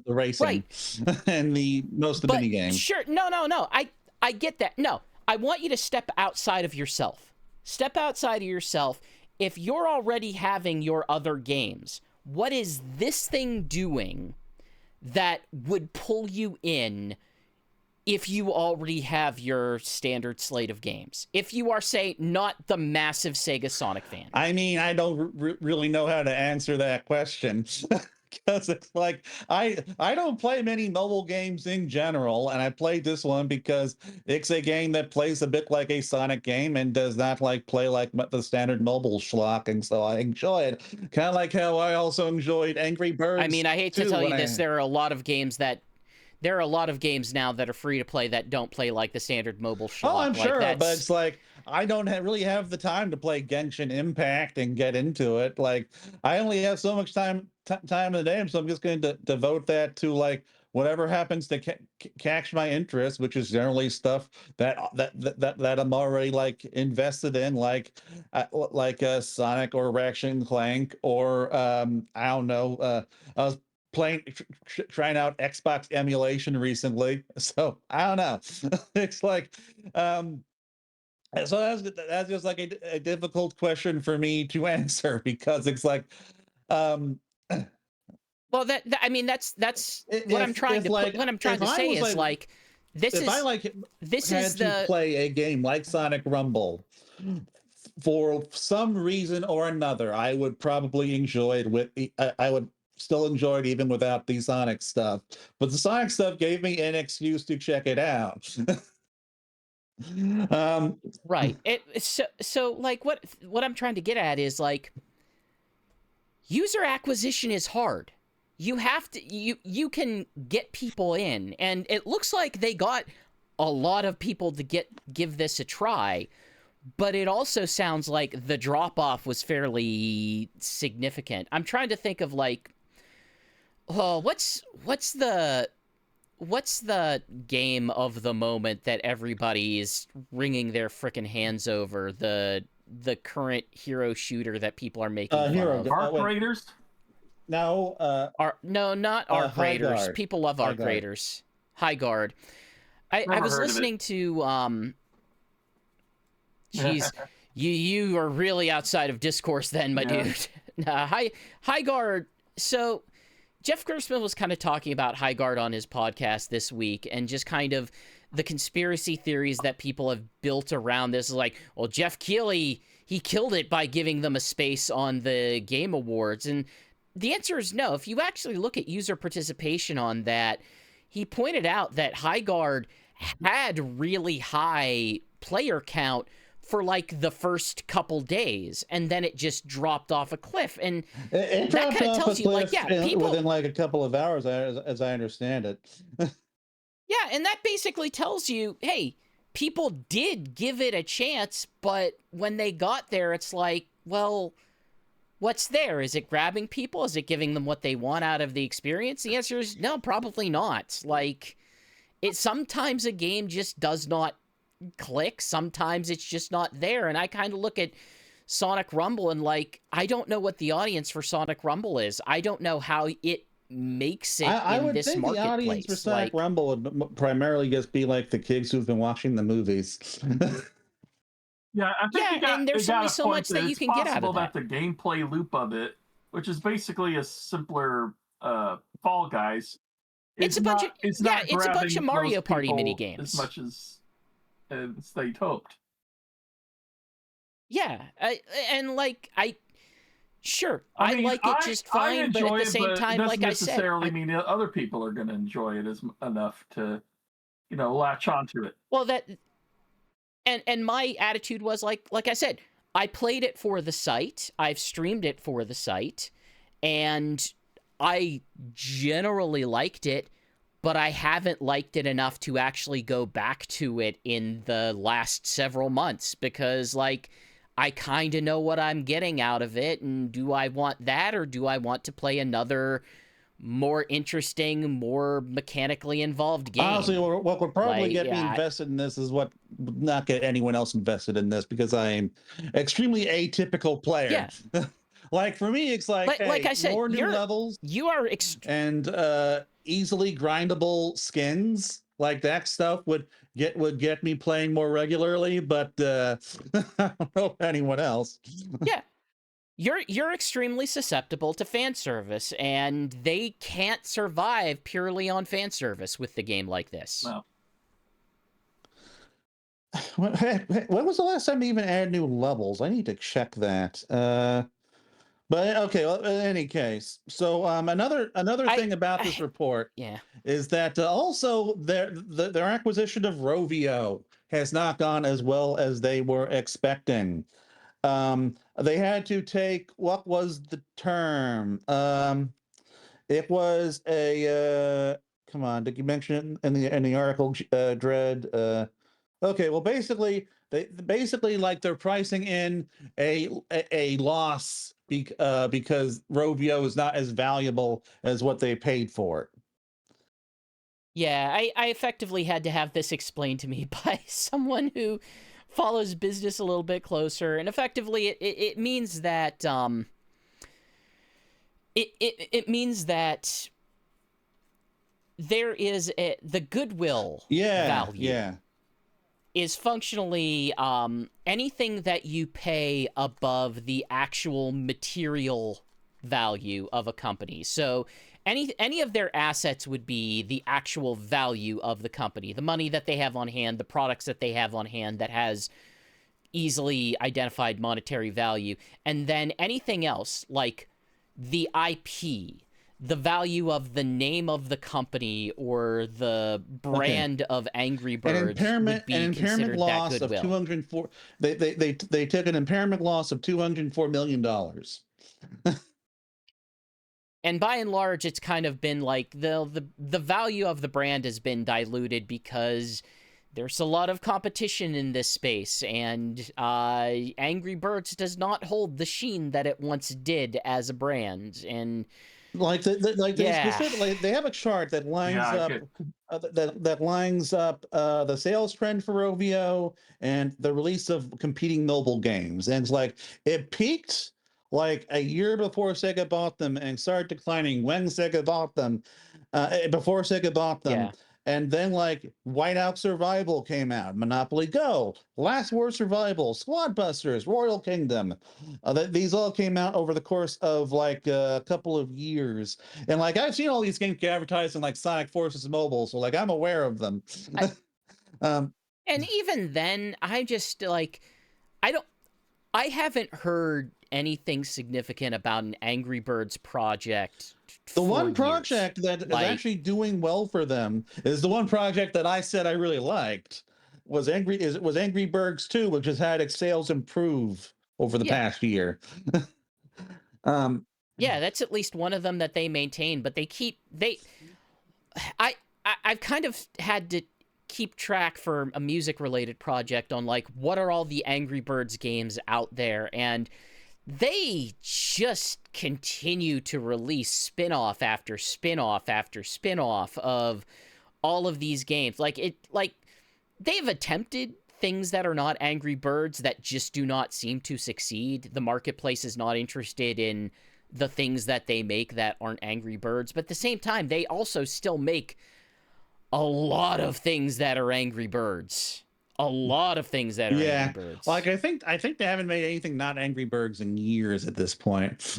racing, right, and most of the mini games. Sure, no. I get that. No, I want you to step outside of yourself. Step outside of yourself. If you're already having your other games, what is this thing doing that would pull you in if you already have your standard slate of games? If you are, say, not the massive Sega Sonic fan. I mean, I don't really know how to answer that question. Because it's like, I don't play many mobile games in general, and I played this one because it's a game that plays a bit like a Sonic game and does not play like the standard mobile schlock, and so I enjoy it. Kind of like how I also enjoyed Angry Birds. I mean, I hate to tell you this, there are a lot of games now that are free to play that don't play like the standard mobile schlock. Oh, I'm sure, but it's like, I don't really have the time to play Genshin Impact and get into it. Like, I only have so much time in the day, so I'm just going to devote that to whatever happens to catch my interest, which is generally stuff that I'm already invested in, like Sonic or Ratchet and Clank, or I don't know. I was trying out Xbox emulation recently, so I don't know. It's like, so that's just like a difficult question for me to answer, because it's like, well, I mean, that's what I'm trying to say is this is, if I had to play a game like Sonic Rumble for some reason or another, I would probably enjoy it I would still enjoy it even without the Sonic stuff. But the Sonic stuff gave me an excuse to check it out. Right. So like what I'm trying to get at is, like, user acquisition is hard. You have to you can get people in, and it looks like they got a lot of people to give this a try, but it also sounds like the drop off was fairly significant. I'm trying to think of what's the game of the moment that everybody is wringing their frickin' hands over, the current hero shooter that people are making fun of? Arc Raiders? No, no, not Arc Raiders. Guard. People love Arc Raiders. High Guard. I was listening to jeez, you are really outside of discourse then, my dude. High Guard. So Jeff Gerstmann was kind of talking about Highguard on his podcast this week, and just kind of the conspiracy theories that people have built around this. Like, well, Jeff Keighley, he killed it by giving them a space on the Game Awards. And the answer is no. If you actually look at user participation on that, he pointed out that Highguard had really high player count for like the first couple days, and then it just dropped off a cliff. And It that dropped kind of off tells a you, like, cliff yeah, people, within like a couple of hours, as I understand it. yeah, and that basically tells you, hey, people did give it a chance, but when they got there, it's like, well, what's there? Is it grabbing people? Is it giving them what they want out of the experience? The answer is no, probably not. Like, sometimes a game just does not click. Sometimes it's just not there. And I kind of look at Sonic Rumble and, like, I don't know what the audience for Sonic Rumble is. I don't know how it makes it I in would this think the marketplace. audience for Sonic Rumble would primarily just be like the kids who've been watching the movies. Yeah, I think and there's only so much that you can get out of that. It's possible that the gameplay loop of it, which is basically a simpler Fall Guys, it's a bunch of Mario Party mini games as much as they'd hoped. Yeah, and like I mean, like it just fine, but at the same time, like I said, necessarily mean that other people are going to enjoy it enough to, latch onto it. Well, and my attitude was like I said, I played it for the site, I've streamed it for the site, and I generally liked it, but I haven't liked it enough to actually go back to it in the last several months, because, like, I kind of know what I'm getting out of it, and do I want that, or do I want to play another more interesting, more mechanically involved game? Honestly, what would probably get me invested in this is what would not get anyone else invested in this, because I am extremely atypical player. Yeah. Like, for me, it's like, hey, like I said, more new levels, and easily grindable skins. Like, that stuff would get me playing more regularly, but I don't know anyone else. Yeah. You're extremely susceptible to fan service, and they can't survive purely on fan service with the game like this. No. When was the last time they even added new levels? I need to check that. But okay, well, in any case, so another thing about this report is that also their acquisition of Rovio has not gone as well as they were expecting. They had to take, what was the term? It was a come on, did you mention it in the article, Dread? Okay, well, basically like they're pricing in a loss because Rovio is not as valuable as what they paid for it. Yeah, I effectively had to have this explained to me by someone who follows business a little bit closer, and effectively it means that it means that there is the goodwill value is functionally anything that you pay above the actual material value of a company. So any of their assets would be the actual value of the company, the money that they have on hand, the products that they have on hand that has easily identified monetary value. And then anything else, like the IP, the value of the name of the company, or the brand of Angry Birds, would be considered loss that goodwill. Of 204. They took an impairment loss of $204 million. And by and large, it's kind of been like the value of the brand has been diluted because there's a lot of competition in this space, and Angry Birds does not hold the sheen that it once did as a brand. And they specifically, they have a chart that lines up the sales trend for Rovio and the release of competing mobile games, and it's like it peaked like a year before Sega bought them and started declining when Sega bought them, before Sega bought them. And then like Whiteout Survival came out, Monopoly Go, Last War Survival, Squad Busters, Royal Kingdom. These all came out over the course of like a couple of years. And like I've seen all these games get advertised in like Sonic Forces Mobile, so like I'm aware of them. um, And even then, I just like, I don't, I haven't heard anything significant about an Angry Birds project. The for one years. project that is Like, actually doing well for them is the one project that I said I really liked was Angry Birds 2, which has had its sales improve over the Yeah. past year. um, yeah, that's at least one of them that they maintain, but I've kind of had to keep track for a music related project on like what are all the Angry Birds games out there, and they just continue to release spin-off after spin-off after spin-off of all of these games. Like they've attempted things that are not Angry Birds that just do not seem to succeed. The marketplace is not interested in the things that they make that aren't Angry Birds, but at the same time, they also still make a lot of things that are Angry Birds. A lot of things that are Angry Birds. Like I think they haven't made anything not Angry Birds in years at this point.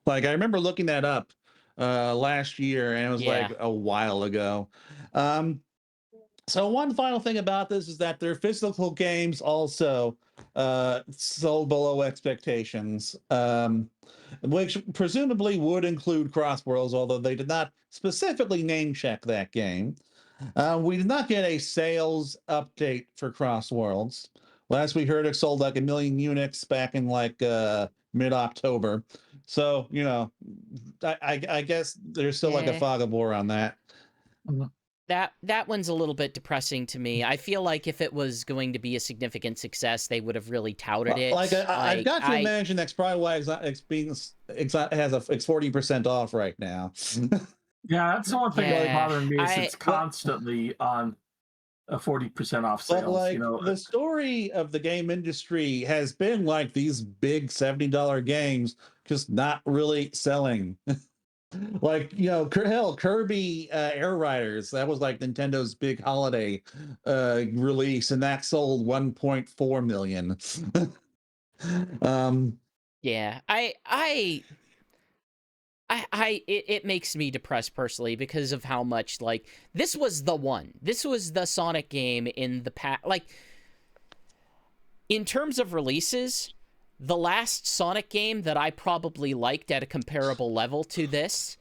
Like I remember looking that up last year, and it was like a while ago. So one final thing about this is that their physical games also sold below expectations, which presumably would include CrossWorlds, although they did not specifically name check that game. We did not get a sales update for CrossWorlds. Last we heard, it sold like 1 million units back in like mid-October. So, you know, I guess there's still like a fog of war on that. That one's a little bit depressing to me. I feel like if it was going to be a significant success, they would have really touted it. I've got to imagine that's probably why it's has it's 40% off right now. Yeah, that's the one thing really bothering me is it's constantly on a 40% off sales. But like, you know, the story of the game industry has been like these big $70 games just not really selling. Like, you know, hell, Kirby Air Riders, that was like Nintendo's big holiday release, and that sold 1.4 million. Yeah, it makes me depressed personally because of how much, like, this was the Sonic game in the past. Like, in terms of releases, the last Sonic game that I probably liked at a comparable level to this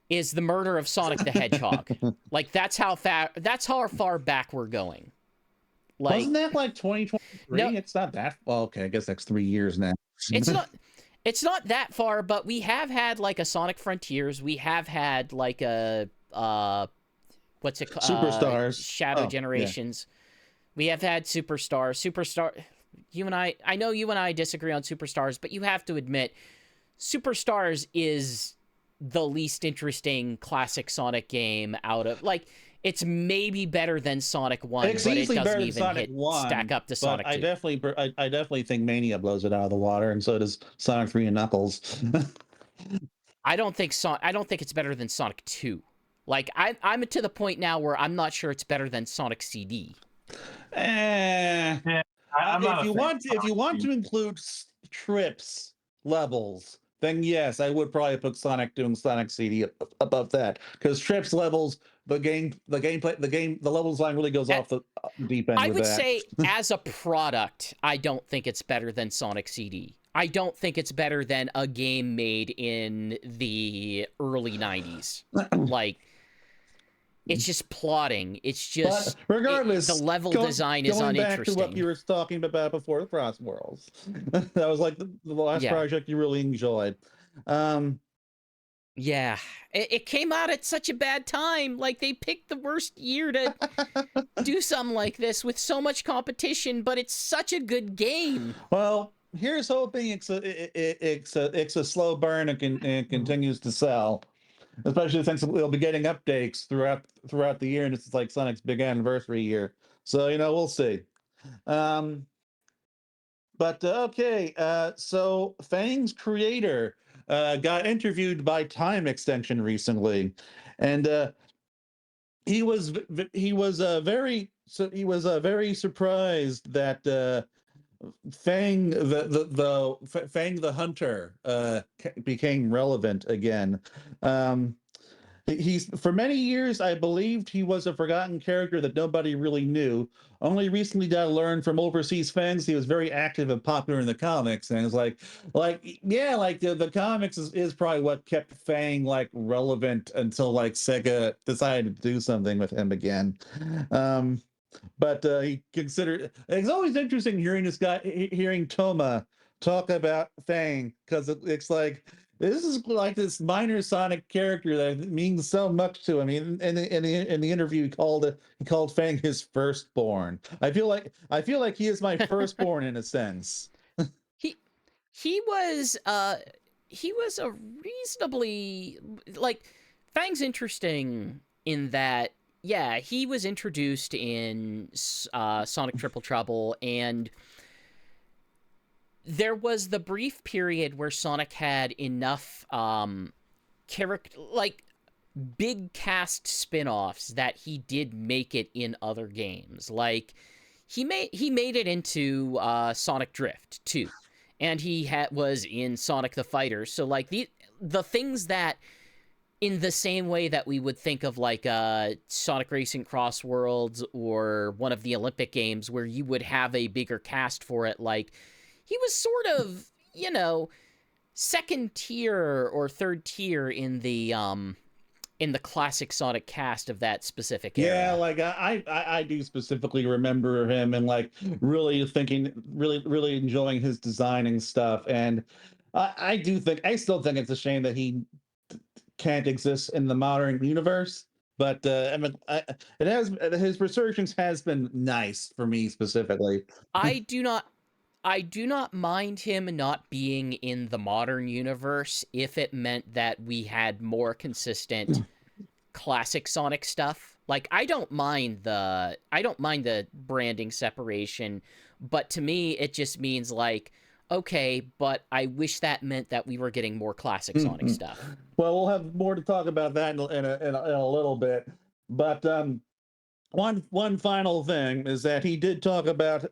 is the murder of Sonic the Hedgehog. Like, that's how far back we're going. Like, wasn't that like 2023? No, it's not that. Well, okay, I guess that's 3 years now. It's not that far, but we have had like a Sonic Frontiers. We have had like a what's it called? Superstars. Shadow Generations. Yeah. We have had Superstar. You and I know you and I disagree on Superstars, but you have to admit, Superstars is the least interesting classic Sonic game out of, like, it's maybe better than Sonic 1, but it doesn't even stack up to Sonic 2. I definitely think Mania blows it out of the water, and so does Sonic 3 and Knuckles. I don't think it's better than Sonic 2. Like, I'm to the point now where I'm not sure it's better than Sonic CD. If you want to include trips levels, then yes, I would probably put Sonic 2 and Sonic CD above that, because trips levels, the level design really goes off the deep end. I would say as a product, I don't think it's better than Sonic CD. I don't think it's better than a game made in the early 90s. Like, it's just plotting. It's just, but regardless, the level design is uninteresting. Going back to what you were talking about before, the CrossWorlds. That was like the last project you really enjoyed. Yeah, it came out at such a bad time. Like, they picked the worst year to do something like this with so much competition, but it's such a good game. Well, here's hoping it's a slow burn and continues to sell, especially since we'll be getting updates throughout the year, and it's like Sonic's big anniversary year. So, you know, we'll see. So Fang's creator got interviewed by Time Extension recently, and he was very surprised that Fang Fang the Hunter became relevant again. Um, he's for many years I believed he was a forgotten character that nobody really knew. Only recently did I learn from overseas fans he was very active and popular in the comics, and it's yeah, like the comics is probably what kept Fang like relevant until like Sega decided to do something with him again. Um, but he considered it's always interesting hearing hearing TOUMA talk about Fang, because it's like this is like this minor Sonic character that means so much to him. In the interview he called Fang his firstborn. I feel like he is my firstborn in a sense. He he was he was a reasonably, like, Fang's interesting in that, yeah, he was introduced in Sonic Triple Trouble, and there was the brief period where Sonic had enough character, like, big cast spin-offs that he did make it in other games. Like, he made it into Sonic Drift too, and he was in Sonic the Fighter. So like the things that, in the same way that we would think of like Sonic Racing CrossWorlds or one of the Olympic Games where you would have a bigger cast for it, like, he was sort of, you know, second tier or third tier in the classic Sonic cast of that specific Yeah, era. like I do specifically remember him and like really thinking, really enjoying his designing stuff. And I still think it's a shame that he can't exist in the modern universe. But I mean, it has his resurgence has been nice for me specifically. I do not I do not mind him not being in the modern universe if it meant that we had more consistent classic Sonic stuff. Like, I don't mind the branding separation, but to me it just means like, okay, but I wish that meant that we were getting more classic Sonic stuff. Well, we'll have more to talk about that in a little bit. But one final thing is that he did talk about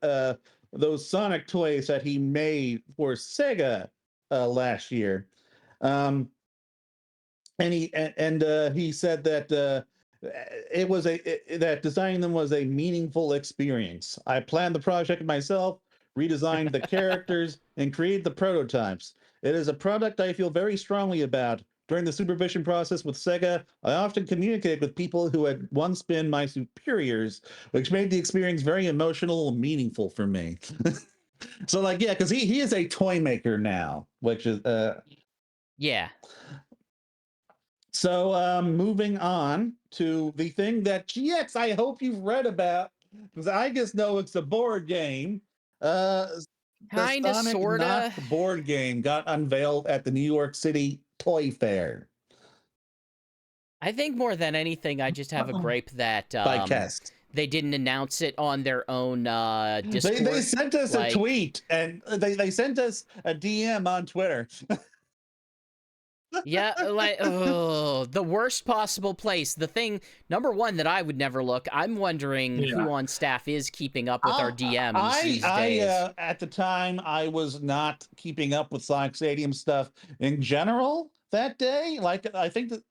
those Sonic toys that he made for Sega last year. Um, and he said that that designing them was a meaningful experience. I planned the project myself, redesigned the characters, and created the prototypes. It is a product I feel very strongly about. During the supervision process with Sega, I often communicated with people who had once been my superiors, which made the experience very emotional and meaningful for me. So, like, yeah, because he is a toy maker now, which is Yeah. So, moving on to the thing that GX, I hope you've read about, because I just know it's a board game. Uh, the Kinda, Sonic sorta. Knock board game got unveiled at the New York City Toy Fair I think more than anything, I just have a gripe that by Kest. they didn't announce it on their own They Discord. sent us a Like, tweet, and they sent us a DM on Twitter. yeah, like, oh, the worst possible place. The thing, number one, that I would never look. I'm wondering Yeah. who on staff is keeping up with our DMs these I days. at the time I was not keeping up with Sonic Stadium stuff in general that day. Like I think that,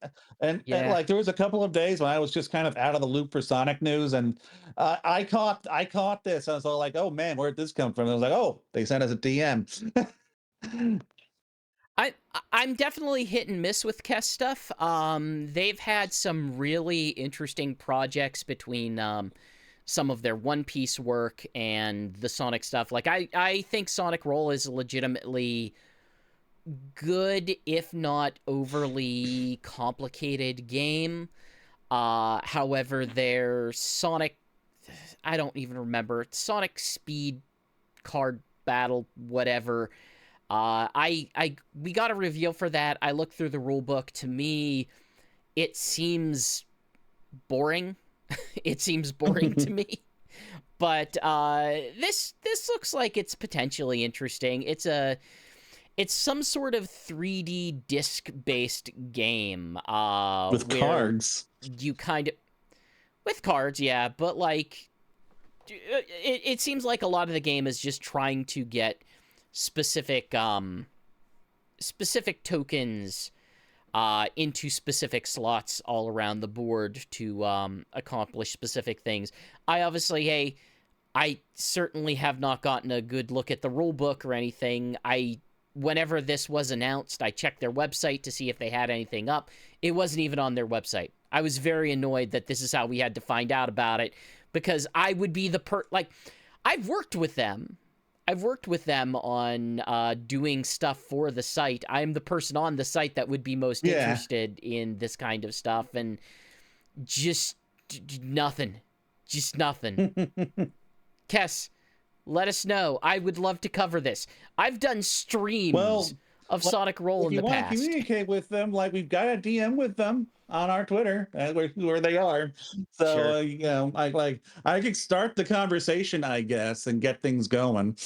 and Yeah. like there was a couple of days when I was just kind of out of the loop for Sonic news, and I caught this. I was all like, oh man, where'd this come from? I was like, oh, they sent us a DM. I'm definitely hit and miss with Kess stuff. They've had some really interesting projects between some of their One Piece work and the Sonic stuff. Like, I think Sonic Roll is legitimately good, if not overly complicated game. However, their Sonic, I don't even remember, Sonic Speed card battle, whatever. We got a reveal for that. I looked through the rule book. To me, it seems boring. It seems boring to me. But this looks like it's potentially interesting. It's some sort of 3D disc based game With where cards. you kind of, With cards, yeah, but like, it seems like a lot of the game is just trying to get specific specific tokens into specific slots all around the board to accomplish specific things. I certainly have not gotten a good look at the rule book or anything. Whenever this was announced, I checked their website to see if they had anything up. It wasn't even on their website. I was very annoyed that this is how we had to find out about it, because I would be the I've worked with them. I've worked with them on doing stuff for the site. I'm the person on the site that would be most interested in this kind of stuff, and just nothing. Just nothing. Kess, let us know. I would love to cover this. I've done streams of Sonic Roll in the past. If you want to communicate with them, like, we've got a DM with them on our Twitter, where they are. So Sure. you know, I could start the conversation, I guess, and get things going.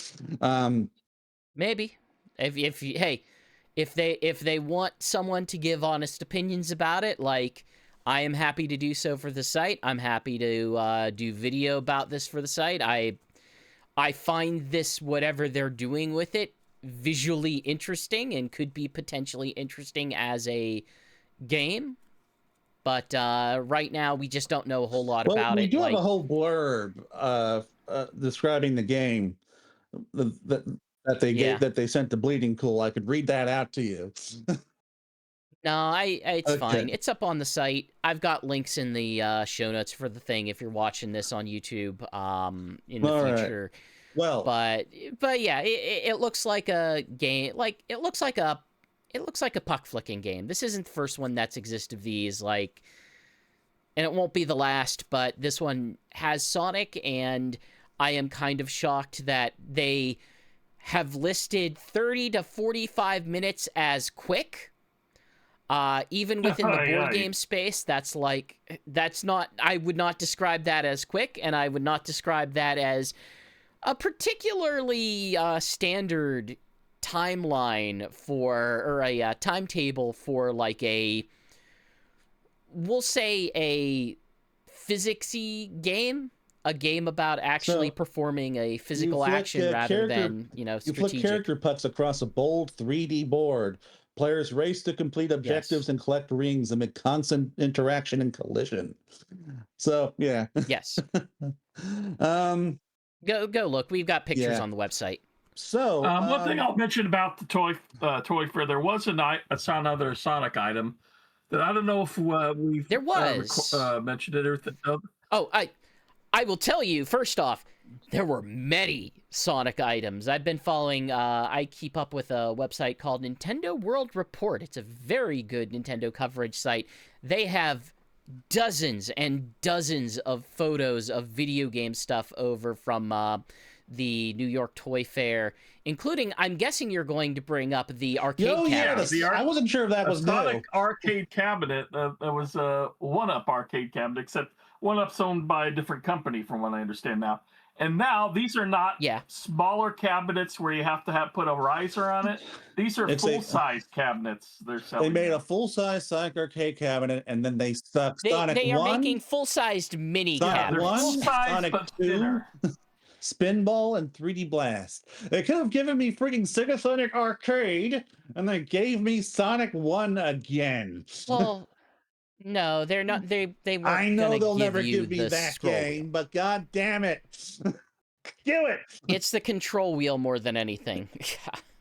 Maybe if they want someone to give honest opinions about it, like, I am happy to do so for the site. I'm happy to do video about this for the site. I find this, whatever they're doing with it, visually interesting and could be potentially interesting as a game. But right now, we just don't know a whole lot about it. We do have a whole blurb describing the game that they sent to Bleeding Cool. I could read that out to you. No, it's fine. It's up on the site. I've got links in the show notes for the thing if you're watching this on YouTube in the future. Right. Well, but yeah, it looks like a game. Like, it looks like a puck flicking game. This isn't the first one that's existed of these, like, and it won't be the last, but this one has Sonic, and I am kind of shocked that they have listed 30 to 45 minutes as quick. Even within the board game space, that's not, I would not describe that as quick, and I would not describe that as a particularly standard timeline or a timetable for, like, we'll say a physicsy game, a game about actually performing a physical action rather than, strategic. You flip character pucks across a bold 3D board. Players race to complete objectives and collect rings amid constant interaction and collision. So, yeah. Yes. Go look. We've got pictures on the website. So one thing I'll mention about the toy fair, there was another Sonic item that I don't know if we've mentioned it or Oh, I will tell you, first off, there were many Sonic items. I've been following, I keep up with a website called Nintendo World Report. It's a very good Nintendo coverage site. They have dozens and dozens of photos of video game stuff over from the New York Toy Fair, including, I'm guessing you're going to bring up the arcade cabinet. I wasn't sure if that was Sonic arcade cabinet. That was a one-up arcade cabinet, except one-up's owned by a different company, from what I understand now. And now these are not smaller cabinets where you have to put a riser on it. These are full-size cabinets they're selling. They made a full-size Sonic arcade cabinet, and then they stuck Sonic 1. They are making full-sized mini cabinets. Sonic 2, Spinball, and 3D Blast. They could have given me freaking Sega Sonic Arcade, and they gave me Sonic 1 again. Well, no, they're not. They weren't. I know they'll never give me that game, but god damn it, do it! It's the control wheel more than anything.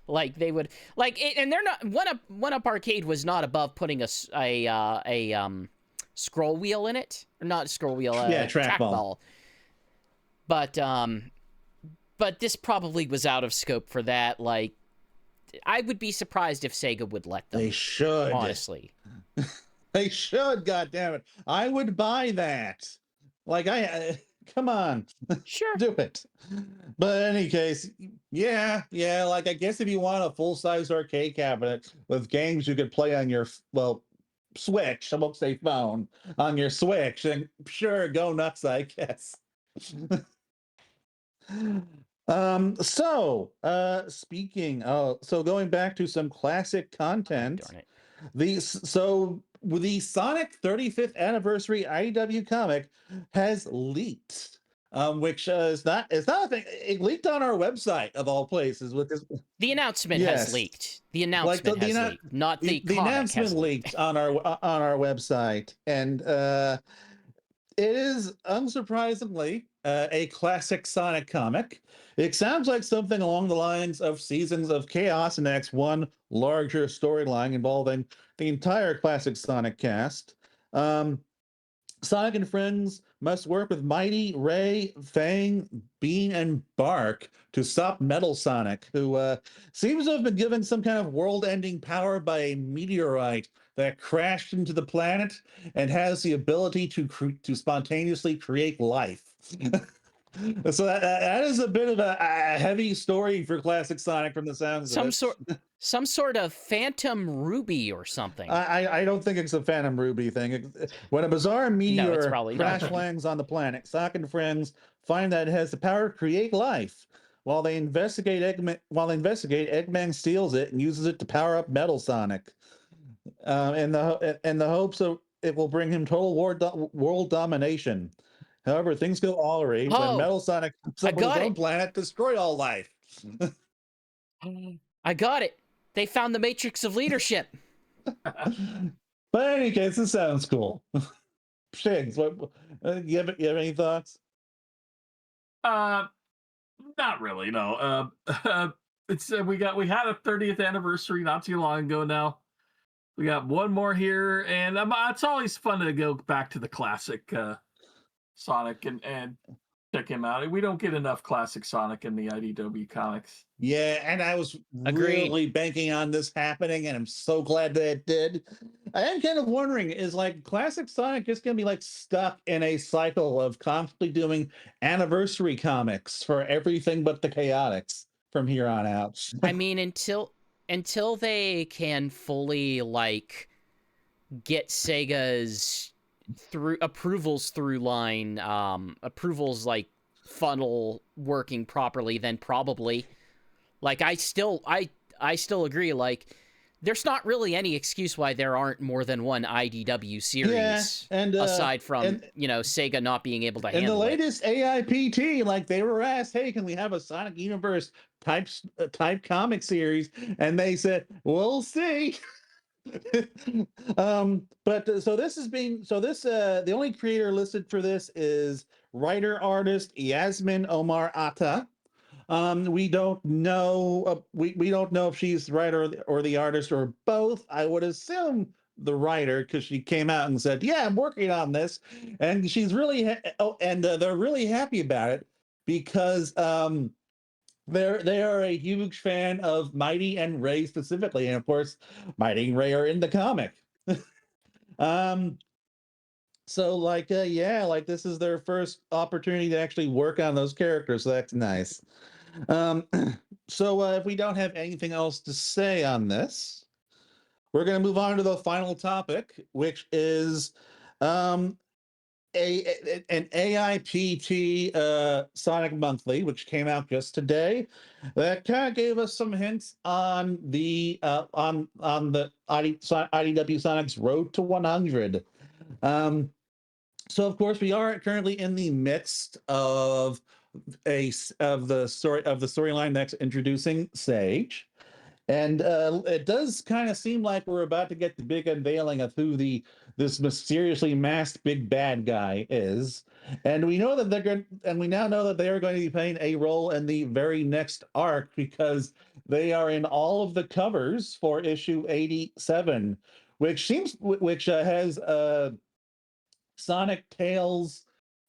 Like, they would and they're not. One Up Arcade was not above putting a scroll wheel in it, or not a scroll wheel, trackball. But this probably was out of scope for that. Like, I would be surprised if Sega would let them. They should, honestly. They should, goddammit. I would buy that. Like, come on. Sure. Do it. But in any case, yeah, like, I guess if you want a full-size arcade cabinet with games you could play on your, Switch, I won't say phone, on your Switch, and sure, go nuts, I guess. Speaking of, so going back to some classic content, Darn it. the Sonic 35th anniversary IDW comic has leaked. Which is not, it's not a thing. It leaked on our website of all places with this. The announcement has Yes. leaked. The announcement has leaked, not the the comic has announcement leaked. on our website, and it is unsurprisingly a classic Sonic comic. It sounds like something along the lines of Seasons of Chaos and X one larger storyline involving the entire classic Sonic cast. Sonic and friends must work with Mighty, Ray, Fang, Bean, and Bark to stop Metal Sonic, who seems to have been given some kind of world-ending power by a meteorite that crashed into the planet and has the ability to spontaneously create life. So that is a bit of a heavy story for classic Sonic from the sounds of it. Some sort of Phantom Ruby or something. I don't think it's a Phantom Ruby thing. When a bizarre No, it's meteor probably crash not. lands on the planet, Sonic and friends find that it has the power to create life. While they investigate, Eggman steals it and uses it to power up Metal Sonic, in the hopes of it will bring him total world domination. However, things go awry when Oh, Metal Sonic comes I up with his got own it. planet, destroy all life. I got it. They found the matrix of leadership. But in any case, this sounds cool. Shigs, what you have any thoughts? Not really. No. It's we had a 30th anniversary not too long ago now. We got one more here, and it's always fun to go back to the classic Sonic and check him out. We don't get enough classic Sonic in the IDW comics. Yeah, and I was Agreed. really banking on this happening, and I'm so glad that it did. I am kind of wondering, is like classic Sonic just gonna be like stuck in a cycle of constantly doing anniversary comics for everything but the Chaotix from here on out? I mean, until they can fully like get Sega's through approvals through line, approvals like funnel working properly, then probably. Like I still agree. Like there's not really any excuse why there aren't more than one IDW series, and aside from and Sega not being able to in the handle it. latest AIPT, like they were asked, "Hey, can we have a Sonic Universe type comic series?" And they said, "We'll see." But so this is being so this the only creator listed for this is writer artist Yasmin Omar Atta. We don't know. We don't know if she's the writer or the artist or both. I would assume the writer because she came out and said, "Yeah, I'm working on this," and she's really they're really happy about it because they are a huge fan of Mighty and Ray specifically, and of course, Mighty and Ray are in the comic. um, so yeah, like this is their first opportunity to actually work on those characters, so that's nice. Um, so if we don't have anything else to say on this, we're going to move on to the final topic, which is um, an AIPT Sonic Monthly, which came out just today. That kind of gave us some hints on the IDW Sonic's road to 100. So of course we are currently in the midst of the storyline that's introducing Sage, and it does kind of seem like we're about to get the big unveiling of who this mysteriously masked big bad guy is, and we know that we now know that they are going to be playing a role in the very next arc because they are in all of the covers for issue 87, which has Sonic, Tails,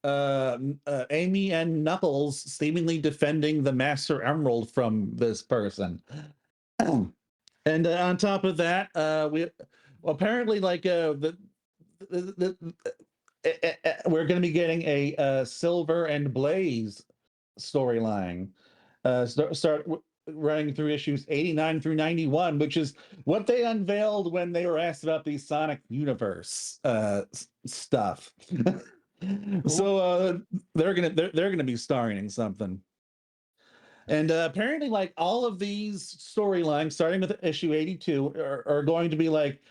Amy, and Knuckles seemingly defending the Master Emerald from this person. And on top of that, we apparently we're going to be getting a Silver and Blaze storyline. Start running through issues 89 through 91, which is what they unveiled when they were asked about the Sonic Universe stuff. So they're gonna be starring in something. And apparently, like all of these storylines, starting with issue 82, are going to be like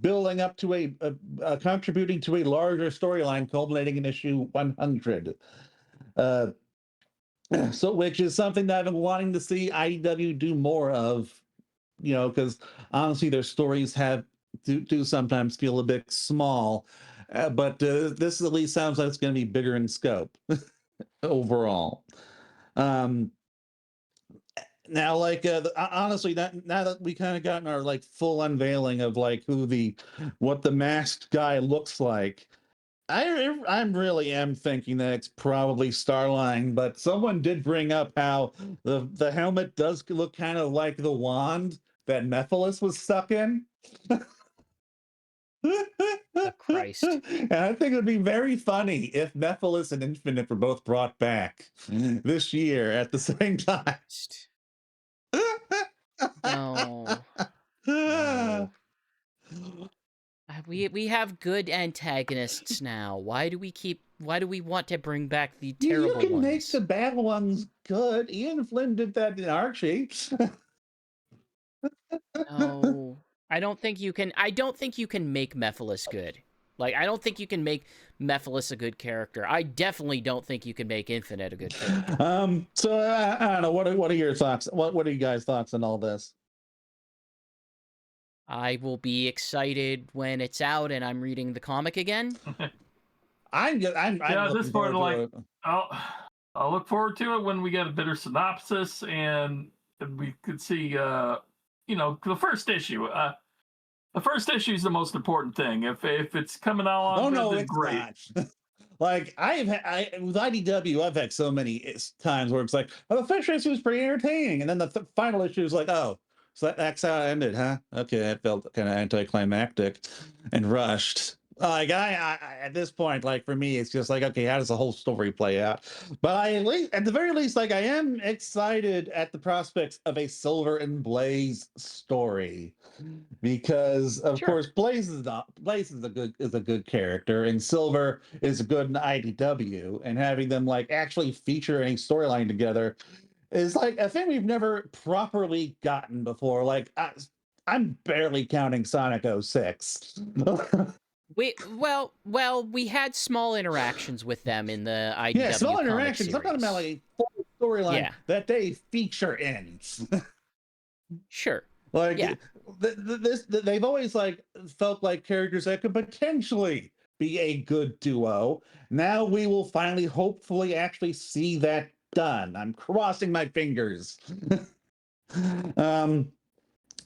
building up to contributing to a larger storyline culminating in issue 100. So, which is something that I've been wanting to see IDW do more of, because honestly, their stories do sometimes feel a bit small, but this at least sounds like it's going to be bigger in scope overall. Now, like, honestly, now that we kind of gotten our like full unveiling of like what the masked guy looks like, I really am thinking that it's probably Starline, but someone did bring up how the helmet does look kind of like the wand that Mephiles was stuck in. Oh, Christ. And I think it would be very funny if Mephiles and Infinite were both brought back this year at the same time. No. No. We have good antagonists now. Why do we want to bring back the terrible You can ones? make the bad ones good. Ian Flynn did that in Archie. No. I don't think you can make Mephiles good. Like, I don't think you can make Mephiles a good character. I definitely don't think you can make Infinite a good character. So I don't know. What are your thoughts? What are you guys' thoughts on all this? I will be excited when it's out and I'm reading the comic again. I'm at this looking point, forward to like, it. I'll look forward to it when we get a better synopsis and we could see, the first issue. The first issue is the most important thing. If it's coming out on good, then It's great. not. Like with IDW, I've had so many times where it's like, oh, the first issue was pretty entertaining, and then the final issue is like, oh, so that's how it ended, huh? Okay, that felt kind of anticlimactic and rushed. Like I at this point, like for me, it's just like, okay, how does the whole story play out? But at the very least, like I am excited at the prospects of a Silver and Blaze story, because of Sure. course Blaze is a good character, and Silver is good in IDW, and having them like actually feature a storyline together is like a thing we've never properly gotten before. Like I'm barely counting Sonic 06. We had small interactions with them in the IDW Yeah, small comic interactions. I'm talking about like series. a full storyline Yeah. that they feature in. Sure. Like Yeah. they've always like felt like characters that could potentially be a good duo. Now we will finally, hopefully, actually see that done. I'm crossing my fingers. um,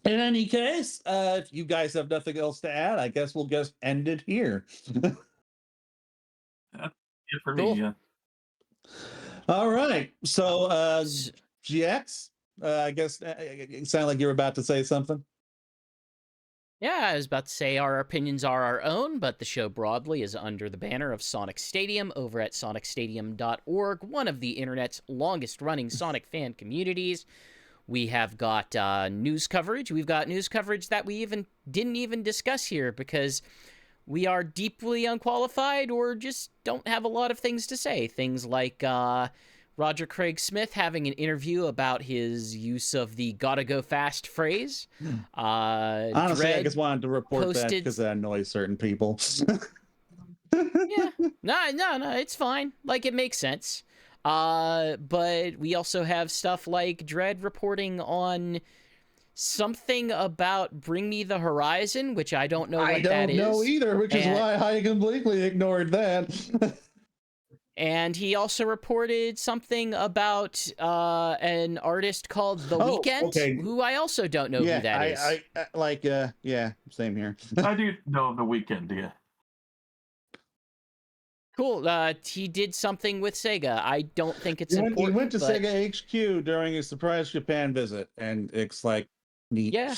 in any case, if you guys have nothing else to add, I guess we'll just end it here. That's it for Cool. me. Yeah. All right. So, GX, I guess it sounded like you were about to say something. Yeah, I was about to say our opinions are our own, but the show broadly is under the banner of Sonic Stadium over at sonicstadium.org, one of the internet's longest-running Sonic fan communities. We have got news coverage. We've got news coverage that we didn't even discuss here because we are deeply unqualified or just don't have a lot of things to say. Things like Roger Craig Smith having an interview about his use of the "gotta go fast" phrase. Honestly, Dredd I just wanted to report that because that annoys certain people. Yeah, no, it's fine. Like, it makes sense. But we also have stuff like Dredd reporting on something about Bring Me the Horizon, which I don't know what that is. I don't know either, which is why I completely ignored that. And he also reported something about an artist called The Weeknd, who I also don't know who that is. Yeah, same here. I do know The Weeknd, yeah. Cool. He did something with SEGA. I don't think it's important. He went to SEGA HQ during his surprise Japan visit, and it's like neat. Yeah.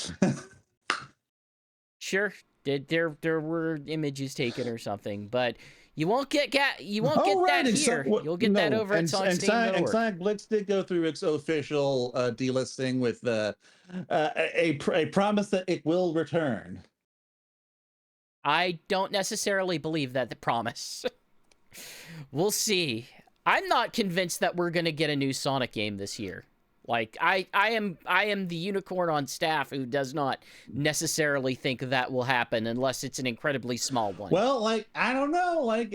Sure. There were images taken or something, but you won't get that here. You'll get that over at SonicStadium.org. And Sonic Blitz did go through its official delisting with a promise that it will return. I don't necessarily believe that the promise. We'll see. I'm not convinced that we're going to get a new Sonic game this year. Like I am the unicorn on staff who does not necessarily think that will happen unless it's an incredibly small one. Well, like, I don't know, like,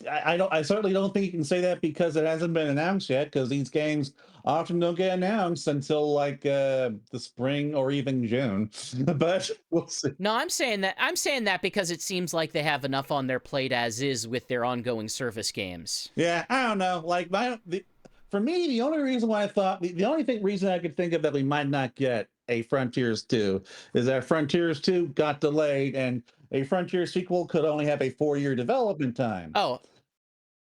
I certainly don't think you can say that because it hasn't been announced yet, because these games often don't get announced until like the spring or even June. But we'll see. No, I'm saying that because it seems like they have enough on their plate as is with their ongoing service games. Yeah, I don't know. Like for me, the only reason why I thought the only reason I could think of that we might not get a Frontiers 2 is that Frontiers 2 got delayed, and a Frontier sequel could only have a 4-year development time. Oh,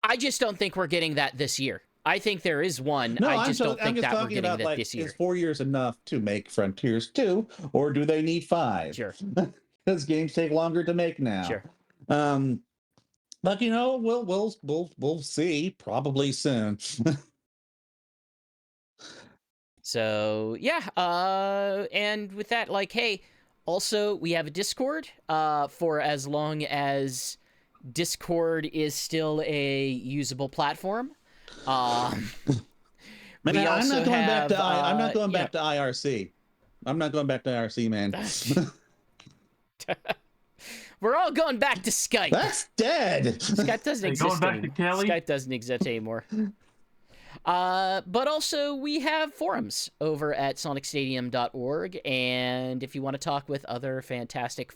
I just don't think we're getting that this year. I think there is one. No, I just don't think that we're getting about, that like, this year. is 4 years enough to make Frontiers 2, or do they need 5? Sure. Because games take longer to make now. Sure. But you know, we'll see probably soon. So yeah, and with that, like, hey, also we have a Discord. For as long as Discord is still a usable platform. I'm not going back to IRC. I'm not going back to IRC, man. We're all going back to Skype. That's dead. Skype doesn't exist going back anymore. to Kelly? Skype doesn't exist anymore. But also we have forums over at sonicstadium.org, and if you want to talk with other fantastic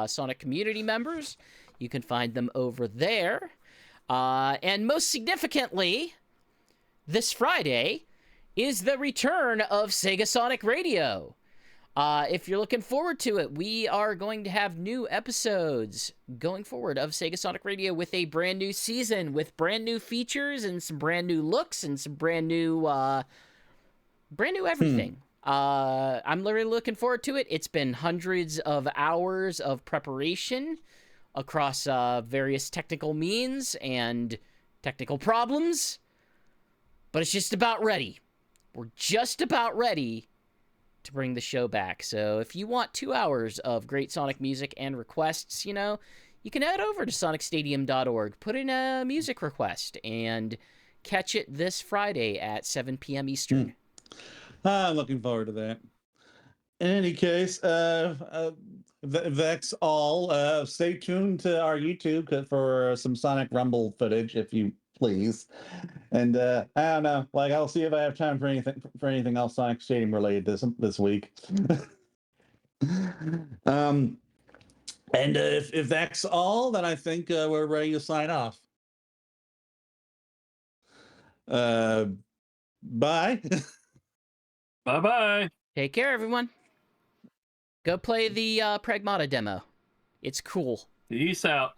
Sonic community members, you can find them over there. And most significantly, this Friday is the return of Sega Sonic Radio. If you're looking forward to it, we are going to have new episodes going forward of Sega Sonic Radio with a brand new season, with brand new features and some brand new looks and some brand new everything. I'm literally looking forward to it. It's been hundreds of hours of preparation across various technical means and technical problems, but it's just about ready. We're just about ready to bring the show back. So if you want 2 hours of great Sonic music and requests, you know, you can head over to sonicstadium.org, put in a music request, and catch it this Friday at 7 p.m. Eastern. I'm looking forward to that. In any case, that's all. Stay tuned to our YouTube for some Sonic Rumble footage, if you please. And I don't know, like, I'll see if I have time for anything else Sonic Stadium related this week. And if that's all, then I think we're ready to sign off. Bye. Bye-bye. Take care, everyone. Go play the Pragmata demo. It's cool. Peace out.